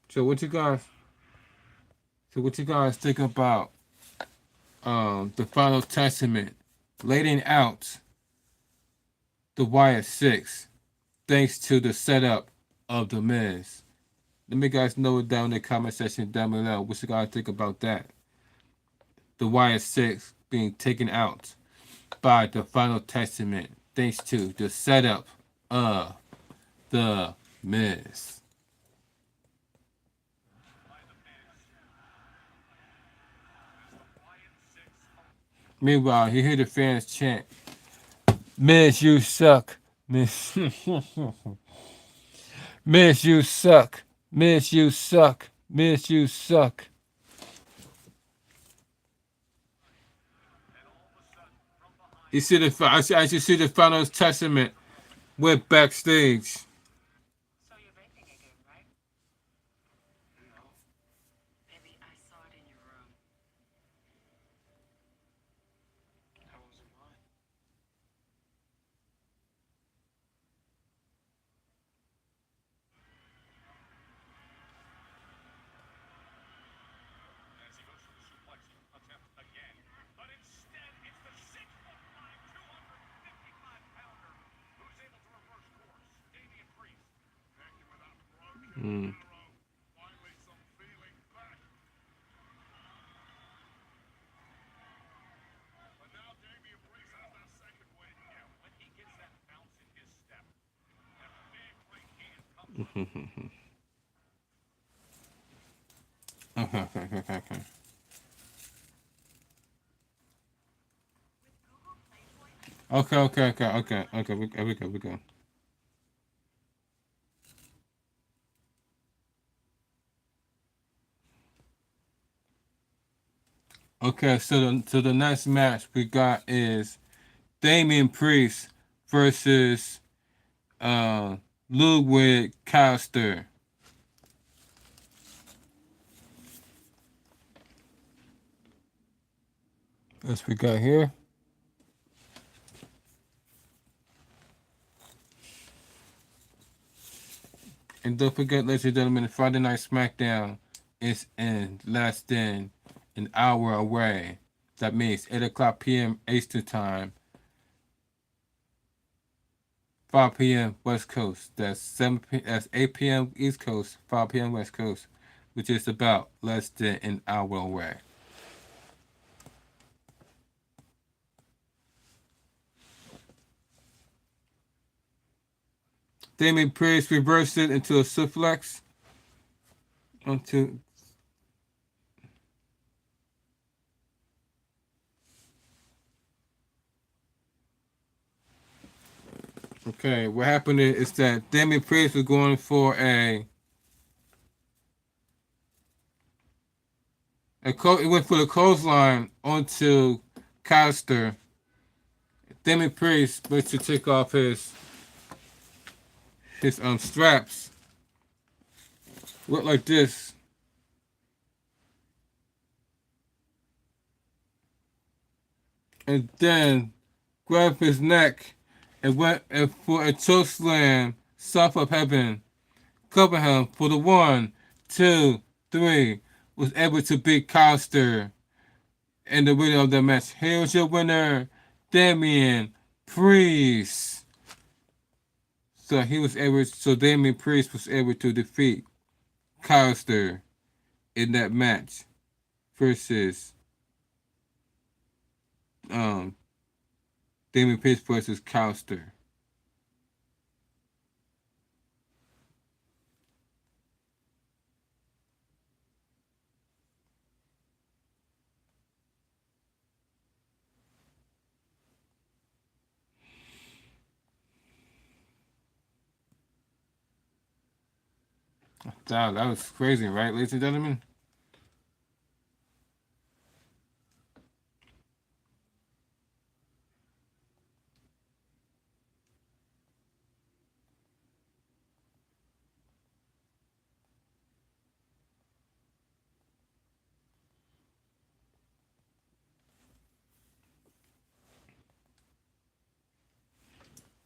So what you guys think about the Final Testament laying out the Wyatt Six thanks to the setup of the Miz? Let me guys know down in the comment section down below what you guys think about that. The Wyatt Six being taken out by the Final Testament thanks to the setup of the Miz. Meanwhile, you hear the fans chant, "Miz, you suck. Miz, Miz, you suck. Miz, you suck. Miz, you suck." You see as you see the Final Testament went backstage. Mm. Okay. We go. Okay, so the next match we got is Damian Priest versus Ludwig Kaiser. As we got here. And don't forget, ladies and gentlemen, Friday Night SmackDown is in less than an hour away. That means 8 o'clock p.m. Eastern Time, 5 p.m. West Coast. That's 8 p.m. East Coast, 5 p.m. West Coast, which is about less than an hour away. Damian Priest reversed it into a suplex. Okay, what happened is that Damian Priest was going for it went for the clothesline onto Kaiser. Damian Priest went to take off his straps. Look like this. And then grabbed his neck and went for a choke slam south of heaven. Cover him for the 1, 2, 3. Was able to beat Kaiser in the winner of the match. Here's your winner, Damian Priest. So he was able. So Damian Priest was able to defeat Kaiser in that match versus um Damian Priest versus Kaiser. That was crazy, right, ladies and gentlemen?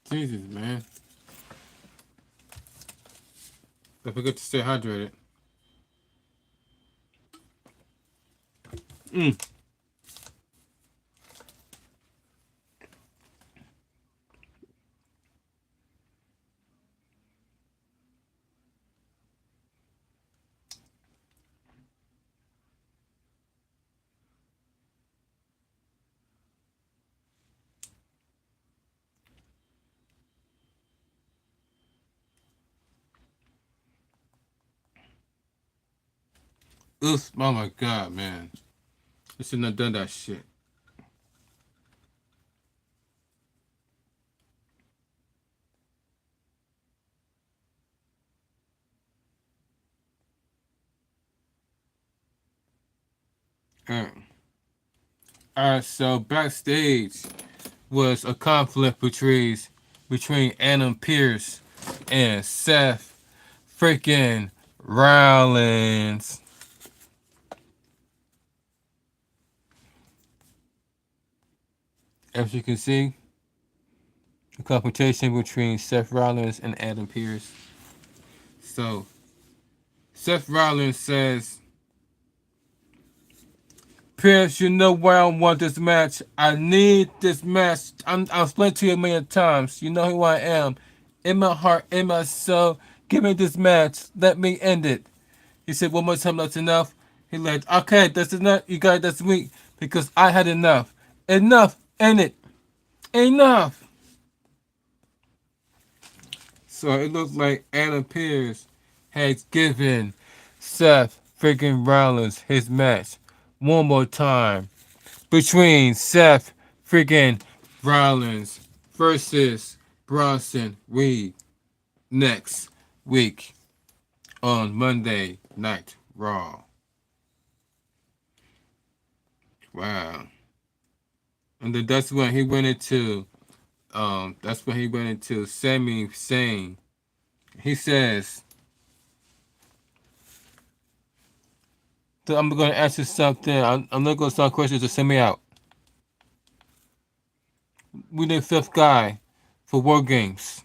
Jesus, man. Don't forget to stay hydrated. Mm. Oof, oh my god, man. I shouldn't have done that shit. Alright, so backstage was a conflict between Adam Pearce and Seth freaking Rollins. As you can see, a confrontation between Seth Rollins and Adam Pearce. So, Seth Rollins says, Pierce, you know why I want this match. I need this match. I've explained to you a million times. You know who I am. In my heart, in my soul, give me this match. Let me end it. He said, one more time, that's enough. He like, okay, that's enough. You guys, that's weak. Because I had enough. Enough, ain't it? Enough. So it looks like Adam Pearce has given Seth freaking Rollins his match one more time between Seth freaking Rollins versus Bronson Reed next week on Monday Night Raw. Wow. And then that's when he went into Sami Zayn. He says, so I'm going to ask you something. I'm not going to start questions to send me out. We the fifth guy for War Games.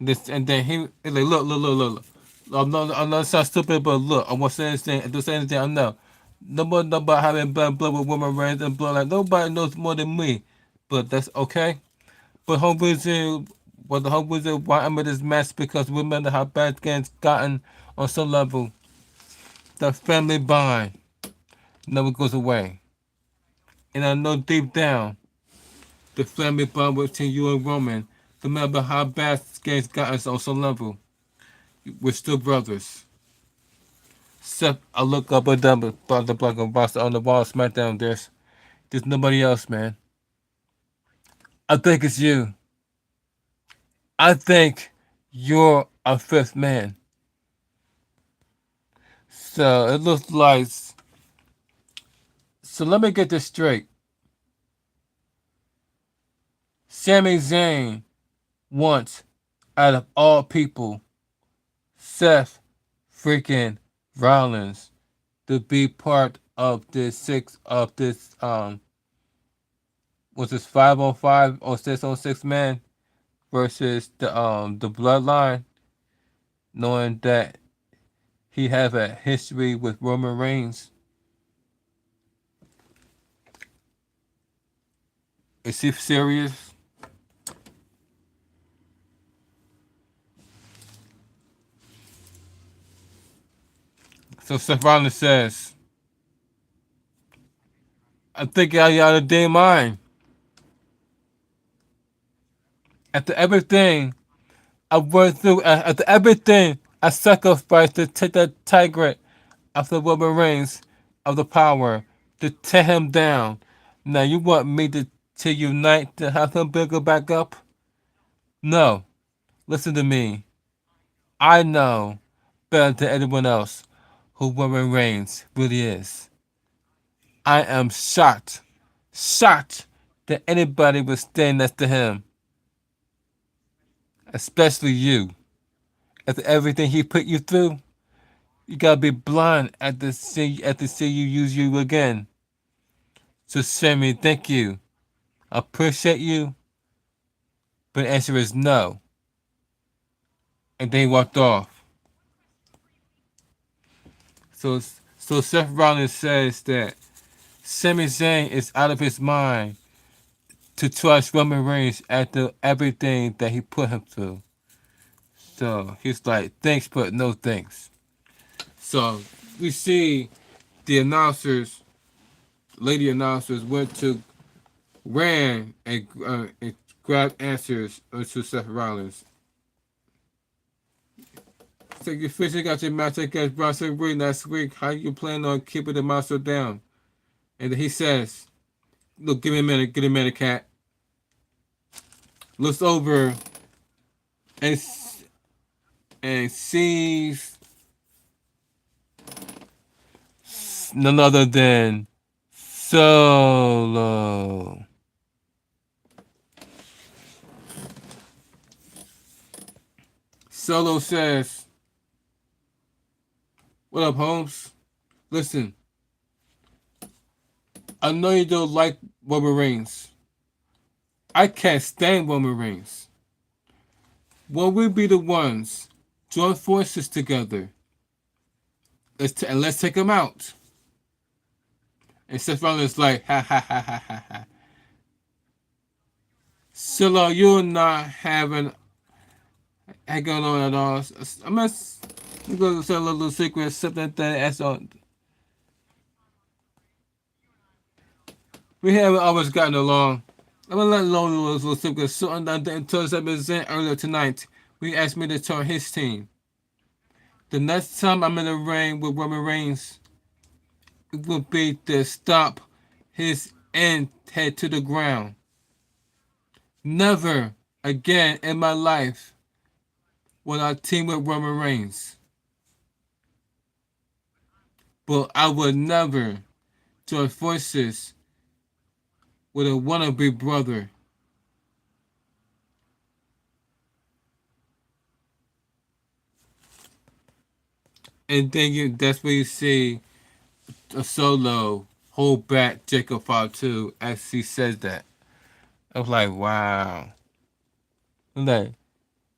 This and then he like look. I'm not sound stupid, but look, I want to say anything. Don't say anything. I know. Nobody having blood with women rains and blood. Like nobody knows more than me, but that's okay. But whole reason, the whole reason why I'm in this mess because remember how bad games gotten on some level. The family bond never goes away, and I know deep down the family bond between you and Roman. Remember how bad games gotten on some level. We're still brothers. Except I look up and down about the black and roster on the wall, SmackDown. There's nobody else, man. I think it's you. I think you're a fifth man. So it looks like. So let me get this straight. Sami Zayn wants, out of all people, Seth freaking Rollins to be part of this was this 5-on-5 or 6-on-6 man versus the bloodline, knowing that he have a history with Roman Reigns. Is he serious? So Seth Rollins says, I think y'all out of their mind. After everything I went through, after everything I sacrificed to take that tiger of the Roman Reigns of the power to tear him down. Now you want me to unite to have him bigger back up? No. Listen to me. I know better than anyone else who Roman Reigns really is. I am shocked that anybody would stand next to him, especially you. After everything he put you through, you gotta be blind at the see you use you again. So Sammy, thank you. I appreciate you, but the answer is no. And then he walked off. So Seth Rollins says that Sami Zayn is out of his mind to trust Roman Reigns after everything that he put him through. So he's like, thanks, but no thanks. So we see the announcers, lady announcers, ran and grabbed answers to Seth Rollins. So you officially got your match against Bronson Reed last week. How you plan on keeping the monster down? And then he says, look, give me a minute, cat. Looks over and sees none other than Solo. Solo says, what up, Holmes? Listen, I know you don't like Roman Reigns. I can't stand Roman Reigns. Will we be the ones join forces together? Let's take him out. And Seth Rollins is like, ha ha ha ha ha ha. Solo, you're not having going on at all. I'm going to say a little secret, something that that's on. We haven't always gotten along. I'm gonna let alone those little secret. So until Zayn earlier tonight, we asked me to join his team. The next time I'm in the ring with Roman Reigns, it will be to stop his end head to the ground. Never again in my life will I team with Roman Reigns. But I would never join forces with a wannabe brother. And then that's where you see a Solo hold back Jacob 5-2 as he says that. I was like, wow. I'm like,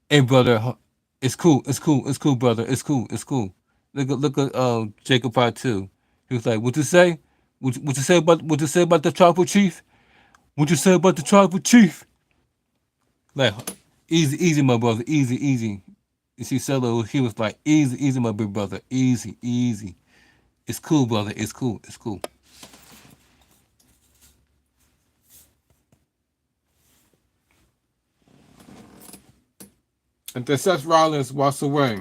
hey brother, it's cool, brother, it's cool. Look at Jacob 5-2. He was like, what you say? What you say about the tribal chief? What you say about the tribal chief? Like, easy, my brother, easy. You see, Solo, he was like, easy, my big brother, easy. It's cool, brother, it's cool. And then Seth Rollins walks away.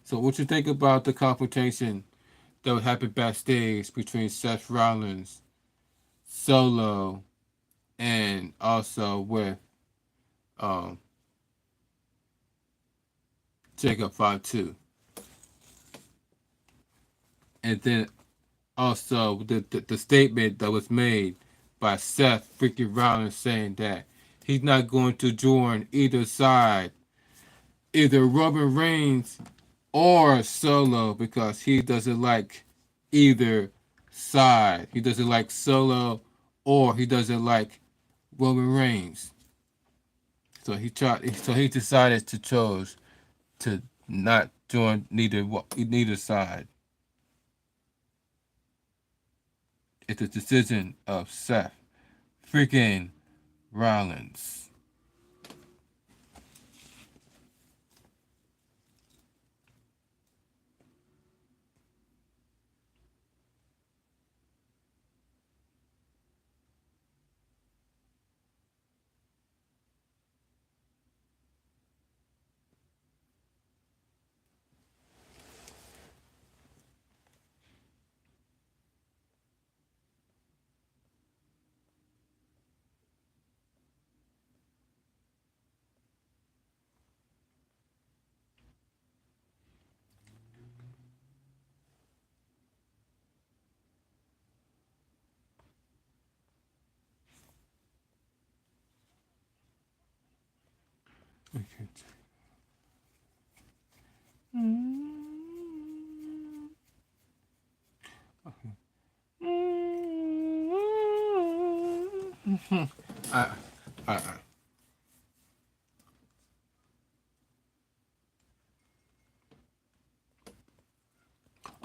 So what you think about the confrontation that would happen backstage between Seth Rollins, Solo, and also with Jacob 5-2? And then also the statement that was made by Seth freaking Rollins saying that he's not going to join either side, either Roman Reigns or Solo, because he doesn't like either side. He doesn't like Solo or he doesn't like Roman Reigns. So he decided to choose to not join neither side. It's a decision of Seth freaking Rollins.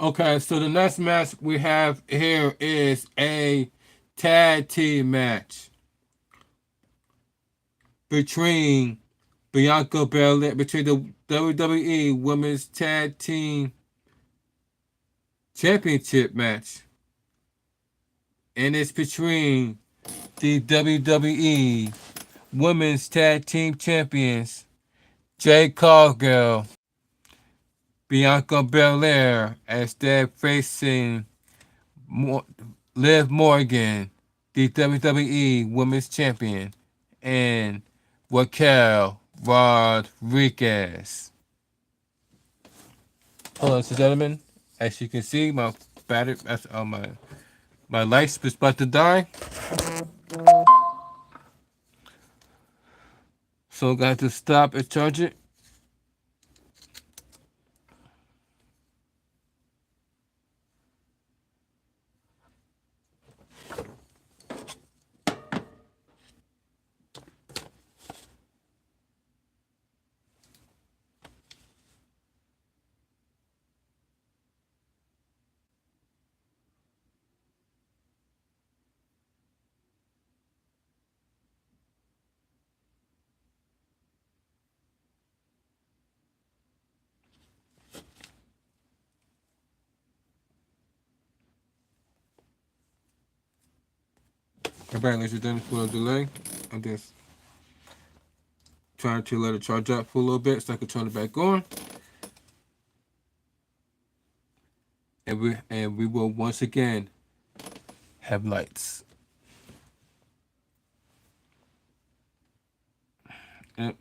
Okay, so the next match we have here is a tag team match between Bianca Belair, between the WWE Women's Tag Team Championship match, and it's between the WWE Women's Tag Team Champions Jade Cargill, Bianca Belair, as they're facing Liv Morgan, the WWE Women's Champion, and Raquel Rodriguez. Hello, ladies and gentlemen. As you can see, my battery, my lights is about to die. So I got to stop and charge it. Okay, ladies and gentlemen, for a delay. I'm just trying to let it charge up for a little bit so I can turn it back on. And we will once again have lights. Yep.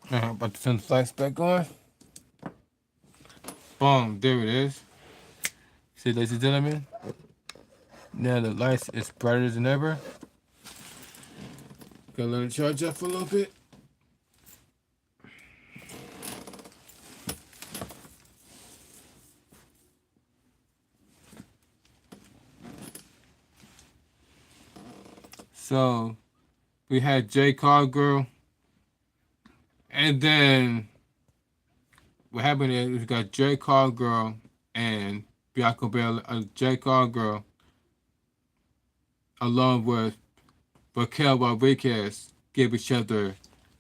About to turn the lights back on. Boom, there it is. See, ladies and gentlemen, now the lights is brighter than ever. Gotta let it charge up for a little bit. So we had Jade Cargill, and then what happened is we got Jade Cargill and Bianca Belair. Jade Cargill, along with Raquel Rodriguez, gave each other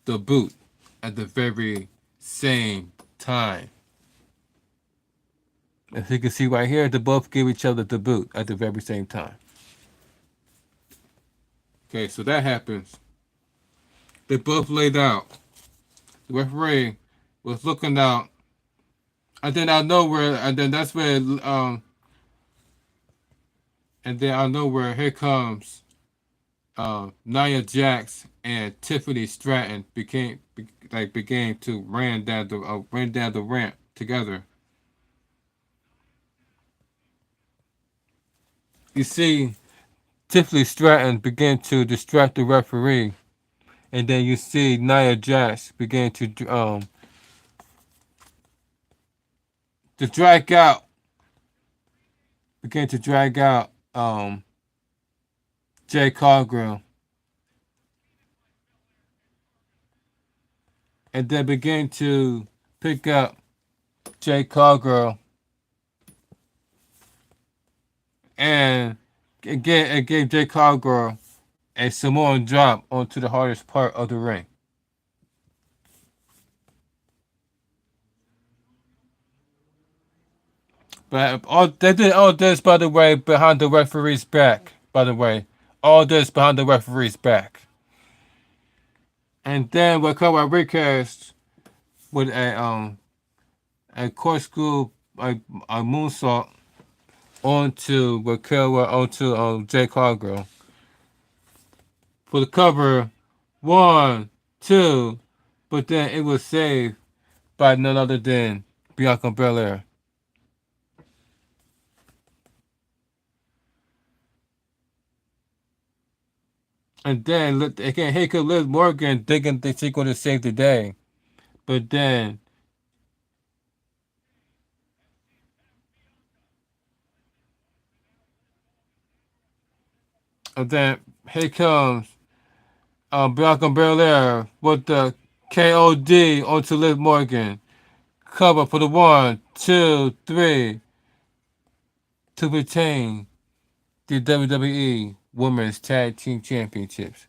the boot at the very same time. As you can see right here, they both gave each other the boot at the very same time. Okay, so that happens. They both laid out. The referee was looking out, and then out of nowhere, and then that's where, and then out of nowhere, here comes Nia Jax and Tiffany Stratton began to ran down the ramp together. You see, Tiffany Stratton began to distract the referee, and then you see Nia Jax begin to drag out, Jay Cargill, and then began to pick up Jay Cargill and gave Jay Cargill a Samoan drop onto the hardest part of the ring. But they did all this, by the way, behind the referee's back. By the way, all this behind the referee's back. And then Raquel Rodriguez with a corkscrew, a moonsault onto Jay Cargill for the cover. 1, 2, but then it was saved by none other than Bianca Belair. And then again, here could Liv Morgan thinking that she's going to save the day, but then here comes Bianca Belair with the KOD onto Liv Morgan. Cover for the 1, 2, 3 to retain the WWE Women's Tag Team Championships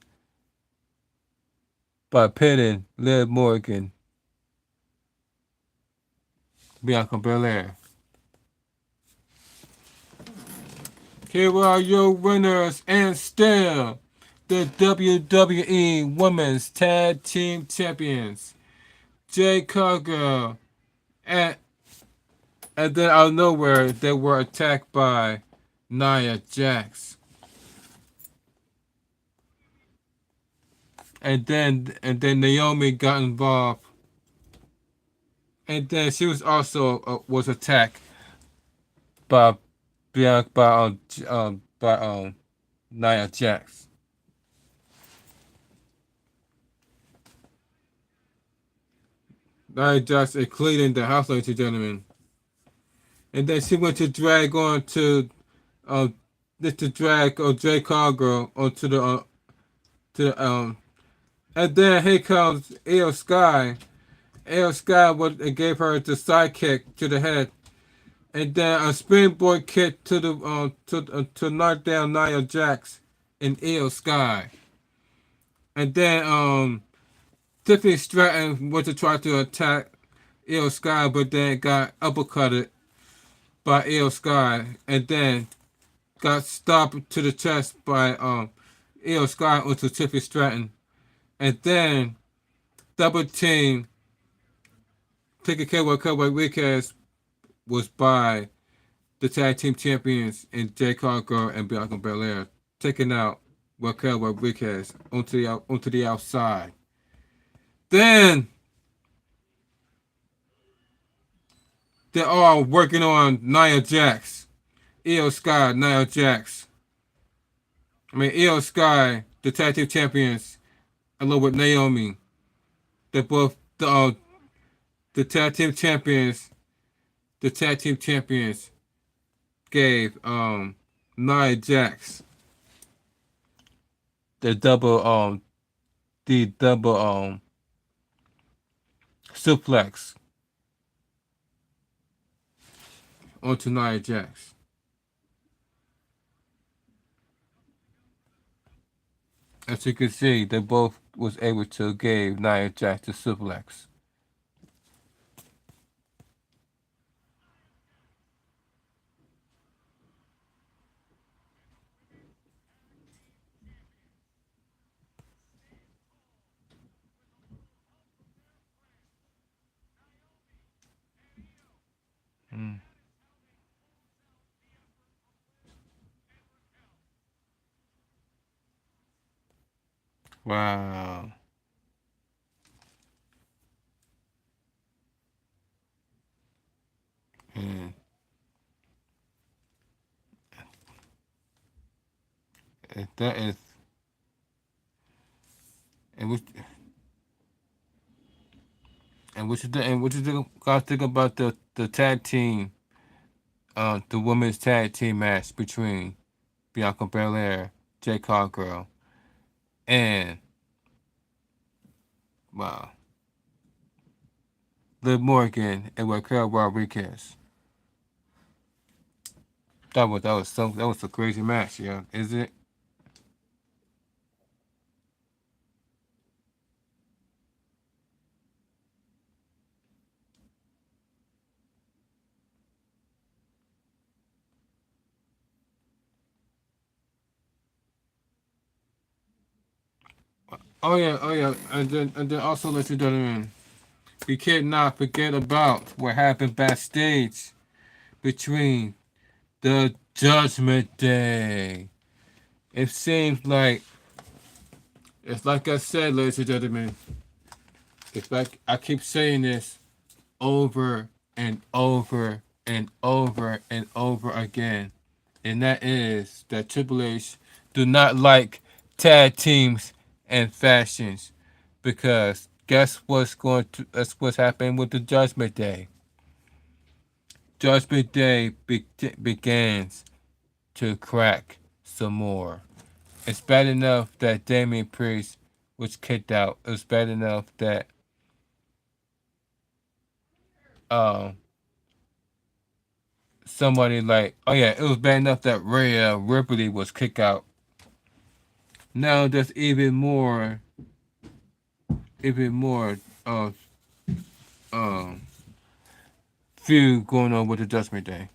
by pitting Liv Morgan, Bianca Belair. Here are your winners and still the WWE Women's Tag Team Champions, Jade Cargill, and then out of nowhere they were attacked by Nia Jax. And then Naomi got involved, and then she was also was attacked by Nia Jax. Nia Jax including the house, ladies and gentlemen. And then she went to drag on to Jay Cargill onto the and then here comes Io Sky. Io Sky gave her the sidekick to the head, and then a springboard kick to the to knock down Nia Jax and Io Sky. And then Tiffany Stratton went to try to attack Io Sky, but then got uppercutted by Io Sky, and then got stopped to the chest by Io Sky onto Tiffany Stratton, and then double team taking care of Raquel Rodriguez was by the tag team champions in Jay Cargill and Bianca Belair, taking out Raquel Rodriguez onto the outside. Then they're all working on Nia Jax, Io Sky, Nia Jax. Io Sky, the tag team champions, along with Naomi. They're both the tag team champions. The tag team champions gave Nia Jax the double suplex onto Nia Jax. As you can see, they both was able to give Nia Jax the suplex. Wow. Mm. That is, and what you guys think about the tag team, the women's tag team match between Bianca Belair, Jay Cargill, and wow, Liv Morgan and Raquel Rodriguez. That was a crazy match, yeah. Is it? Oh yeah, and then also, ladies and gentlemen, we cannot forget about what happened backstage between the Judgment Day. It seems like it's like I said, ladies and gentlemen. It's like I keep saying this over and over and over and over again, and that is that Triple H do not like tag teams and factions, because guess what's going to that's what's happening with the Judgment Day. Judgment Day begins to crack some more. It's bad enough that Damian Priest was kicked out. It was bad enough that um somebody like, oh yeah, it was bad enough that Rhea Ripley was kicked out. Now there's even more uh um feud going on with the Judgment Day.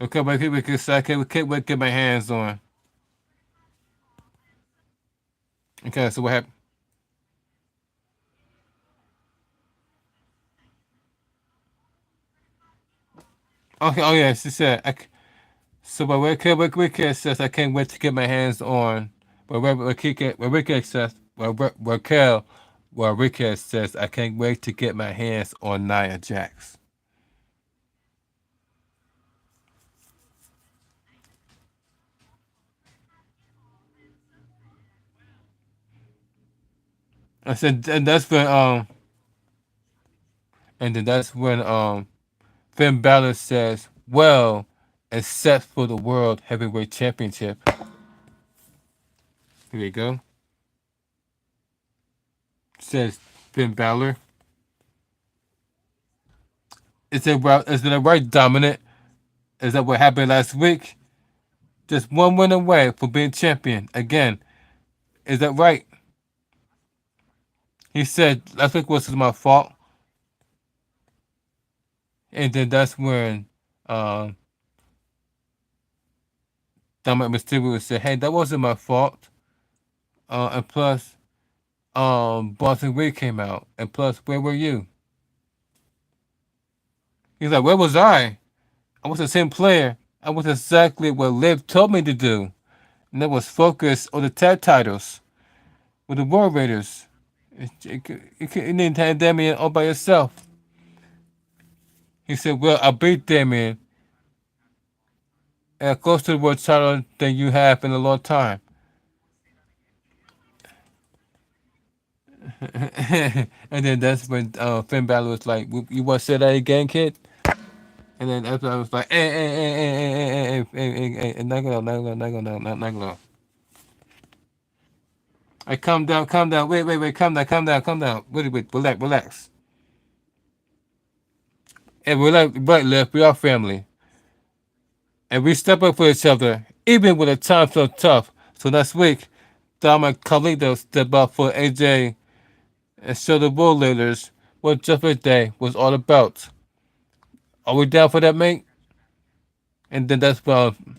Okay, but we can't wait to get my hands on. Okay, so what happened? Okay, oh yeah, she said. So, but Ricky says, I can't wait to get my hands on. But Ricky says, Ricky says, I can't wait to get my hands on Nia Jax. I said, and then that's when Finn Balor says, well, it's set for the World Heavyweight Championship. Here you go. Says Finn Balor. Is it right, Dominant? Is that what happened last week? Just one win away for being champion again. Is that right? He said last week was my fault. And then that's when Dominic Mysterio said, hey, that wasn't my fault. And plus, Boston Reed came out. And plus, where were you? He's like, where was I? I was the same player. I was exactly what Liv told me to do. And that was focus on the tag titles with the War Raiders. You didn't have Damien all by yourself. He said, well, I beat Damien and close to the world title than you have in a long time. And then that's when Finn Balor was like, you want to say that again, kid? And then after I was like, hey, not gonna. I calm down. Wait, calm down. Wait, relax. And we're like, right, left, we are family. And we step up for each other, even when the time's so tough. So next week, Dominic Carlito step up for AJ and show the Bull Leaders what Judgment Day was all about. Are we down for that, mate? And then that's when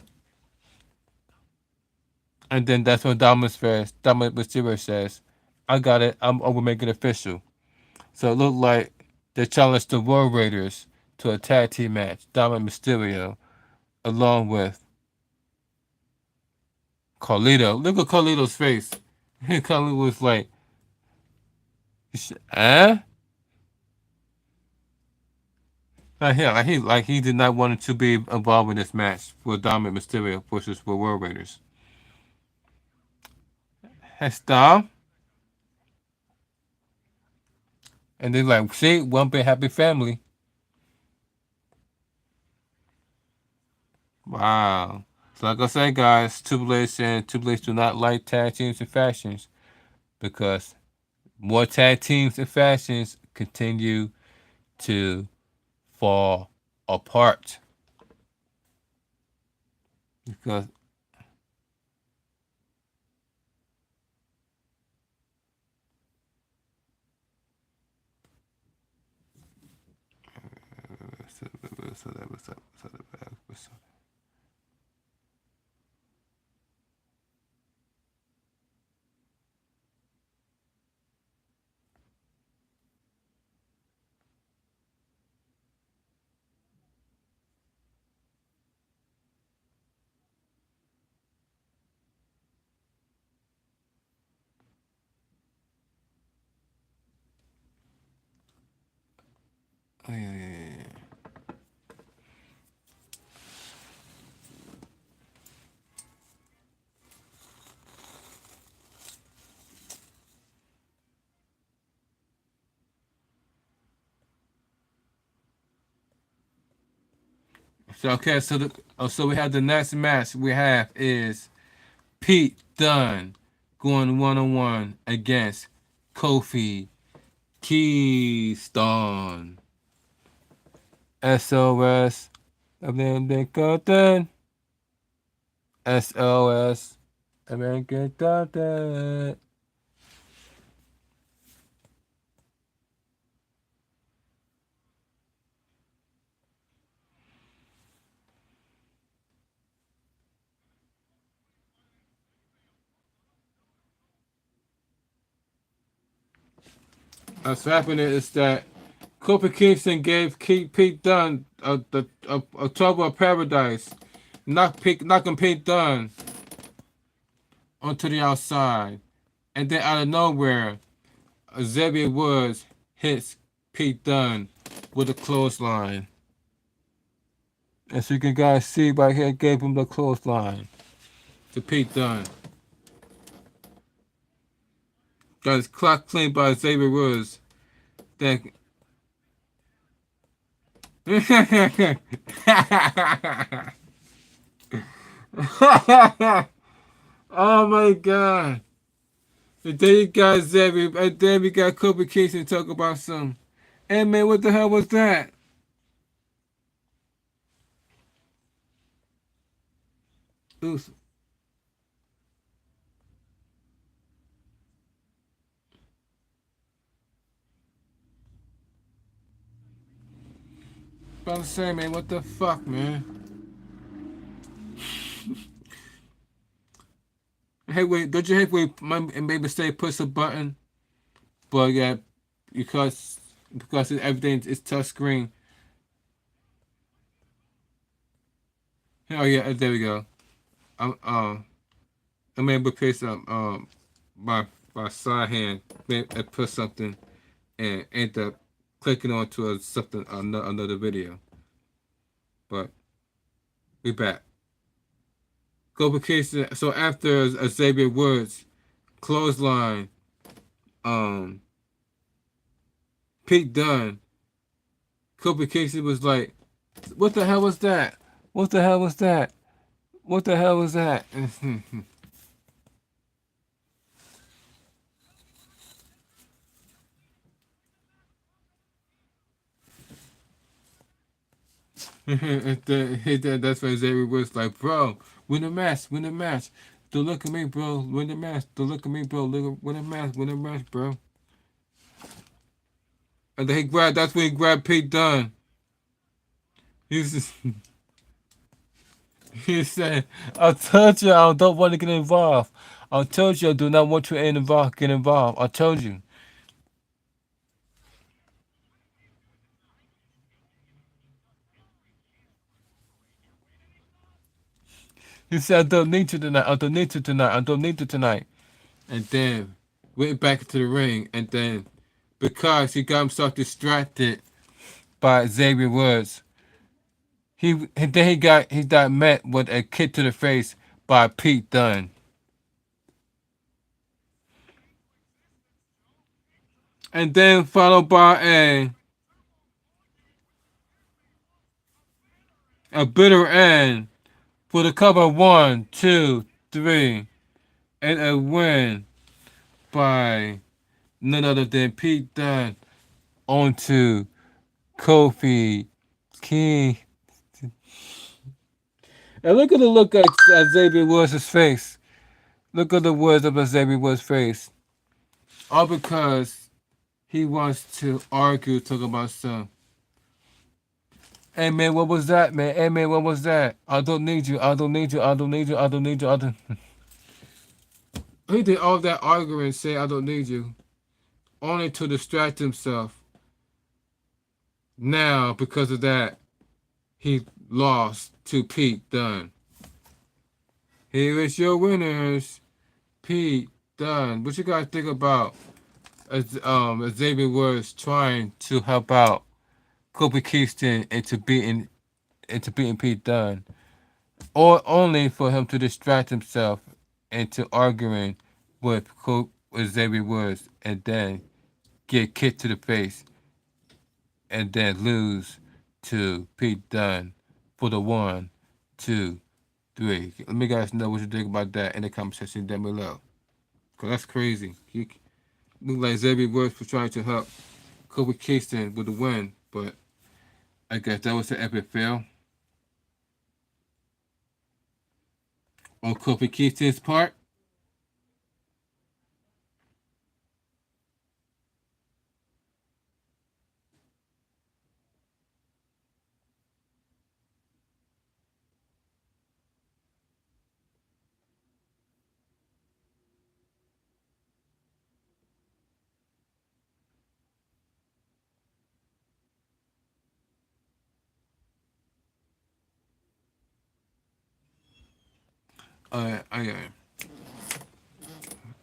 Dominic Mysterio says, I got it, I will make it official. So it looked like they challenged the War Raiders to a tag team match. Dominic Mysterio, along with Carlito. Look at Carlito's face. Carlito was like, huh? Like he did not want to be involved in this match with Dominic Mysterio versus the War Raiders. That's Dom. And they're like, see, one big happy family. Wow. So like I said, guys, Triple H do not like tag teams and factions, because more tag teams and factions continue to fall apart. Because Oh, yeah. So okay, so we have the next match we have is Pete Dunne going 1-on-1 against Kofi Keystone. SOS. American Content. SOS. American Content. What's happening is that Kofi Kingston gave Pete Dunne a trouble of paradise, knocking Pete Dunne onto the outside, and then out of nowhere, Xavier Woods hits Pete Dunne with a clothesline. As you can guys see right here, gave him the clothesline to Pete Dunne. Got his clock cleaned by Xavier Woods. Then oh my god. And then you got Xavier, and then we got Kofi Kingston talk about some. Hey man, what the hell was that? Oops. About to say, man, what the fuck, man? Hey, wait, don't you hate when maybe say push a button? But yeah, because everything is touch screen. Oh yeah, there we go. I'm able to place my side hand and put something and end up clicking onto another video. But we back. Kofi Kingston. So after Xavier Woods clothesline, Pete Dunne, Kofi Kingston was like, "What the hell was that? What the hell was that? What the hell was that?" That's why Xavier was like, "Bro, win the match, win the match. Don't look at me, bro. Win the match. Don't look at me, bro. Win the match, bro." And then that's when he grabbed Pete Dunne. He said, "I told you I don't want to get involved. I told you I do not want to get involved. I told you." He said, "I don't need you tonight. I don't need you tonight. I don't need you tonight." And then went back into the ring, and then because he got himself distracted by Xavier Woods, he got met with a kick to the face by Pete Dunne. And then followed by a bitter end for the cover 1, 2, 3, and a win by none other than Pete Dunne onto Kofi King. And look at the look at Xavier Woods' face. Look at the words of Xavier Woods' face. All because he wants to argue, talk about some. Hey man, what was that, man? Hey man, what was that? I don't need you. I don't need you. I don't need you. I don't need you. I don't. He did all that arguing, say I don't need you, only to distract himself. Now, because of that, he lost to Pete Dunne. Here is your winners, Pete Dunne. What you guys think about Xavier Woods trying to help out Kofi Kingston into beating Pete Dunne, or only for him to distract himself into arguing with Xavier Woods and then get kicked to the face and then lose to Pete Dunne for the 1, 2, 3. Let me guys know what you think about that in the comment section down below. Cause that's crazy. He looked like Xavier Woods was trying to help Kofi Kingston with the win, but I guess that was an epic fail on Kofi Kingston's part.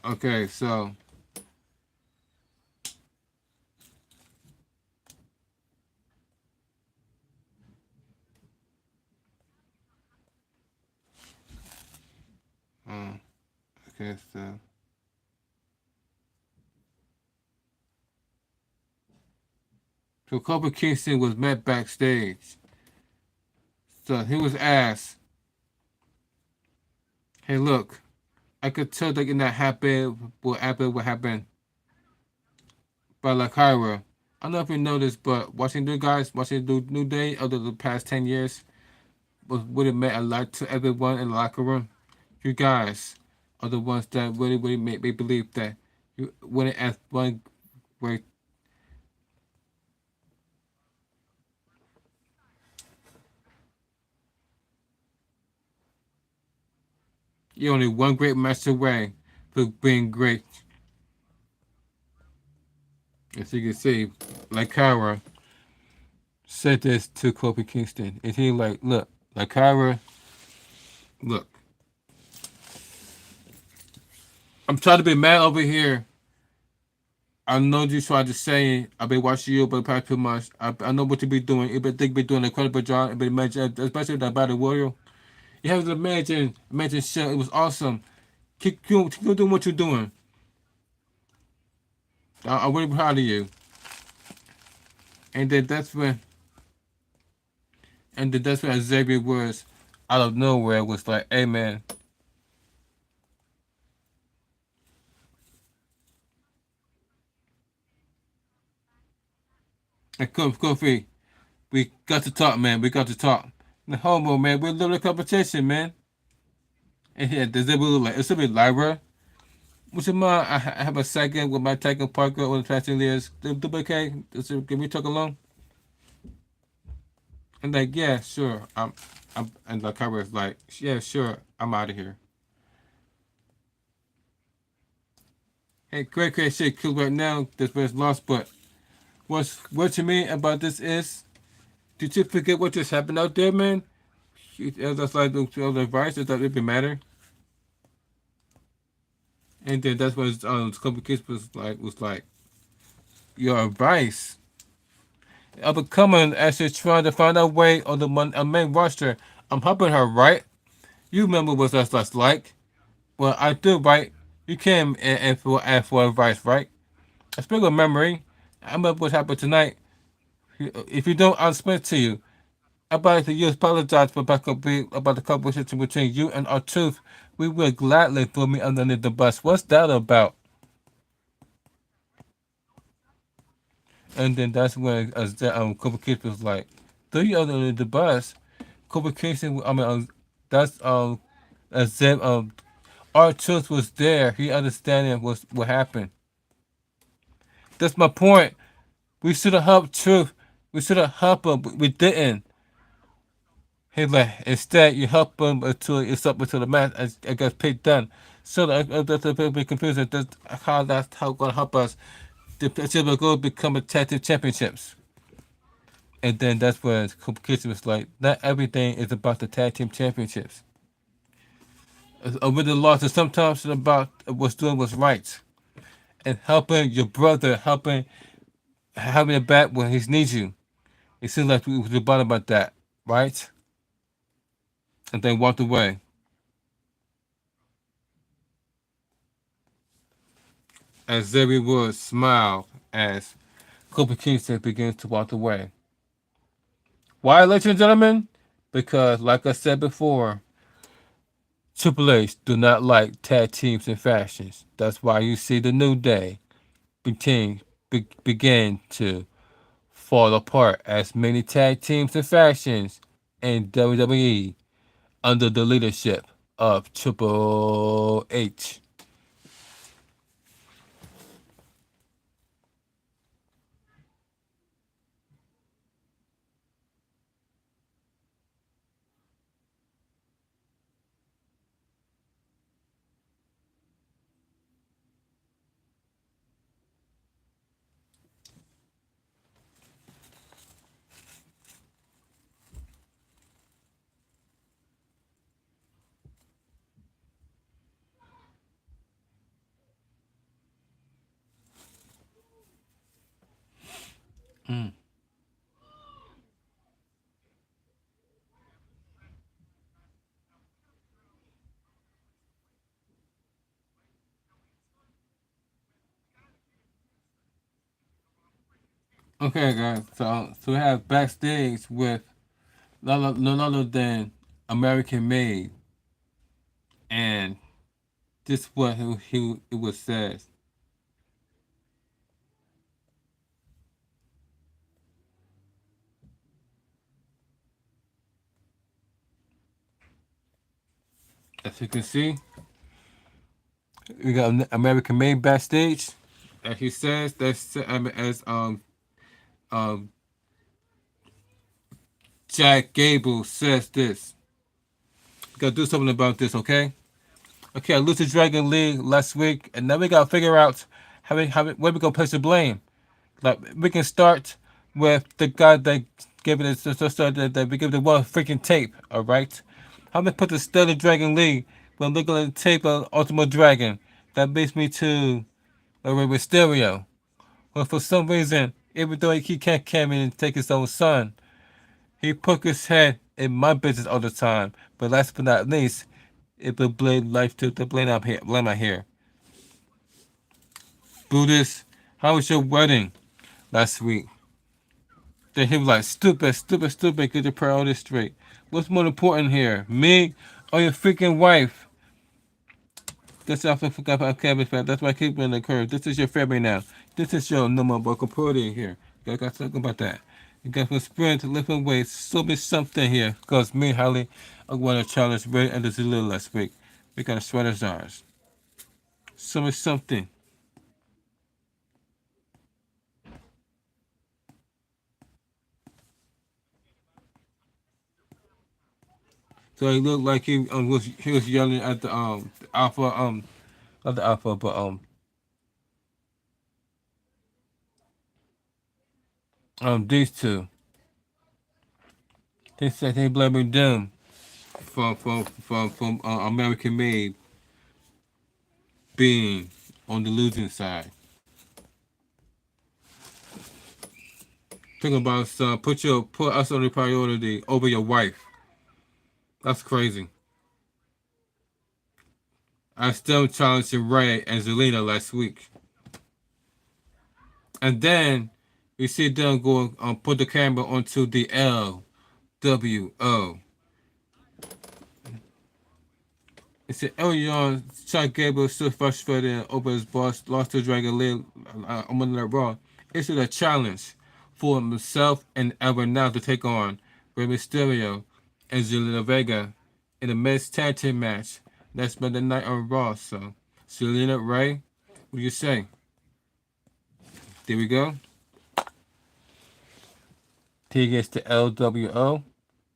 Okay, so okay, so Kofi Kingston was met backstage. So he was asked, "Hey, look, I could tell that you're not happy what happened by Lakira. I don't know if you noticed, but watching the New Day over the past 10 years would have meant a lot to everyone in the locker room. You guys are the ones that really make me believe that you wouldn't ask one where you're only one great match away from being great." As you can see, Lakira said this to Kofi Kingston, and he like, "Look, Lakira, look, I'm trying to be mad over here. I know you tried to say I've been watching you over the past 2 months. I know what you be doing. You be doing an incredible job. Especially that Battle Warrior. You have to imagine show. It was awesome. Keep doing what you're doing. I'm really proud of you." And then that's when Xavier was out of nowhere was like, "Hey man, hey, Kofi, we got to talk, man. We got to talk. The homo, man, we're a little competition, man." And yeah, the Xavier was like, "It's a bit Lyra. Would you mind? I have a second with my taking Parker on the passing years. Okay? Can we talk alone?" And like, "Yeah, sure. And the cover is like, "Yeah, sure. I'm out of here." Hey, great shit, cool right now. This was lost, but what you mean about this is, did you forget what just happened out there, man? That's like the advice. Does that even matter? And then that's what complication was like your advice. Up and coming as she's trying to find a way on the main roster. I'm helping her, right? You remember what that's like? Well, I do, right? You came and for advice, right? I speak of memory. I remember what happened tonight. If you don't, I'll explain it to you. About the you apologize for about the conversation between you and our truth. We will gladly throw me underneath the bus. What's that about? And then that's when Complication was like, throw you underneath the bus. Complication. I mean, that's as if our truth was there. He understanding what happened. That's my point. We should have helped truth. We should have helped him, but we didn't. He like instead you help him until it's up until the match. I guess Pete done. So that's a bit confusing. That's how gonna help us to go become a tag team championships. And then that's where complication was like, not everything is about the tag team championships. With the loss, sometimes it's about what's doing what's right. And helping your brother, having a back when he needs you. It seems like we was about that, right? And then walked away. As Xavier Woods smiled as Kofi Kingston begins to walk away. Why, ladies and gentlemen? Because, like I said before, Triple H do not like tag teams and factions. That's why you see the New Day begin to fall apart as many tag teams and factions in WWE under the leadership of Triple H. Mm. Okay, guys. So we have backstage with none other than American Made, and this is what it was says. As you can see, we got American Made backstage. As he says, that's as um Jack Gable says this. We gotta do something about this, okay? Okay, I lose the Dragon League last week, and now we gotta figure out where we gonna place the blame. Like we can start with the guy that gave it that we give the one freaking tape, alright? How we put the Stellar Dragon League when looking at the tape of Ultimate Dragon? That leads me to Mysterio. Well, for some reason, even though he can't come in and take his own son, he put his head in my business all the time. But last but not least, it will blame life to the blame out here. Blame out here. Buddhist, how was your wedding last week? Then he was like, stupid, get your priorities straight. What's more important here, me or your freaking wife? That's off the cabbage fan. That's why I keep in the curve. This is your family now. This is your number vocal party here. You got to talk about that. You got to sprint, lifting weights, show me something here. Because me and Holly are going to challenge Ray and the Zulu last week. We got a sweater's ours. Show me something. So he looked like he was yelling at the alpha not the alpha but these two. They said they blaming them from American Made being on the losing side. Think about son, put us on the priority over your wife. That's crazy. I still challenged Ray and Zelina last week. And then you see them go put the camera onto the LWO. It said early on, Chuck Gable still frustrated over his boss lost to Dragon Lee on Monday Night Raw. It's a challenge for himself and ever now to take on Rey Mysterio and Zelina Vega in a men's tag team match. That's been the night on Raw. So, Zelina, Ray, what do you say? There we go. He gets the LWO,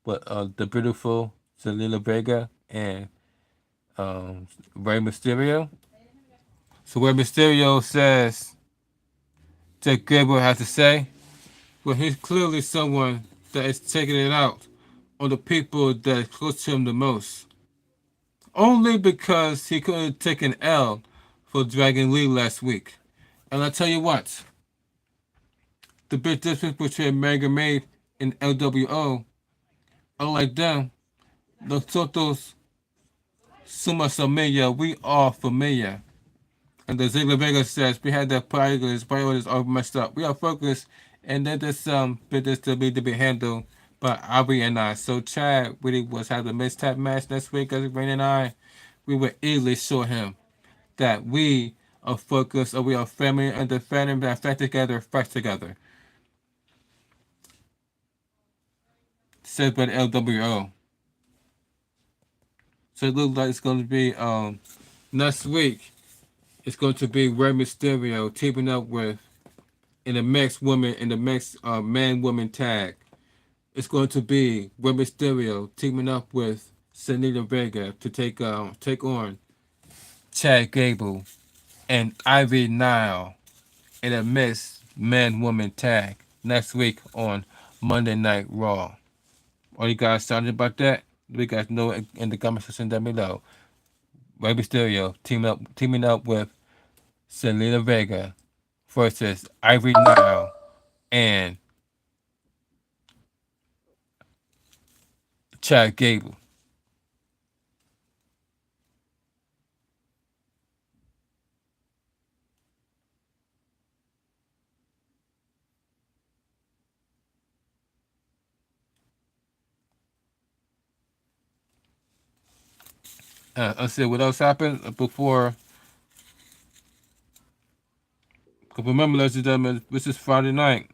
but the beautiful Zelina Vega and Rey Mysterio. So where Mysterio says Jack Gable has to say, well, he's clearly someone that is taking it out on the people that close to him the most. Only because he couldn't take an L for Dragon Lee last week. And I tell you what, the big difference between Mega Made in LWO, unlike them, nosotros somos familia. We are familiar. And the Ziggler Vega says we had the priorities all messed up. We are focused, and then there's some business to be handled by Ari and I. So Chad really was having a mistap match next week as Rain and I. We would easily show him that we are focused, or we are family, and the family that fight together, fight together. Said by the LWO. So it looks like it's going to be next week. It's going to be Rey Mysterio teaming up with in the mixed man woman tag. It's going to be Rey Mysterio teaming up with Selena Vega to take on Chad Gable and Ivy Nile in a mixed man woman tag next week on Monday Night Raw. Are you guys excited about that? Let you guys know in the comment section down below. Rey Mysterio teaming up with Selena Vega versus Ivy Nile and Chad Gable. Let's see what else happened before. Because remember, ladies and gentlemen, this is Friday night.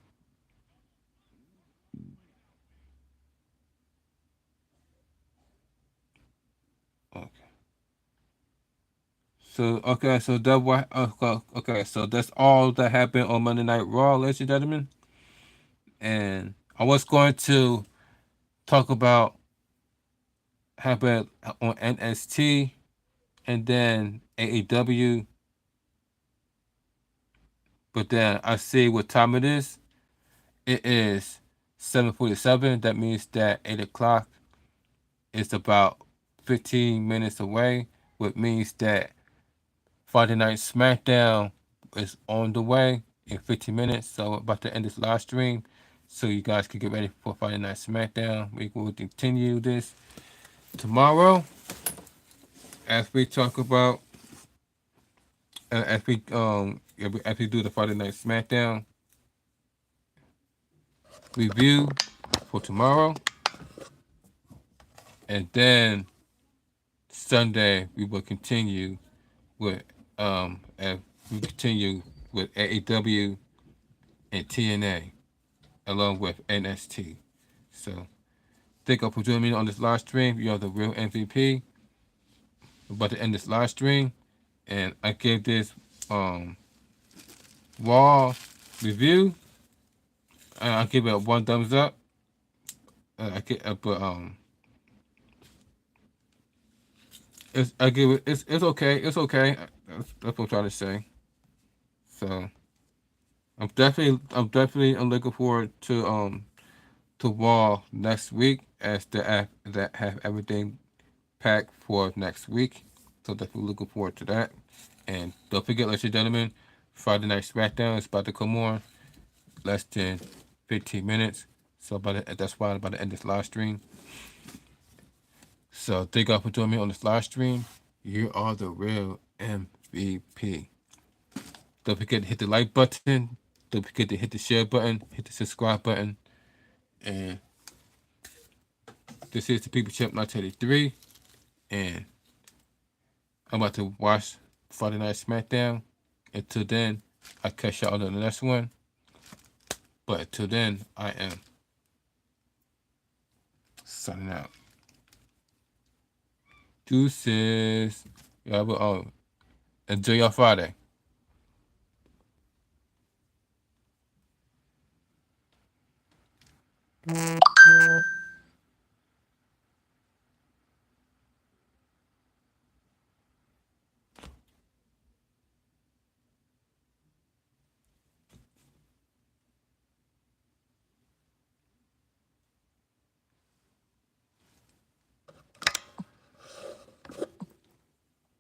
Okay. So that's all that happened on Monday Night Raw, ladies and gentlemen. And I was going to talk about happened on NXT and then AEW. But then I see what time it is. It is 7:47. That means that 8 o'clock is about 15 minutes away, which means that Friday Night SmackDown is on the way in 15 minutes. So about to end this live stream, so you guys can get ready for Friday Night SmackDown. We will continue this tomorrow as we talk about as we do the Friday Night SmackDown review for tomorrow, and then Sunday we will continue with AEW and TNA along with NXT. So thank you for joining me on this live stream. You are the real MVP. We're about to end this live stream, and I gave this Raw review. I give it 1 thumbs up. It's okay. It's okay. That's what I'm trying to say. So I'm definitely looking forward to Raw next week as that have everything packed for next week. So definitely looking forward to that. And don't forget, ladies and gentlemen, Friday Night SmackDown is about to come on. Less than 15 minutes. So that's why I'm about to end this live stream. So thank you all for joining me on this live stream. You are the real MVP. Don't forget to hit the like button. Don't forget to hit the share button. Hit the subscribe button. And this is the People Champ 1983. And I'm about to watch Friday Night SmackDown. Until then, I'll catch y'all on the next one. But until then, I am signing out. Deuces. Yeah, but enjoy your Friday.